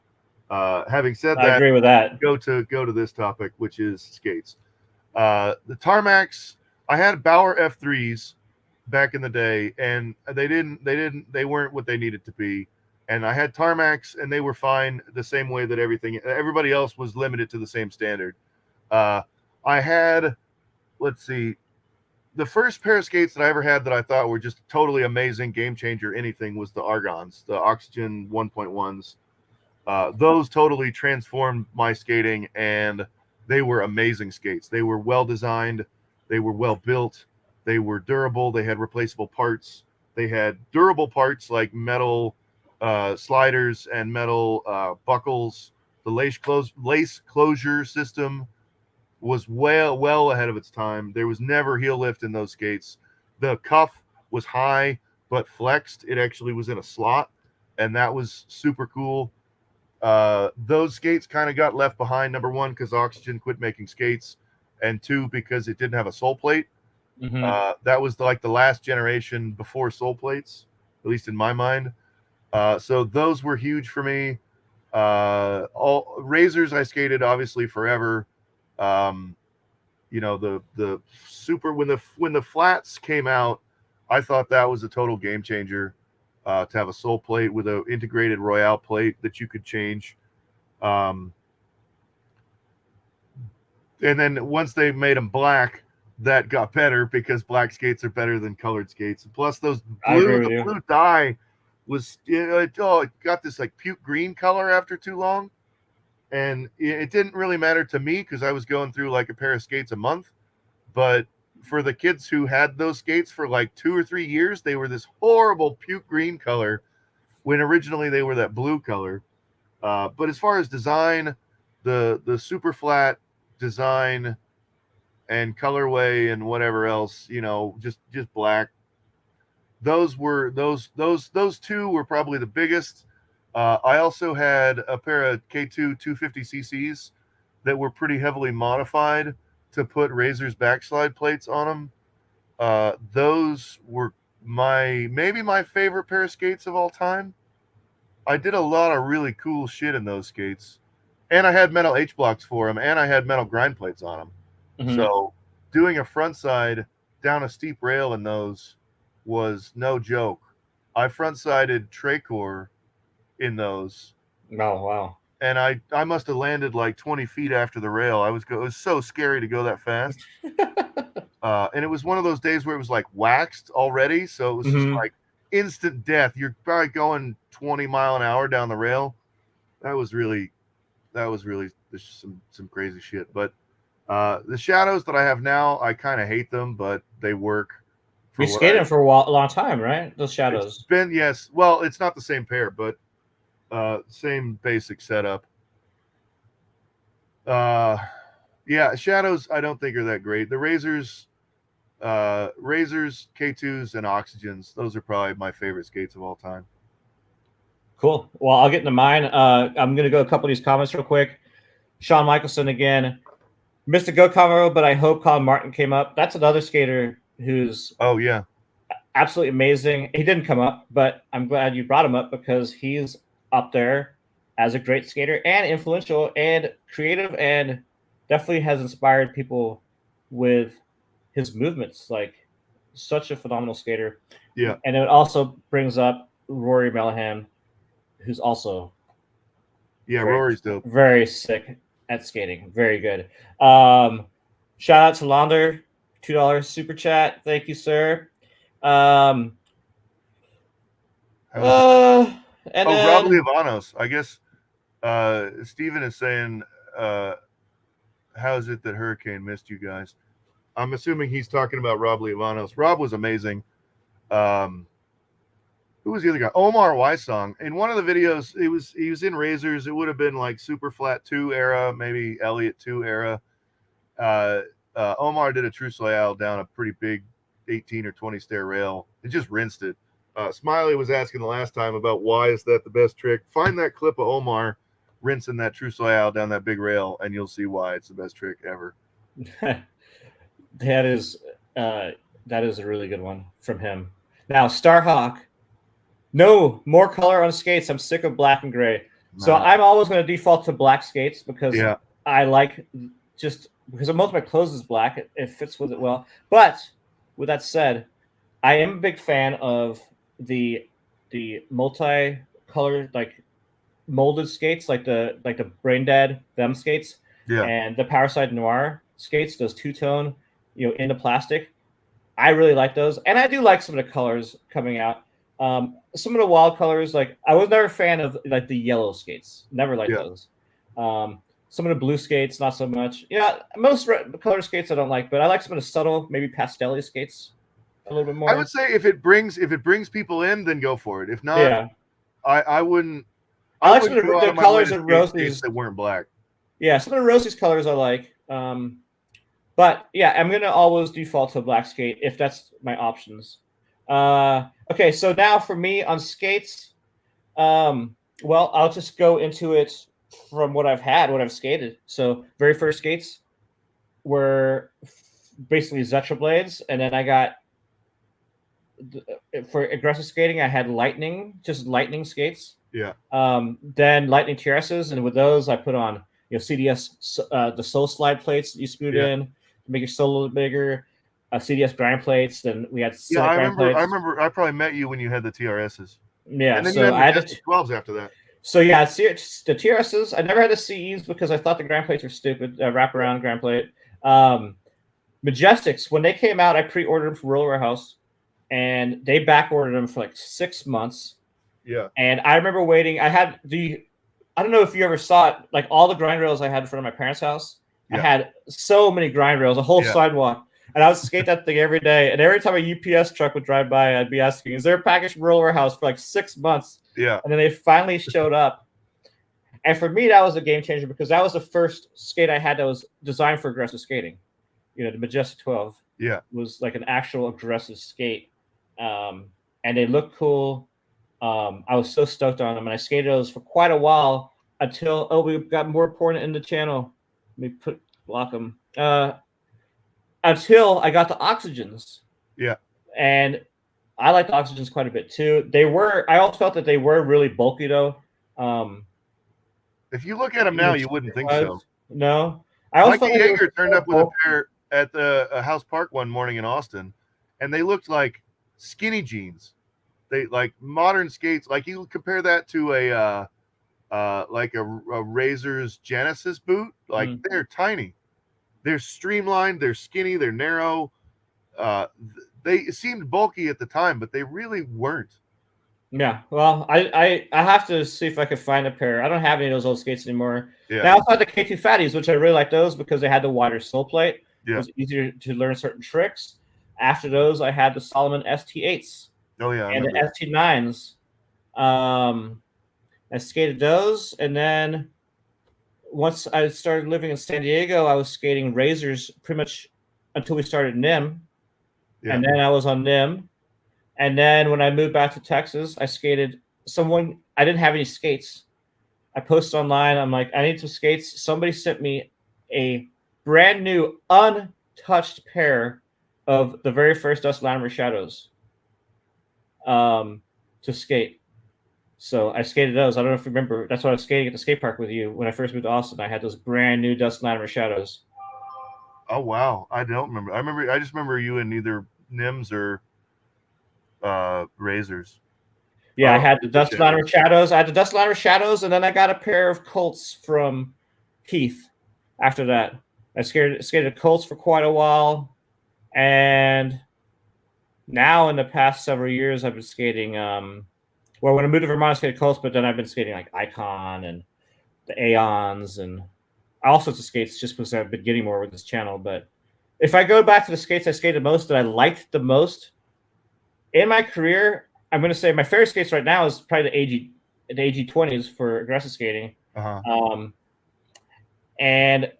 Having said that, I agree with that. Go to this topic, which is skates. The Tarmacs, I had Bauer F3s back in the day, and they weren't what they needed to be. And I had Tarmacs, and they were fine the same way that everybody else was limited to the same standard. I had, let's see, the first pair of skates that I ever had that I thought were just totally amazing, game changer, anything, was the Argons, the Oxygen 1.1s. Those totally transformed my skating, and they were amazing skates. They were well designed, they were well built, they were durable, they had replaceable parts, they had durable parts like metal sliders and metal buckles. The lace closure system was well ahead of its time. There was never heel lift in those skates. The cuff was high but flexed. It actually was in a slot, and that was super cool. Those skates kind of got left behind, number one, because Oxygen quit making skates, and 2, because it didn't have a sole plate. Mm-hmm. That was like the last generation before sole plates, at least in my mind. So those were huge for me. All Razors I skated obviously forever. The super, when the flats came out, I thought that was a total game changer. To have a sole plate with an integrated Royale plate that you could change. And then once they made them black, that got better, because black skates are better than colored skates. Plus those blue dye was, it got this like puke green color after too long. And it didn't really matter to me because I was going through like a pair of skates a month. But for the kids who had those skates for like 2 or 3 years, they were this horrible puke green color when originally they were that blue color. But as far as design, the super flat design and colorway and whatever else, just black. Those 2 were probably the biggest. I also had a pair of K2 250cc's that were pretty heavily modified to put Razors backslide plates on them. Those were maybe my favorite pair of skates of all time. I did a lot of really cool shit in those skates, and I had metal H blocks for them, and I had metal grind plates on them. Mm-hmm. So doing a front side down a steep rail in those was no joke. I front sided Tracor in those. Oh, wow. And I must have landed like 20 feet after the rail. It was so scary to go that fast. And it was one of those days where it was like waxed already. So it was just like instant death. You're probably going 20 mile an hour down the rail. That was really some crazy shit. But the Shadows that I have now, I kind of hate them, but they work. You skated them for a long time, right? Those Shadows. It's been, yes. Well, it's not the same pair, but same basic setup. Yeah, Shadows I don't think are that great. The Razors, K2s, and Oxygens, those are probably my favorite skates of all time. Cool. Well, I'll get into mine. I'm going to go a couple of these comments real quick. Sean Michelson again. Missed a Go combo, but I hope Colin Martin came up. That's another skater who's absolutely amazing. He didn't come up, but I'm glad you brought him up because he's up there as a great skater and influential and creative and definitely has inspired people with his movements. Like, such a phenomenal skater. Yeah. And it also brings up Rory Mellahan, who's also Rory's dope. Very sick at skating. Very good. Shout out to Launder, $2 super chat. Thank you, sir. And Rob Liavanos. I guess Steven is saying, how is it that Hurricane missed you guys? I'm assuming he's talking about Rob Liavanos. Rob was amazing. Who was the other guy? Omar Wysong. In one of the videos, he was in Razors. It would have been like Super Flat 2 era, maybe Elliott 2 era. Omar did a True Soleil down a pretty big 18 or 20 stair rail and just rinsed it. Smiley was asking the last time about why is that the best trick. Find that clip of Omar rinsing that True Soleil down that big rail, and you'll see why it's the best trick ever. That is a really good one from him. Now, Starhawk. No more color on skates. I'm sick of black and gray. So I'm always going to default to black skates because I like just because most of my clothes is black. It fits with it well. But with that said, I am a big fan of the multi-colored, like molded skates, like the Brain Dead them skates, and the Powerside Noir skates, those two-tone, into plastic. I really like those, and I do like some of the colors coming out. Some of the wild colors, like I was never a fan of like the yellow skates. Never liked those. Some of the blue skates, not so much. Yeah, most color skates I don't like, but I like some of the subtle, maybe pastel skates a little bit more. I would say if it brings people in, then go for it. If not, I wouldn't. I like some of the colors of Rosie's that weren't black. Yeah, some of the Rosie's colors I like. But yeah, I'm gonna always default to black skate if that's my options. Okay, so now for me on skates, well, I'll just go into it from what I've skated. So very first skates were basically Zetra blades, and then I got for aggressive skating, I had lightning skates. Yeah. Then lightning TRSs, and with those I put on CDS the soul slide plates that you screwed in to make your soul a little bigger. CDS grind plates. Then we had I remember. I probably met you when you had the TRSs. Yeah, and then so you had I had the 12s after that. So yeah, the TRSs. I never had the CEs because I thought the grind plates were stupid. Wraparound grind plate. Majestics, when they came out, I pre-ordered them from Roller Warehouse, and they back ordered them for like 6 months. Yeah. And I remember waiting. I don't know if you ever saw it. Like all the grind rails I had in front of my parents' house. I had so many grind rails, a whole sidewalk. And I would skate that thing every day. And every time a UPS truck would drive by, I'd be asking, is there a package from Roller Warehouse for like 6 months? Yeah. And then they finally showed up. And for me, that was a game changer because that was the first skate I had that was designed for aggressive skating. The Majestic 12 was like an actual aggressive skate. And they looked cool. I was so stoked on them. And I skated those for quite a while until, we got more porn in the channel. Let me block them. Until I got the Oxygens. Yeah. And I liked the Oxygens quite a bit too. I also felt that they were really bulky though. If you look at them now, you wouldn't think so. No. Mikey Yeager turned up with a pair at the House Park one morning in Austin, and they looked like skinny jeans. They like modern skates. Like you compare that to a Razors Genesis boot. Like they're tiny. They're streamlined, they're skinny, they're narrow. They seemed bulky at the time, but they really weren't. Yeah, well, I have to see if I can find a pair. I don't have any of those old skates anymore. Yeah. Now, I also had the K2 Fatties, which I really like those because they had the wider sole plate. It Yeah. was easier to learn certain tricks. After those, I had the Solomon ST8s Oh yeah, I and the remember. ST9s. I skated those, and then once I started living in San Diego, I was skating Razors pretty much until we started NIM, Yeah. and then I was on NIM. And then when I moved back to Texas, I skated someone. I didn't have any skates. I posted online. I'm like, I need some skates. Somebody sent me a brand new, untouched pair of the very first Dust Latimer Shadows to skate. So I skated those. I don't know if you remember. That's what I was skating at the skate park with you when I first moved to Austin. I had those brand new Dust Latimer Shadows. Oh wow, I don't remember. I just remember you in either NIMS or Razors. Yeah, I Oh, had the Dust Latimer Shadows. I had the Dust Latimer Shadows, and then I got a pair of Colts from Keith. After that, I skated Colts for quite a while, and now in the past several years, I've been skating. Well, when I moved to Vermont, I skated Colts, but then I've been skating like Icon and the Aeons and all sorts of skates, just because I've been getting more with this channel. But if I go back to the skates I skated most, that I liked the most in my career, I'm going to say my favorite skates right now is probably the AG20s for aggressive skating. Uh-huh. And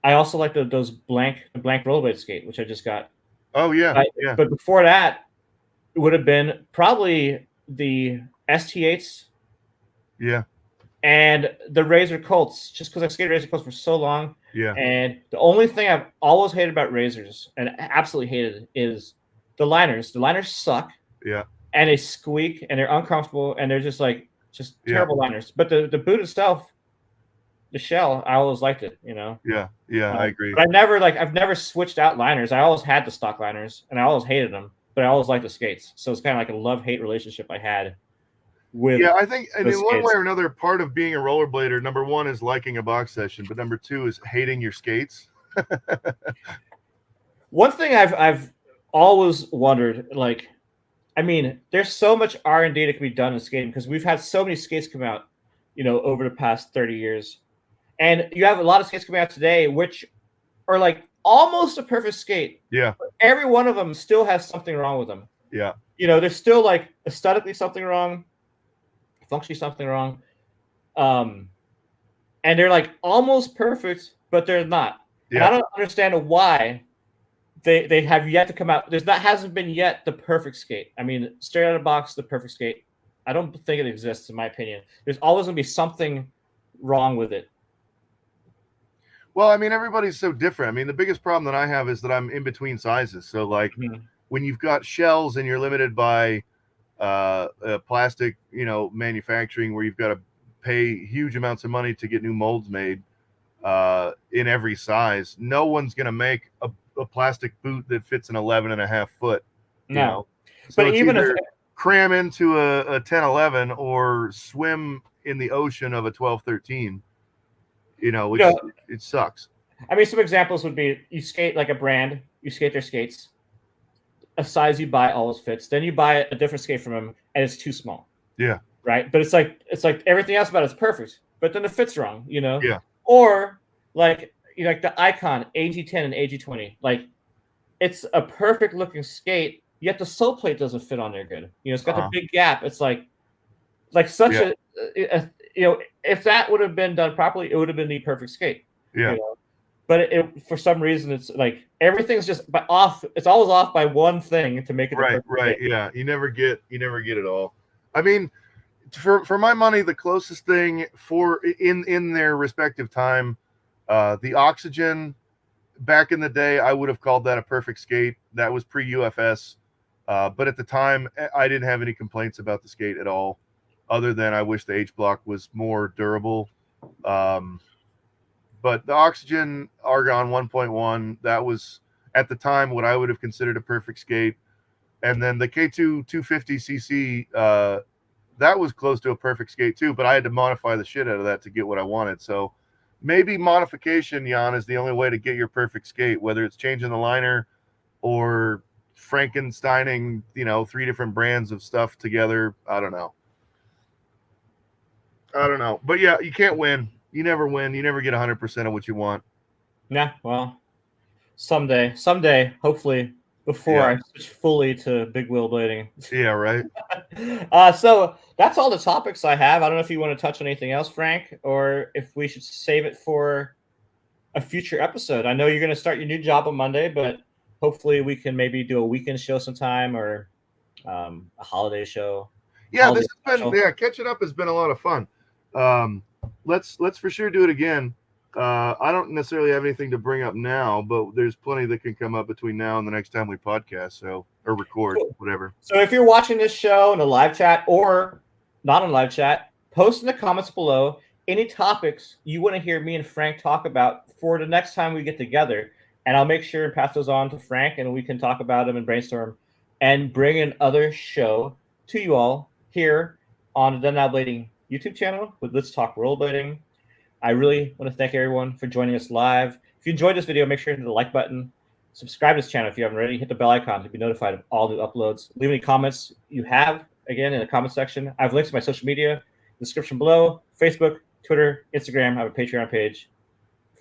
I also like those blank rollerblade skate, which I just got. Oh yeah, yeah. But before that, it would have been probably the ST8s. Yeah. And the Razor Colts, just because I've skated Razor Colts for so long. Yeah. And the only thing I've always hated about Razors, and absolutely hated, is the liners. The liners suck. Yeah. And they squeak, and they're uncomfortable, and they're just terrible liners. But the boot itself, the shell, I always liked it, you know. Yeah, I agree. But I've never switched out liners. I always had the stock liners, and I always hated them, but I always liked the skates. So it's kind of like a love-hate relationship I had with. Yeah, I think, and in skates. one way or another, part of being a rollerblader, number one is liking a box session, but number two is hating your skates. One thing I've always wondered, like, I mean, there's so much R&D that can be done in skating because we've had so many skates come out, you know, over the past 30 years. And you have a lot of skates coming out today, which are like almost a perfect skate. Yeah. But every one of them still has something wrong with them. Yeah. You know, there's still like aesthetically something wrong, functionally something wrong. And they're like almost perfect, but they're not. Yeah. And I don't understand why they have yet to come out. Hasn't been yet the perfect skate. I mean, straight out of the box, the perfect skate. I don't think it exists, in my opinion. There's always going to be something wrong with it. Well, I mean, everybody's so different. I mean, the biggest problem that I have is that I'm in between sizes. So, like, when you've got shells and you're limited by plastic, you know, manufacturing, where you've got to pay huge amounts of money to get new molds made in every size, no one's going to make a plastic boot that fits an 11.5 foot. You know? So but even if cram into a 10-11 or swim in the ocean of a 12-13. You know, which it sucks. I mean, some examples would be you skate like a brand, you skate their skates, a size you buy always fits. Then you buy a different skate from them, and it's too small. Yeah. Right. But it's like everything else about it's perfect, but then the fit's wrong. You know. Yeah. Or like the Icon AG10 and AG20, like it's a perfect looking skate, yet the sole plate doesn't fit on there good. You know, it's got the big gap. It's like such a you know, if that would have been done properly, it would have been the perfect skate. Yeah. You know? But for some reason, it's like everything's just off. It's always off by one thing to make it right. Skate. Yeah, you never get it all. I mean, for my money, the closest thing for in their respective time, the Oxygen back in the day, I would have called that a perfect skate. That was pre-UFS, but at the time, I didn't have any complaints about the skate at all. Other than I wish the H block was more durable. But the Oxygen Argon 1.1, that was at the time what I would have considered a perfect skate. And then the K2 250cc, that was close to a perfect skate too, but I had to modify the shit out of that to get what I wanted. So maybe modification, Jan, is the only way to get your perfect skate, whether it's changing the liner or Frankensteining, 3 different brands of stuff together. I don't know. But yeah, you can't win. You never win. You never get 100% of what you want. Yeah, well, someday, hopefully, before I switch fully to big wheel blading. Yeah, right. So that's all the topics I have. I don't know if you want to touch on anything else, Frank, or if we should save it for a future episode. I know you're going to start your new job on Monday, but hopefully we can maybe do a weekend show sometime or a holiday show. Yeah, this has been catching up has been a lot of fun. Let's for sure do it again. I don't necessarily have anything to bring up now, but there's plenty that can come up between now and the next time we podcast, or record, whatever. So if you're watching this show in a live chat or not in live chat, post in the comments below any topics you want to hear me and Frank talk about for the next time we get together, and I'll make sure and pass those on to Frank, and we can talk about them and brainstorm and bring another show to you all here on the Done Now Blading YouTube channel with Let's Talk Rollerblading. I really want to thank everyone for joining us live. If you enjoyed this video, make sure to hit the like button. Subscribe to this channel if you haven't already. Hit the bell icon to be notified of all new uploads. Leave any comments you have, again, in the comment section. I have links to my social media in the description below. Facebook, Twitter, Instagram. I have a Patreon page.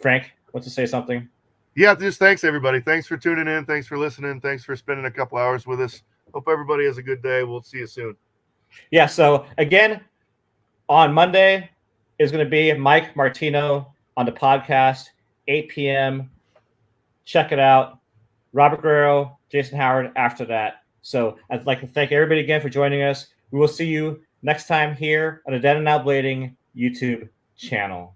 Frank wants to say something. Yeah, just thanks, everybody. Thanks for tuning in. Thanks for listening. Thanks for spending a couple hours with us. Hope everybody has a good day. We'll see you soon. Yeah, so, again, on Monday is going to be Mike Martino on the podcast, 8 p.m. Check it out. Robert Guerrero, Jason Howard after that. So I'd like to thank everybody again for joining us. We will see you next time here on the Dead and Out Blading YouTube channel.